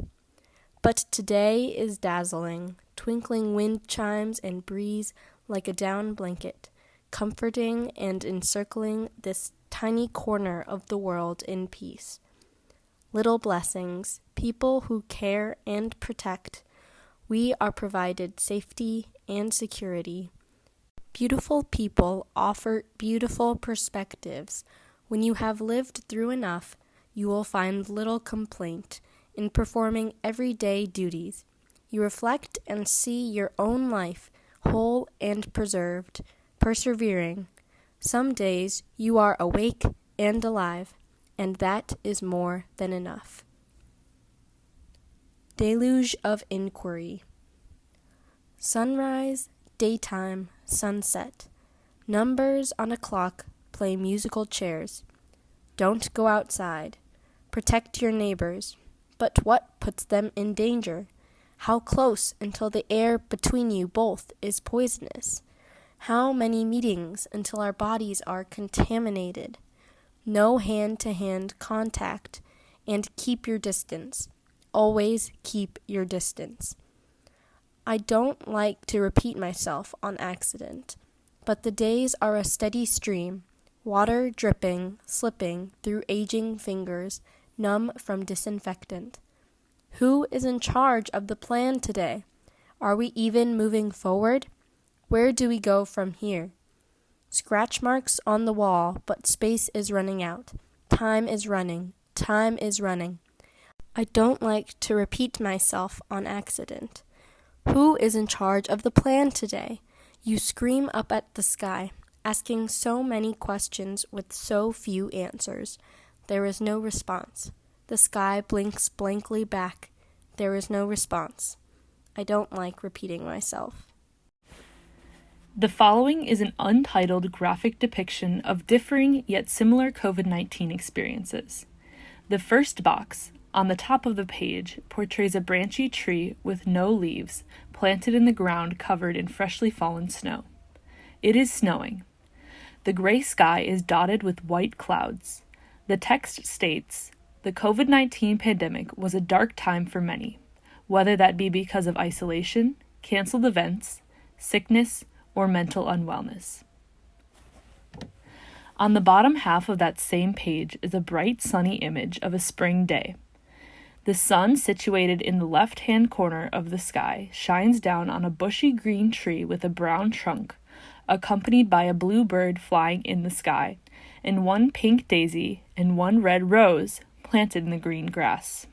But today is dazzling, twinkling wind chimes and breeze like a down blanket, comforting and encircling this tiny corner of the world in peace. Little blessings, people who care and protect. We are provided safety and security. Beautiful people offer beautiful perspectives. When you have lived through enough, you will find little complaint in performing everyday duties. You reflect and see your own life whole and preserved, persevering. Some days you are awake and alive, and that is more than enough. Deluge of inquiry. Sunrise, daytime, sunset. Numbers on a clock play musical chairs. Don't go outside. Protect your neighbors. But what puts them in danger? How close until the air between you both is poisonous? How many meetings until our bodies are contaminated? No hand-to-hand contact, and keep your distance. Always keep your distance. I don't like to repeat myself on accident, but the days are a steady stream, water dripping, slipping through aging fingers, numb from disinfectant. Who is in charge of the plan today? Are we even moving forward? Where do we go from here? Scratch marks on the wall, but space is running out. Time is running. Time is running. I don't like to repeat myself on accident. Who is in charge of the plan today? You scream up at the sky, asking so many questions with so few answers. There is no response. The sky blinks blankly back. There is no response. I don't like repeating myself. The following is an untitled graphic depiction of differing yet similar COVID-19 experiences. The first box, on the top of the page, portrays a branchy tree with no leaves, planted in the ground covered in freshly fallen snow. It is snowing. The gray sky is dotted with white clouds. The text states, "The COVID-19 pandemic was a dark time for many, whether that be because of isolation, canceled events, sickness, or mental unwellness." On the bottom half of that same page is a bright sunny image of a spring day. The sun, situated in the left-hand corner of the sky, shines down on a bushy green tree with a brown trunk, accompanied by a blue bird flying in the sky, and one pink daisy and one red rose planted in the green grass.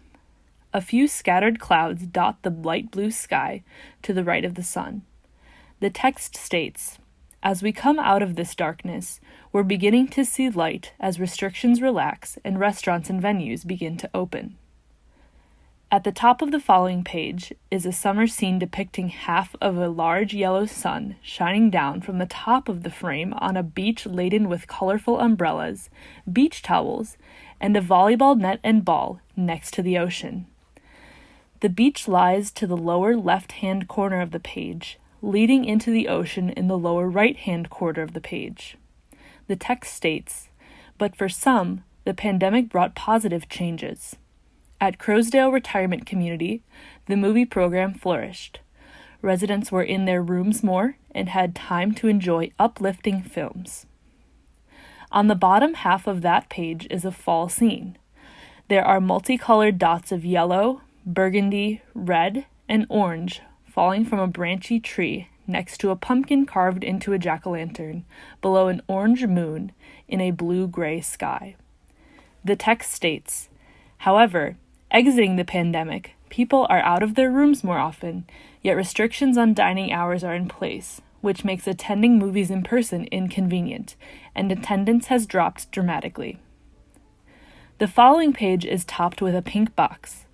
A few scattered clouds dot the light blue sky to the right of the sun. The text states, "As we come out of this darkness, we're beginning to see light as restrictions relax and restaurants and venues begin to open." At the top of the following page is a summer scene depicting half of a large yellow sun shining down from the top of the frame on a beach laden with colorful umbrellas, beach towels, and a volleyball net and ball next to the ocean. The beach lies to the lower left-hand corner of the page, leading into the ocean in the lower right-hand corner of the page. The text states, "But for some, the pandemic brought positive changes. At Crowsdale Retirement Community, the movie program flourished. Residents were in their rooms more and had time to enjoy uplifting films." On the bottom half of that page is a fall scene. There are multicolored dots of yellow, burgundy, red, and orange falling from a branchy tree next to a pumpkin carved into a jack-o'-lantern below an orange moon in a blue-gray sky. The text states, "However, exiting the pandemic, people are out of their rooms more often, yet restrictions on dining hours are in place, which makes attending movies in person inconvenient, and attendance has dropped dramatically." The following page is topped with a pink box.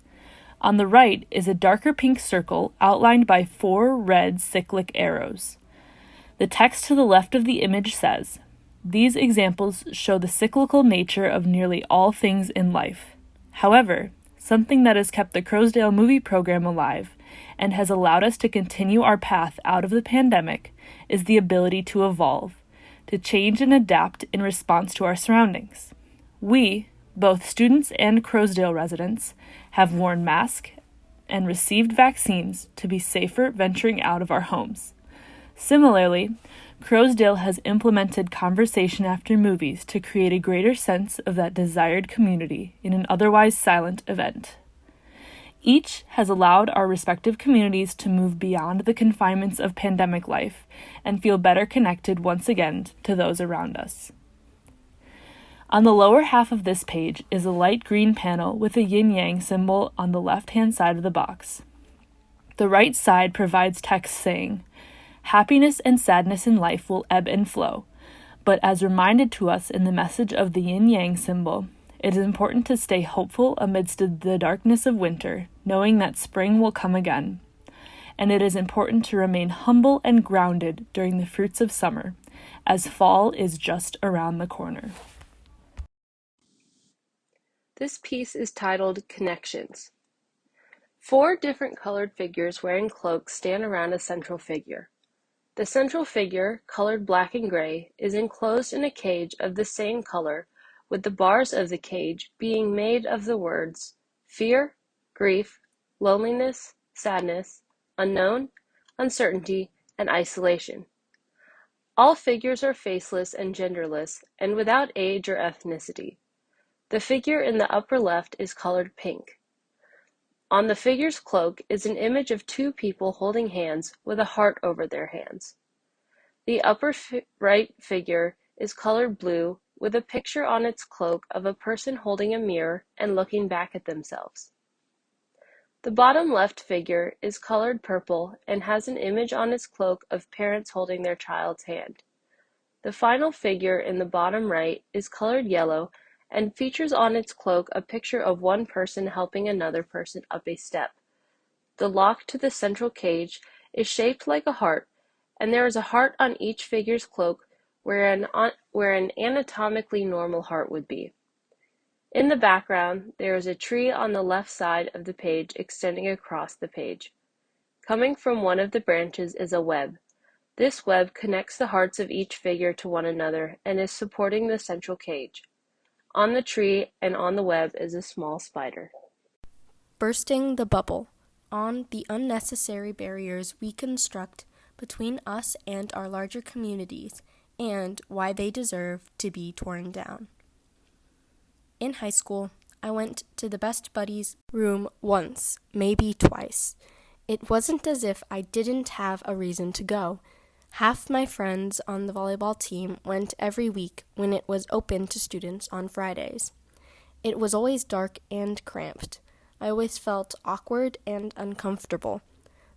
On the right is a darker pink circle outlined by 4 red cyclic arrows. The text to the left of the image says, "These examples show the cyclical nature of nearly all things in life. However, something that has kept the Crowsdale movie program alive and has allowed us to continue our path out of the pandemic is the ability to evolve, to change and adapt in response to our surroundings. We, both students and Crowsdale residents, have worn masks and received vaccines to be safer venturing out of our homes. Similarly, Crowsdale has implemented conversation after movies to create a greater sense of that desired community in an otherwise silent event. Each has allowed our respective communities to move beyond the confinements of pandemic life and feel better connected once again to those around us." On the lower half of this page is a light green panel with a yin-yang symbol on the left-hand side of the box. The right side provides text saying, "Happiness and sadness in life will ebb and flow, but as reminded to us in the message of the yin-yang symbol, it is important to stay hopeful amidst the darkness of winter, knowing that spring will come again. And it is important to remain humble and grounded during the fruits of summer, as fall is just around the corner." This piece is titled Connections. 4 different colored figures wearing cloaks stand around a central figure. The central figure, colored black and gray, is enclosed in a cage of the same color, with the bars of the cage being made of the words fear, grief, loneliness, sadness, unknown, uncertainty, and isolation. All figures are faceless and genderless, and without age or ethnicity. The figure in the upper left is colored pink. On the figure's cloak is an image of 2 people holding hands with a heart over their hands. The upper right figure is colored blue with a picture on its cloak of a person holding a mirror and looking back at themselves. The bottom left figure is colored purple and has an image on its cloak of parents holding their child's hand. The final figure in the bottom right is colored yellow and features on its cloak a picture of one person helping another person up a step. The lock to the central cage is shaped like a heart, and there is a heart on each figure's cloak where an anatomically normal heart would be. In the background, there is a tree on the left side of the page extending across the page. Coming from one of the branches is a web. This web connects the hearts of each figure to one another and is supporting the central cage. On the tree and on the web is a small spider. Bursting the bubble on the unnecessary barriers we construct between us and our larger communities and why they deserve to be torn down. In high school, I went to the Best Buddies room once, maybe twice. It wasn't as if I didn't have a reason to go. Half my friends on the volleyball team went every week when it was open to students on Fridays. It was always dark and cramped. I always felt awkward and uncomfortable.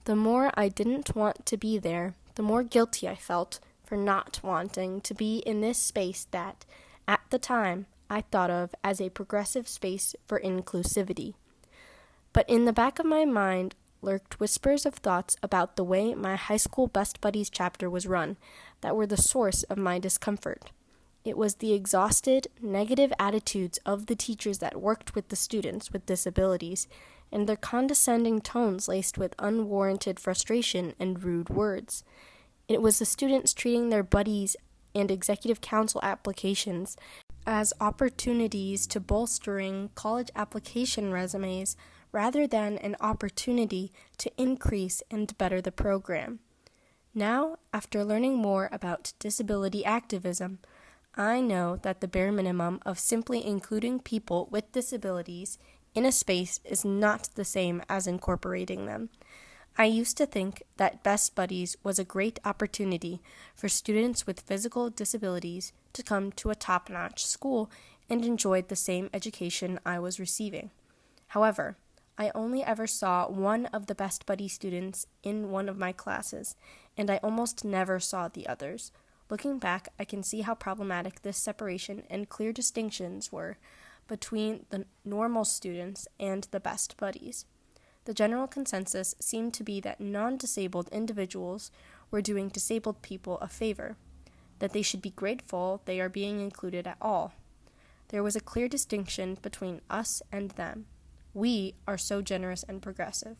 The more I didn't want to be there, the more guilty I felt for not wanting to be in this space that, at the time, I thought of as a progressive space for inclusivity. But in the back of my mind lurked whispers of thoughts about the way my high school Best Buddies chapter was run that were the source of my discomfort. It was the exhausted, negative attitudes of the teachers that worked with the students with disabilities, and their condescending tones laced with unwarranted frustration and rude words. It was the students treating their buddies and executive council applications as opportunities to bolstering college application resumes rather than an opportunity to increase and better the program. Now, after learning more about disability activism, I know that the bare minimum of simply including people with disabilities in a space is not the same as incorporating them. I used to think that Best Buddies was a great opportunity for students with physical disabilities to come to a top-notch school and enjoy the same education I was receiving. However, I only ever saw one of the Best Buddy students in one of my classes, and I almost never saw the others. Looking back, I can see how problematic this separation and clear distinctions were between the normal students and the Best Buddies. The general consensus seemed to be that non-disabled individuals were doing disabled people a favor, that they should be grateful they are being included at all. There was a clear distinction between us and them. We are so generous and progressive.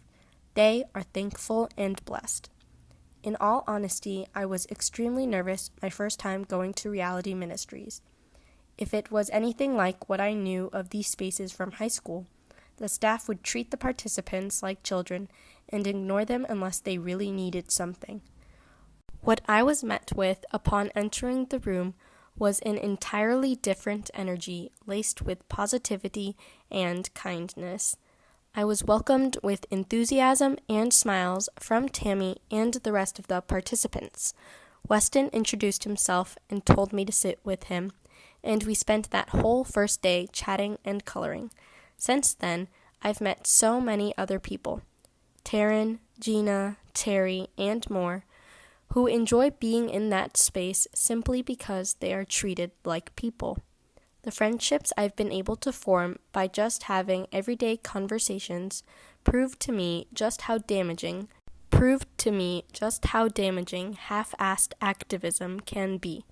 They are thankful and blessed. In all honesty, I was extremely nervous my first time going to Reality Ministries. If it was anything like what I knew of these spaces from high school, the staff would treat the participants like children and ignore them unless they really needed something. What I was met with upon entering the room was an entirely different energy laced with positivity and kindness. I was welcomed with enthusiasm and smiles from Tammy and the rest of the participants. Weston introduced himself and told me to sit with him, and we spent that whole first day chatting and coloring. Since then, I've met so many other people, Taryn, Gina, Terry, and more, who enjoy being in that space simply because they are treated like people. The friendships I've been able to form by just having everyday conversations proved to me just how damaging half-assed activism can be.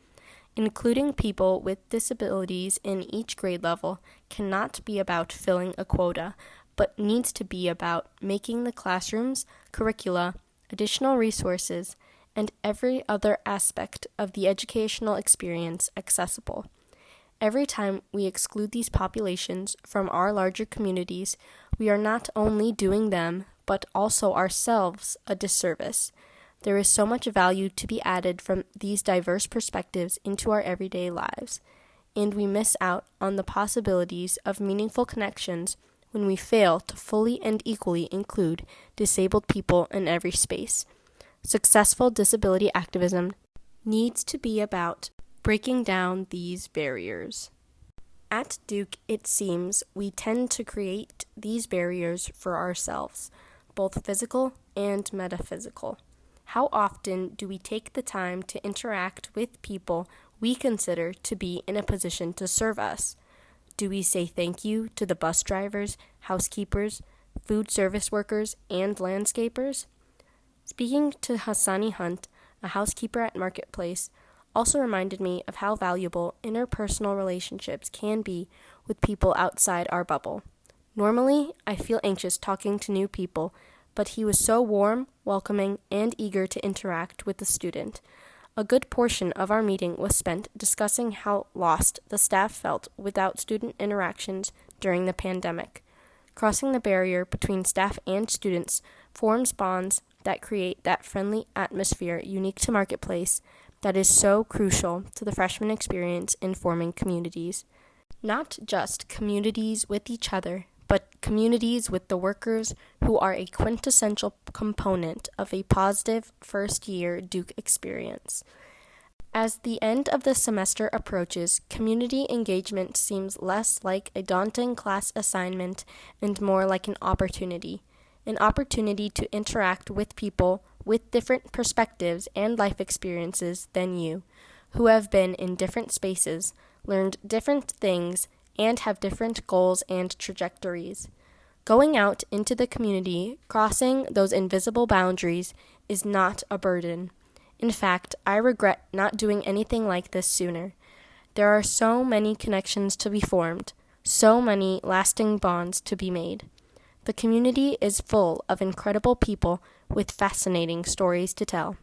Including people with disabilities in each grade level cannot be about filling a quota, but needs to be about making the classrooms, curricula, additional resources, and every other aspect of the educational experience accessible. Every time we exclude these populations from our larger communities, we are not only doing them, but also ourselves a disservice. There is so much value to be added from these diverse perspectives into our everyday lives, and we miss out on the possibilities of meaningful connections when we fail to fully and equally include disabled people in every space. Successful disability activism needs to be about breaking down these barriers. At Duke, it seems we tend to create these barriers for ourselves, both physical and metaphysical. How often do we take the time to interact with people we consider to be in a position to serve us? Do we say thank you to the bus drivers, housekeepers, food service workers, and landscapers? Speaking to Hassani Hunt, a housekeeper at Marketplace, also reminded me of how valuable interpersonal relationships can be with people outside our bubble. Normally, I feel anxious talking to new people, but he was so warm, welcoming, and eager to interact with the student. A good portion of our meeting was spent discussing how lost the staff felt without student interactions during the pandemic. Crossing the barrier between staff and students forms bonds that create that friendly atmosphere unique to Marketplace that is so crucial to the freshman experience in forming communities. Not just communities with each other, but communities with the workers who are a quintessential component of a positive first-year Duke experience. As the end of the semester approaches, community engagement seems less like a daunting class assignment and more like an opportunity to interact with people with different perspectives and life experiences than you, who have been in different spaces, learned different things, and have different goals and trajectories. Going out into the community, crossing those invisible boundaries, is not a burden. In fact, I regret not doing anything like this sooner. There are so many connections to be formed, so many lasting bonds to be made. The community is full of incredible people with fascinating stories to tell.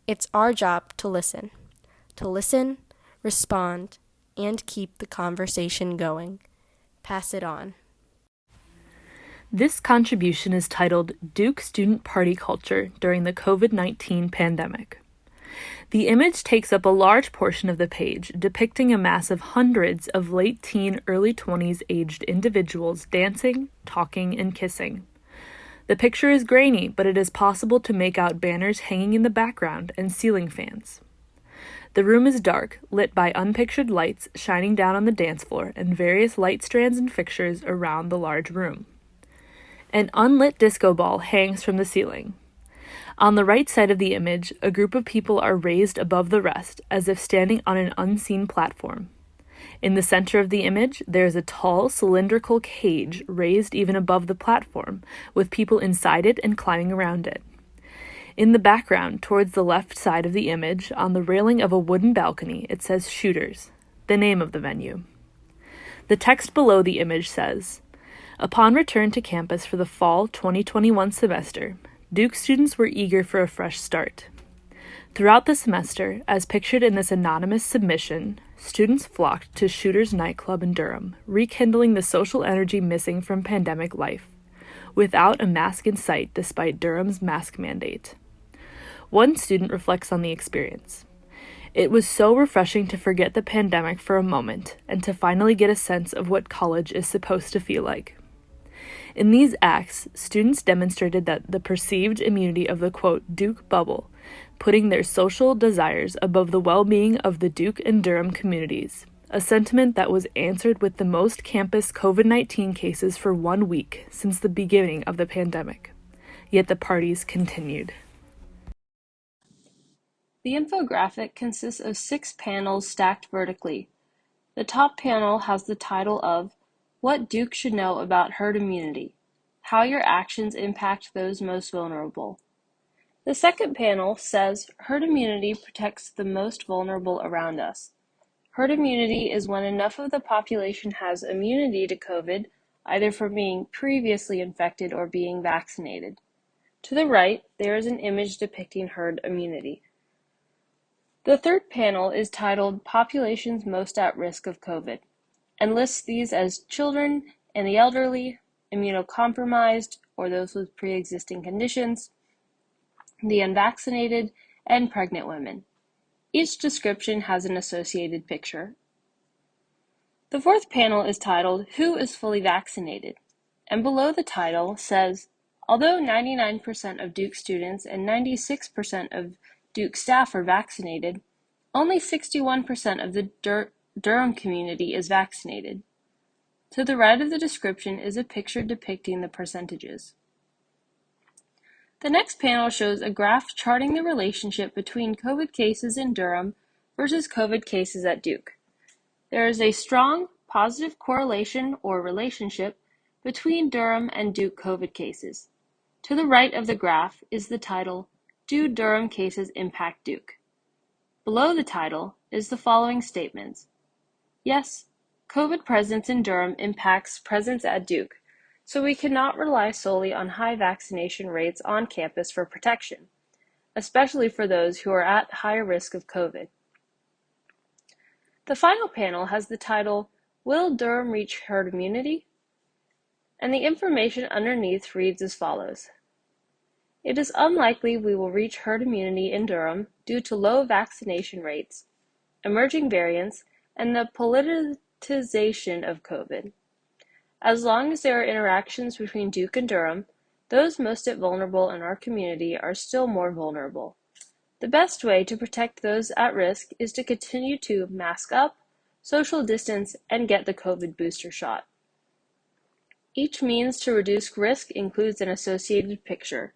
It's our job to listen, respond, and keep the conversation going. Pass it on. This contribution is titled Duke Student Party Culture During the COVID-19 Pandemic. The image takes up a large portion of the page, depicting a mass of hundreds of late teen, early 20s aged individuals dancing, talking, and kissing. The picture is grainy, but it is possible to make out banners hanging in the background and ceiling fans. The room is dark, lit by unpictured lights shining down on the dance floor and various light strands and fixtures around the large room. An unlit disco ball hangs from the ceiling. On the right side of the image, a group of people are raised above the rest, as if standing on an unseen platform. In the center of the image, there is a tall, cylindrical cage raised even above the platform, with people inside it and climbing around it. In the background, towards the left side of the image, on the railing of a wooden balcony, it says Shooters, the name of the venue. The text below the image says, "Upon return to campus for the fall 2021 semester, Duke students were eager for a fresh start. Throughout the semester, as pictured in this anonymous submission, students flocked to Shooters nightclub in Durham, rekindling the social energy missing from pandemic life, without a mask in sight despite Durham's mask mandate." One student reflects on the experience. "It was so refreshing to forget the pandemic for a moment and to finally get a sense of what college is supposed to feel like." In these acts, students demonstrated that the perceived immunity of the, quote, Duke bubble, putting their social desires above the well-being of the Duke and Durham communities, a sentiment that was answered with the most campus COVID-19 cases for 1 week since the beginning of the pandemic. Yet the parties continued. The infographic consists of 6 panels stacked vertically. The top panel has the title of What Duke Should Know About Herd Immunity, How Your Actions Impact Those Most Vulnerable. The second panel says herd immunity protects the most vulnerable around us. Herd immunity is when enough of the population has immunity to COVID, either from being previously infected or being vaccinated. To the right, there is an image depicting herd immunity. The third panel is titled Populations Most at Risk of COVID, and lists these as children and the elderly, immunocompromised or those with pre-existing conditions, the unvaccinated, and pregnant women. Each description has an associated picture. The fourth panel is titled Who is Fully Vaccinated? And below the title says, although 99% of Duke students and 96% of Duke staff are vaccinated, Only 61% of the Durham community is vaccinated. To the right of the description is a picture depicting the percentages. The next panel shows a graph charting the relationship between COVID cases in Durham versus COVID cases at Duke. There is a strong positive correlation or relationship between Durham and Duke COVID cases. To the right of the graph is the title, Do Durham Cases Impact Duke? Below the title is the following statements. Yes, COVID presence in Durham impacts presence at Duke, so we cannot rely solely on high vaccination rates on campus for protection, especially for those who are at higher risk of COVID. The final panel has the title, Will Durham Reach Herd Immunity? And the information underneath reads as follows. It is unlikely we will reach herd immunity in Durham due to low vaccination rates, emerging variants, and the politicization of COVID. As long as there are interactions between Duke and Durham, those most vulnerable in our community are still more vulnerable. The best way to protect those at risk is to continue to mask up, social distance, and get the COVID booster shot. Each means to reduce risk includes an associated picture.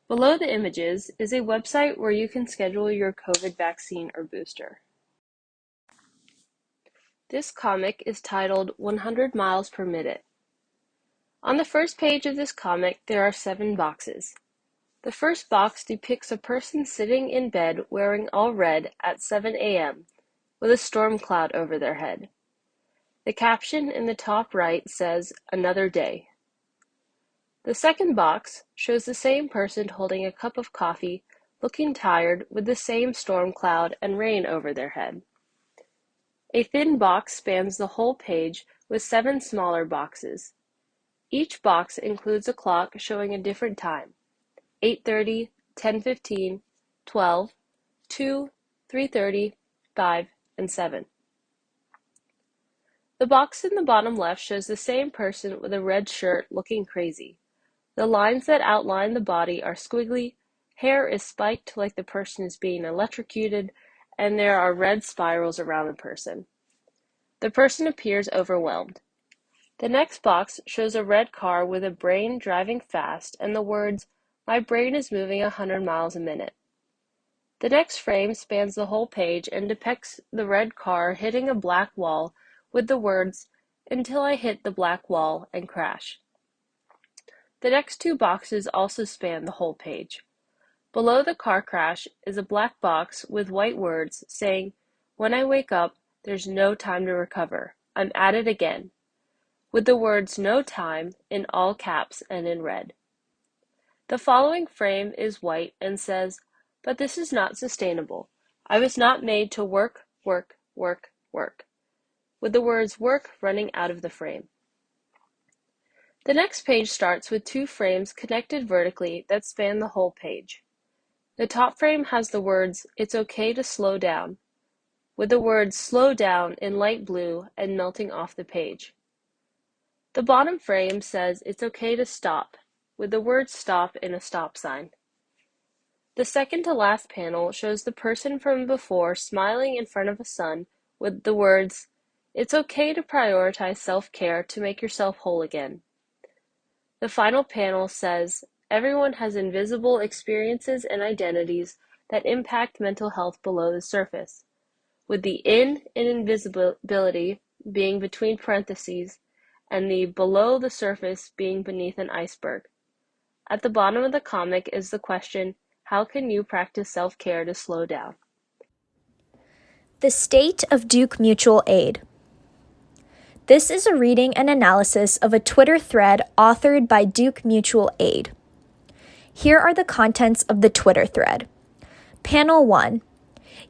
Below the images is a website where you can schedule your COVID vaccine or booster. This comic is titled 100 Miles Per Minute. On the first page of this comic, there are 7 boxes. The first box depicts a person sitting in bed wearing all red at 7 a.m. with a storm cloud over their head. The caption in the top right says, Another Day. The second box shows the same person holding a cup of coffee, looking tired with the same storm cloud and rain over their head. A thin box spans the whole page with 7 smaller boxes. Each box includes a clock showing a different time, 8:30, 10:15, 12, 2, 3:30, 5, and 7. The box in the bottom left shows the same person with a red shirt looking crazy. The lines that outline the body are squiggly, hair is spiked like the person is being electrocuted, and there are red spirals around the person. The person appears overwhelmed. The next box shows a red car with a brain driving fast and the words, My brain is moving 100 miles a minute. The next frame spans the whole page and depicts the red car hitting a black wall with the words, Until I hit the black wall and crash. The next 2 boxes also span the whole page. Below the car crash is a black box with white words saying, When I wake up, there's no time to recover. I'm at it again, with the words no time in all caps and in red. The following frame is white and says, But this is not sustainable. I was not made to work, work, work, work, with the words work running out of the frame. The next page starts with 2 frames connected vertically that span the whole page. The top frame has the words, It's okay to slow down, with the words slow down in light blue and melting off the page. The bottom frame says, It's okay to stop, with the word stop in a stop sign. The second to last panel shows the person from before smiling in front of a sun with the words, It's okay to prioritize self-care to make yourself whole again. The final panel says, Everyone has invisible experiences and identities that impact mental health below the surface, with the in invisibility being between parentheses and the below the surface being beneath an iceberg. At the bottom of the comic is the question, how can you practice self-care to slow down? The State of Duke Mutual Aid. This is a reading and analysis of a Twitter thread authored by Duke Mutual Aid. Here are the contents of the Twitter thread. Panel 1.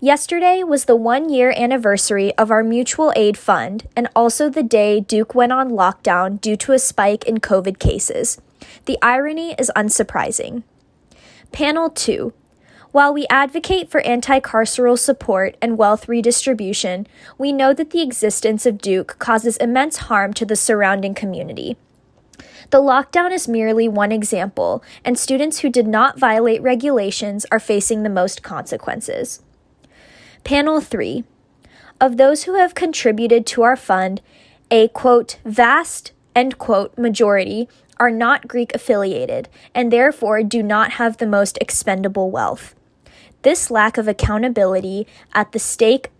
Yesterday was the 1-year anniversary of our mutual aid fund and also the day Duke went on lockdown due to a spike in COVID cases. The irony is unsurprising. Panel 2. While we advocate for anti-carceral support and wealth redistribution, we know that the existence of Duke causes immense harm to the surrounding community. The lockdown is merely one example, and students who did not violate regulations are facing the most consequences. Panel 3. Of those who have contributed to our fund, a, quote, vast, end quote, majority are not Greek affiliated and therefore do not have the most expendable wealth. This lack of accountability at the sake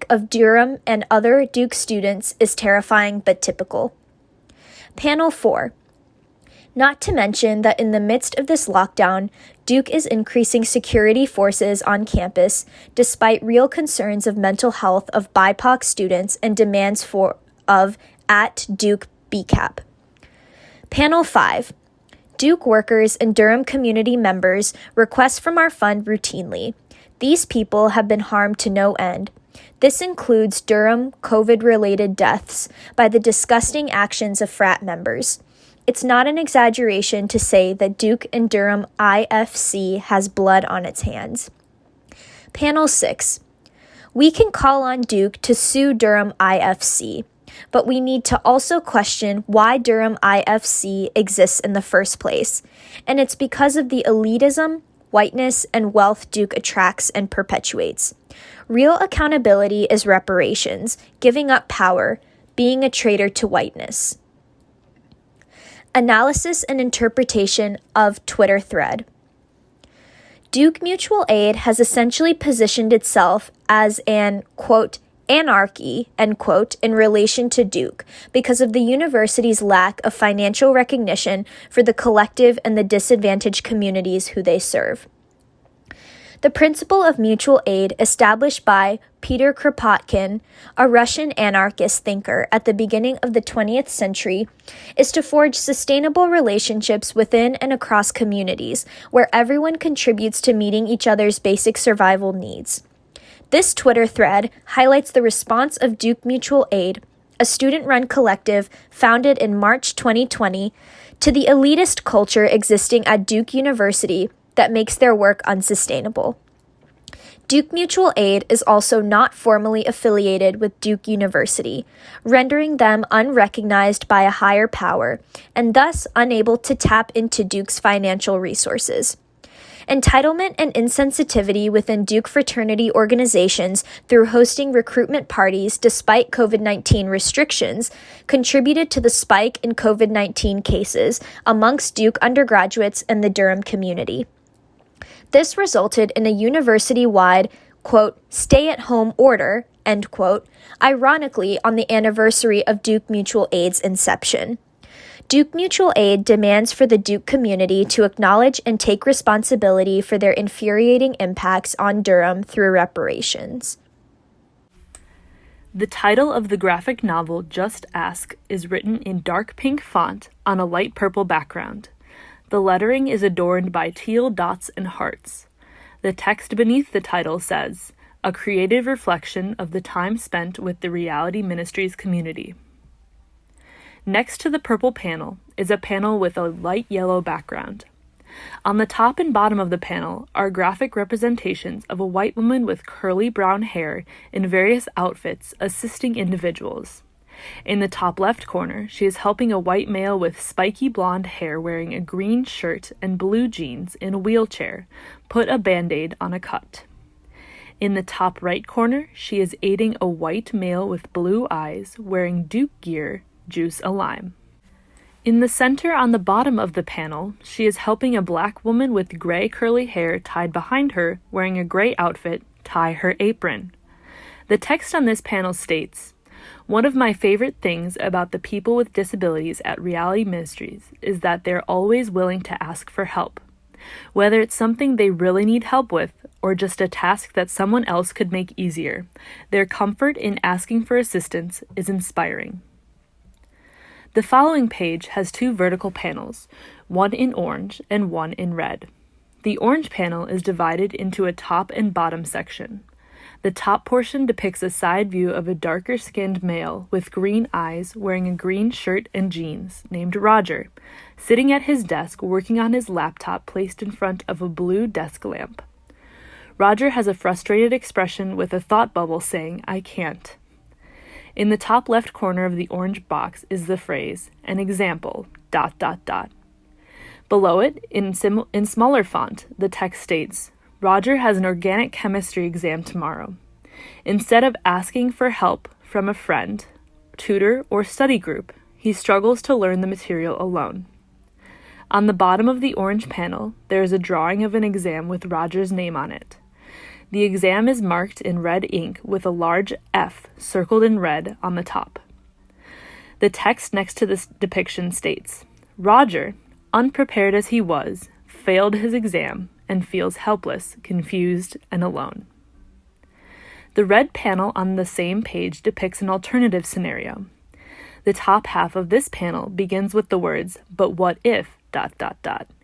of Durham and other Duke students is terrifying but typical. Panel 4. Not to mention that in the midst of this lockdown, Duke is increasing security forces on campus despite real concerns of mental health of BIPOC students and demands of at Duke BCAP. Panel 5. Duke workers and Durham community members request from our fund routinely. These people have been harmed to no end. This includes Durham COVID-related deaths by the disgusting actions of frat members. It's not an exaggeration to say that Duke and Durham IFC has blood on its hands. Panel 6. We can call on Duke to sue Durham IFC, but we need to also question why Durham IFC exists in the first place, and it's because of the elitism, whiteness, and wealth Duke attracts and perpetuates. Real accountability is reparations, giving up power, being a traitor to whiteness. Analysis and interpretation of Twitter thread. Duke Mutual Aid has essentially positioned itself as an, quote, anarchy, end quote, in relation to Duke because of the university's lack of financial recognition for the collective and the disadvantaged communities who they serve. The principle of mutual aid, established by Peter Kropotkin, a Russian anarchist thinker at the beginning of the 20th century, is to forge sustainable relationships within and across communities where everyone contributes to meeting each other's basic survival needs. This Twitter thread highlights the response of Duke Mutual Aid, a student-run collective founded in March 2020, to the elitist culture existing at Duke University that makes their work unsustainable. Duke Mutual Aid is also not formally affiliated with Duke University, rendering them unrecognized by a higher power and thus unable to tap into Duke's financial resources. Entitlement and insensitivity within Duke fraternity organizations through hosting recruitment parties despite COVID-19 restrictions contributed to the spike in COVID-19 cases amongst Duke undergraduates and the Durham community. This resulted in a university-wide, quote, stay-at-home order, end quote, ironically on the anniversary of Duke Mutual Aid's inception. Duke Mutual Aid demands for the Duke community to acknowledge and take responsibility for their infuriating impacts on Durham through reparations. The title of the graphic novel Just Ask is written in dark pink font on a light purple background. The lettering is adorned by teal dots and hearts. The text beneath the title says, "A creative reflection of the time spent with the Reality Ministries community." Next to the purple panel is a panel with a light yellow background. On the top and bottom of the panel are graphic representations of a white woman with curly brown hair in various outfits assisting individuals. In the top left corner, she is helping a white male with spiky blonde hair wearing a green shirt and blue jeans in a wheelchair put a Band-Aid on a cut. In the top right corner, she is aiding a white male with blue eyes wearing Duke gear juice a lime. In the center on the bottom of the panel, she is helping a black woman with gray curly hair tied behind her wearing a gray outfit tie her apron. The text on this panel states, "One of my favorite things about the people with disabilities at Reality Ministries is that they're always willing to ask for help. Whether it's something they really need help with or just a task that someone else could make easier, their comfort in asking for assistance is inspiring." The following page has two vertical panels, one in orange and one in red. The orange panel is divided into a top and bottom section. The top portion depicts a side view of a darker-skinned male with green eyes wearing a green shirt and jeans named Roger, sitting at his desk working on his laptop placed in front of a blue desk lamp. Roger has a frustrated expression with a thought bubble saying, "I can't." In the top left corner of the orange box is the phrase, "an example, ... Below it, in smaller font, the text states, Roger has an organic chemistry exam tomorrow. Instead of asking for help from a friend, tutor, or study group, he struggles to learn the material alone. On the bottom of the orange panel, there is a drawing of an exam with Roger's name on it. The exam is marked in red ink with a large F circled in red on the top. The text next to this depiction states, Roger, unprepared as he was, failed his exam and feels helpless, confused, and alone. The red panel on the same page depicts an alternative scenario. The top half of this panel begins with the words, but what if, ...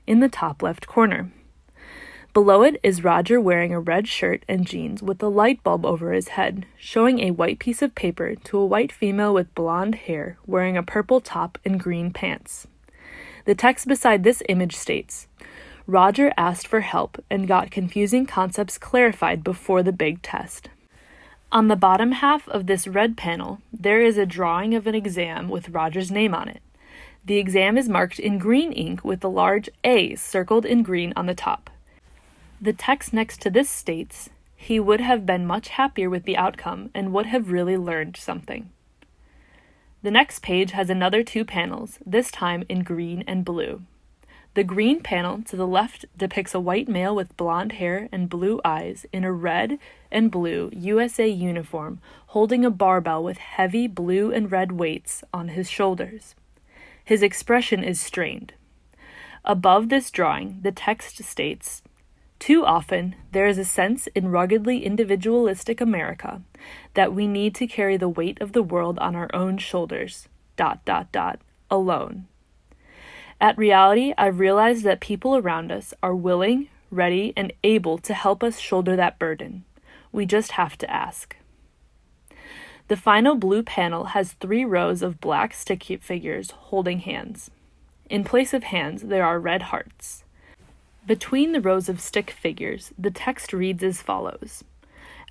in the top left corner. Below it is Roger wearing a red shirt and jeans with a light bulb over his head, showing a white piece of paper to a white female with blonde hair wearing a purple top and green pants. The text beside this image states, Roger asked for help and got confusing concepts clarified before the big test. On the bottom half of this red panel, there is a drawing of an exam with Roger's name on it. The exam is marked in green ink with a large A circled in green on the top. The text next to this states, he would have been much happier with the outcome and would have really learned something. The next page has another 2 panels, this time in green and blue. The green panel to the left depicts a white male with blonde hair and blue eyes in a red and blue USA uniform holding a barbell with heavy blue and red weights on his shoulders. His expression is strained. Above this drawing, the text states, too often, there is a sense in ruggedly individualistic America that we need to carry the weight of the world on our own shoulders, ... alone. At reality, I've realized that people around us are willing, ready, and able to help us shoulder that burden. We just have to ask. The final blue panel has 3 rows of black stick figures holding hands. In place of hands, there are red hearts. Between the rows of stick figures, the text reads as follows.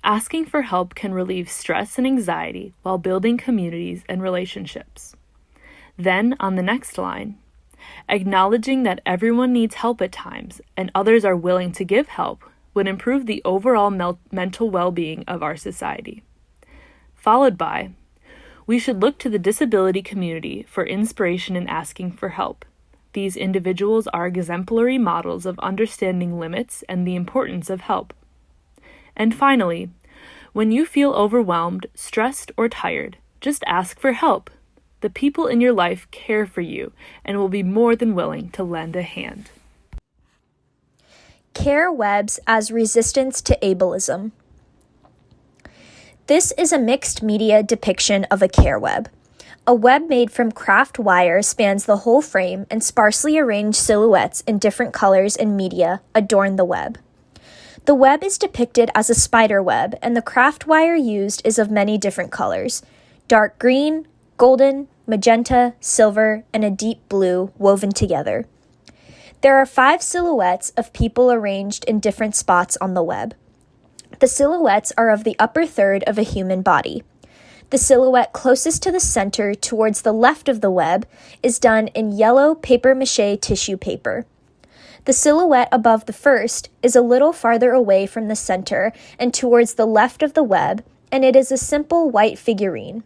Asking for help can relieve stress and anxiety while building communities and relationships. Then, on the next line, acknowledging that everyone needs help at times and others are willing to give help would improve the overall mental well-being of our society. Followed by, we should look to the disability community for inspiration in asking for help. These individuals are exemplary models of understanding limits and the importance of help. And finally, when you feel overwhelmed, stressed, or tired, just ask for help. The people in your life care for you and will be more than willing to lend a hand. Care webs as resistance to ableism. This is a mixed media depiction of a care web. A web made from craft wire spans the whole frame, and sparsely arranged silhouettes in different colors and media adorn the web. The web is depicted as a spider web, and the craft wire used is of many different colors: dark green, golden, magenta, silver, and a deep blue woven together. There are 5 silhouettes of people arranged in different spots on the web. The silhouettes are of the upper third of a human body. The silhouette closest to the center towards the left of the web is done in yellow papier-mâché tissue paper. The silhouette above the first is a little farther away from the center and towards the left of the web, and it is a simple white figurine.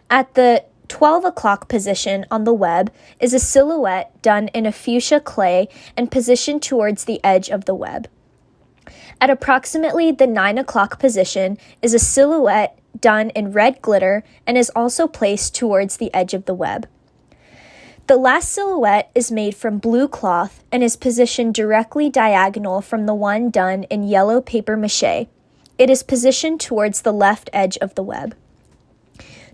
At the 12 o'clock position on the web is a silhouette done in a fuchsia clay and positioned towards the edge of the web. At approximately the 9 o'clock position is a silhouette done in red glitter and is also placed towards the edge of the web. The last silhouette is made from blue cloth and is positioned directly diagonal from the one done in yellow papier-mâché. It is positioned towards the left edge of the web.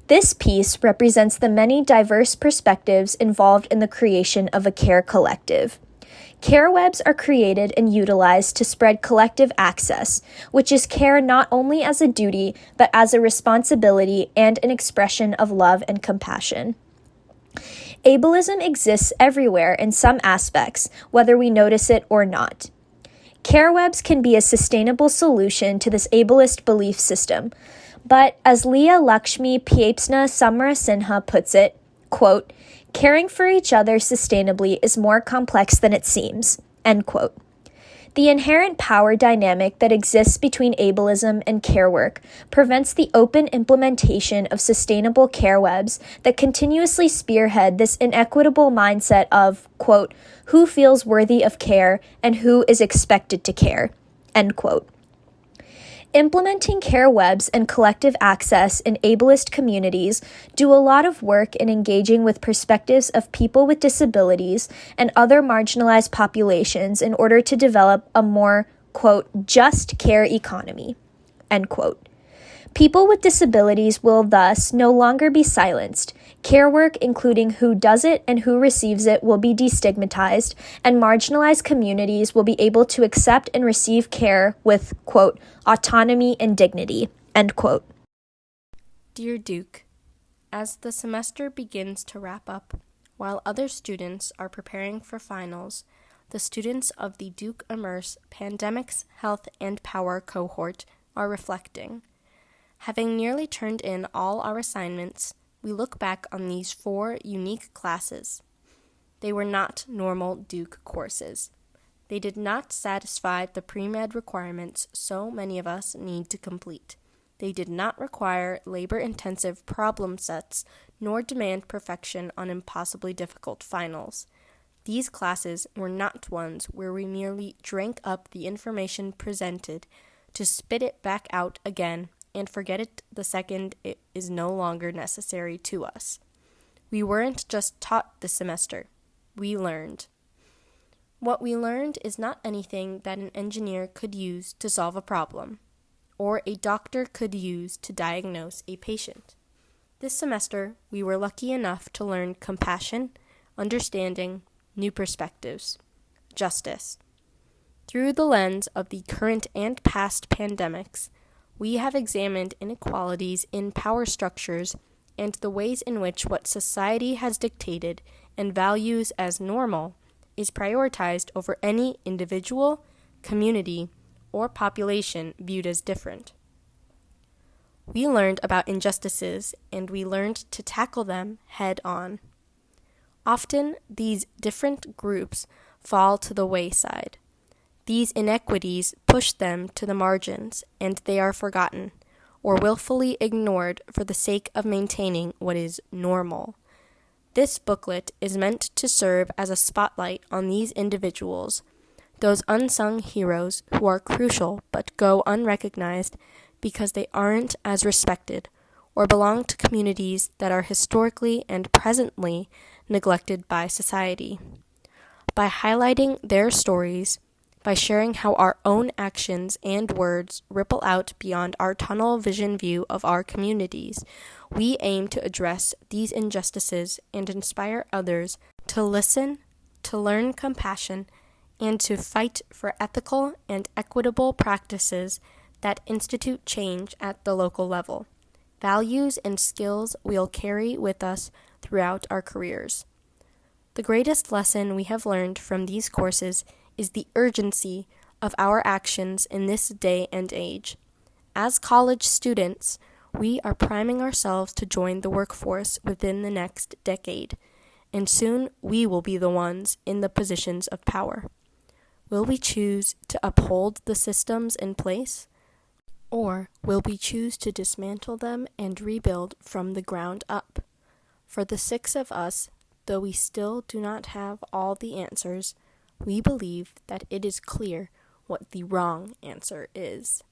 This piece represents the many diverse perspectives involved in the creation of a care collective. Care webs are created and utilized to spread collective access, which is care not only as a duty, but as a responsibility and an expression of love and compassion. Ableism exists everywhere in some aspects, whether we notice it or not. Care webs can be a sustainable solution to this ableist belief system, but as Leah Lakshmi Piepzna Samarasinha puts it, quote, caring for each other sustainably is more complex than it seems, end quote. The inherent power dynamic that exists between ableism and care work prevents the open implementation of sustainable care webs that continuously spearhead this inequitable mindset of, quote, who feels worthy of care and who is expected to care, end quote. Implementing care webs and collective access in ableist communities do a lot of work in engaging with perspectives of people with disabilities and other marginalized populations in order to develop a more, quote, just care economy, end quote. People with disabilities will thus no longer be silenced. Care work, including who does it and who receives it, will be destigmatized, and marginalized communities will be able to accept and receive care with, quote, autonomy and dignity, end quote. Dear Duke, as the semester begins to wrap up, while other students are preparing for finals, the students of the Duke Immerse Pandemics, Health, and Power cohort are reflecting. Having nearly turned in all our assignments, we look back on these 4 unique classes. They were not normal Duke courses. They did not satisfy the pre-med requirements so many of us need to complete. They did not require labor-intensive problem sets, nor demand perfection on impossibly difficult finals. These classes were not ones where we merely drank up the information presented to spit it back out again and forget it the second it is no longer necessary to us. We weren't just taught this semester. We learned. What we learned is not anything that an engineer could use to solve a problem, or a doctor could use to diagnose a patient. This semester, we were lucky enough to learn compassion, understanding, new perspectives, justice. Through the lens of the current and past pandemics, we have examined inequalities in power structures and the ways in which what society has dictated and values as normal is prioritized over any individual, community, or population viewed as different. We learned about injustices, and we learned to tackle them head on. Often, these different groups fall to the wayside. These inequities push them to the margins, and they are forgotten, or willfully ignored for the sake of maintaining what is normal. This booklet is meant to serve as a spotlight on these individuals, those unsung heroes who are crucial but go unrecognized because they aren't as respected or belong to communities that are historically and presently neglected by society. By highlighting their stories, by sharing how our own actions and words ripple out beyond our tunnel vision view of our communities, we aim to address these injustices and inspire others to listen, to learn compassion, and to fight for ethical and equitable practices that institute change at the local level, values and skills we'll carry with us throughout our careers. The greatest lesson we have learned from these courses is the urgency of our actions in this day and age. As college students, we are priming ourselves to join the workforce within the next decade, and soon we will be the ones in the positions of power. Will we choose to uphold the systems in place, or will we choose to dismantle them and rebuild from the ground up? For the 6 of us, though we still do not have all the answers, we believe that it is clear what the wrong answer is.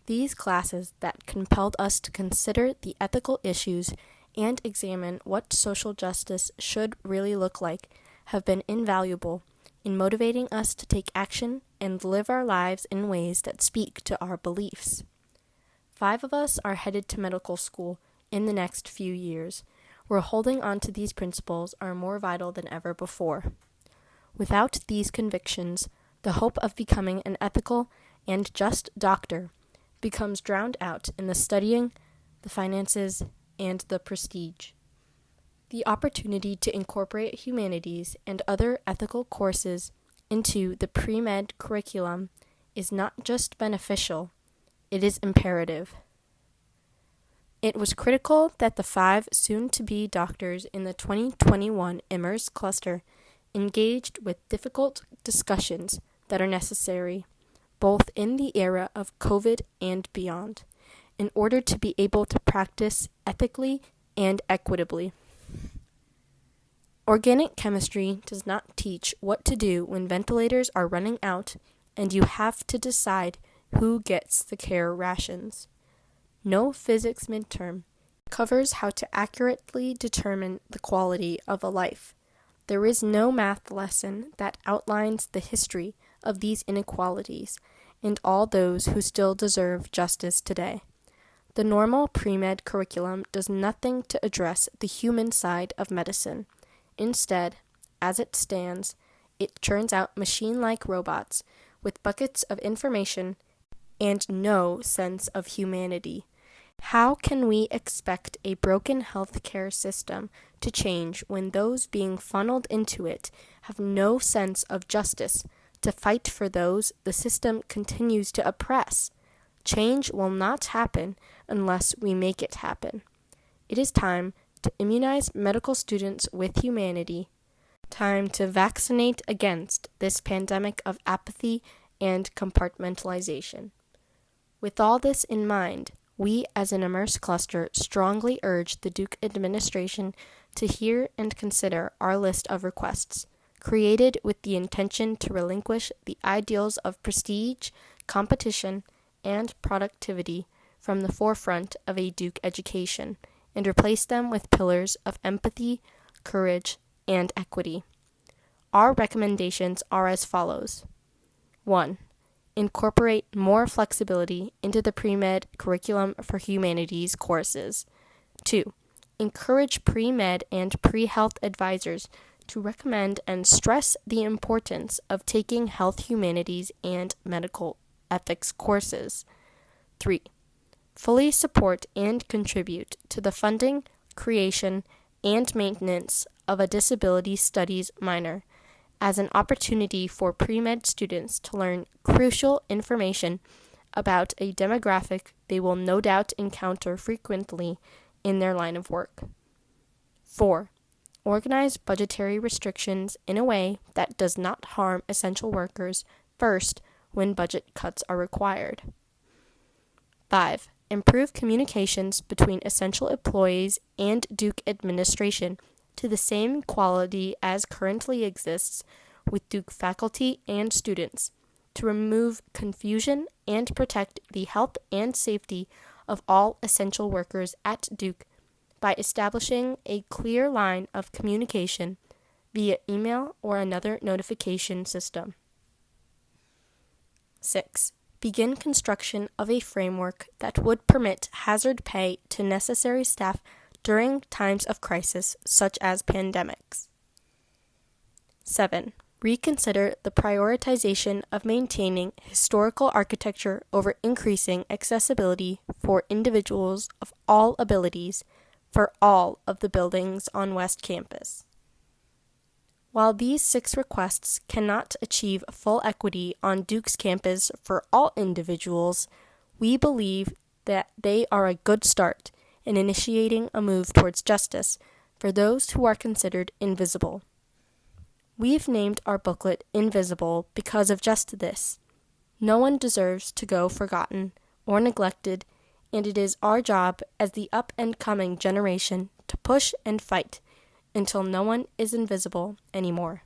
These classes that compelled us to consider the ethical issues and examine what social justice should really look like have been invaluable in motivating us to take action and live our lives in ways that speak to our beliefs. 5 of us are headed to medical school in the next few years, where holding on to these principles are more vital than ever before. Without these convictions, the hope of becoming an ethical and just doctor becomes drowned out in the studying, the finances, and the prestige. The opportunity to incorporate humanities and other ethical courses into the pre-med curriculum is not just beneficial, it is imperative. It was critical that the 5 soon-to-be doctors in the 2021 Immerse cluster engaged with difficult discussions that are necessary, both in the era of COVID and beyond, in order to be able to practice ethically and equitably. Organic chemistry does not teach what to do when ventilators are running out and you have to decide who gets the care rations. No physics midterm covers how to accurately determine the quality of a life. There is no math lesson that outlines the history of these inequalities and all those who still deserve justice today. The normal pre-med curriculum does nothing to address the human side of medicine. Instead, as it stands, it churns out machine-like robots with buckets of information and no sense of humanity. How can we expect a broken healthcare system to change when those being funneled into it have no sense of justice to fight for those the system continues to oppress? Change will not happen unless we make it happen. It is time to immunize medical students with humanity. Time to vaccinate against this pandemic of apathy and compartmentalization. With all this in mind, we as an Immerse cluster strongly urge the Duke administration to hear and consider our list of requests, created with the intention to relinquish the ideals of prestige, competition, and productivity from the forefront of a Duke education, and replace them with pillars of empathy, courage, and equity. Our recommendations are as follows. 1. Incorporate more flexibility into the pre-med curriculum for humanities courses. 2. Encourage pre-med and pre-health advisors to recommend and stress the importance of taking health humanities and medical ethics courses. 3. Fully support and contribute to the funding, creation, and maintenance of a disability studies minor as an opportunity for pre-med students to learn crucial information about a demographic they will no doubt encounter frequently in their line of work. 4. Organize budgetary restrictions in a way that does not harm essential workers first when budget cuts are required. 5. Improve communications between essential employees and Duke administration to the same quality as currently exists with Duke faculty and students, to remove confusion and protect the health and safety of all essential workers at Duke by establishing a clear line of communication via email or another notification system. 6. Begin construction of a framework that would permit hazard pay to necessary staff during times of crisis, such as pandemics. 7. Reconsider the prioritization of maintaining historical architecture over increasing accessibility for individuals of all abilities for all of the buildings on West Campus. While these 6 requests cannot achieve full equity on Duke's campus for all individuals, we believe that they are a good start in initiating a move towards justice for those who are considered invisible. We've named our booklet Invisible because of just this. No one deserves to go forgotten or neglected, and it is our job as the up-and-coming generation to push and fight until no one is invisible anymore.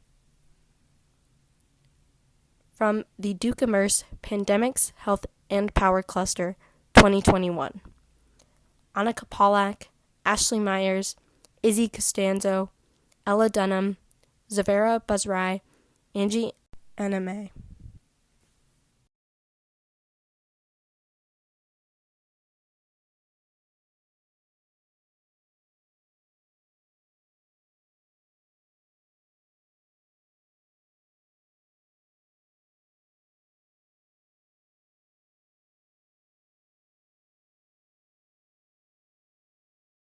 From the Duke Immerse Pandemics, Health, and Power Cluster 2021. Annika Pollack, Ashley Myers, Izzy Costanzo, Ella Dunham, Zavera Bazrai, Angie Aname.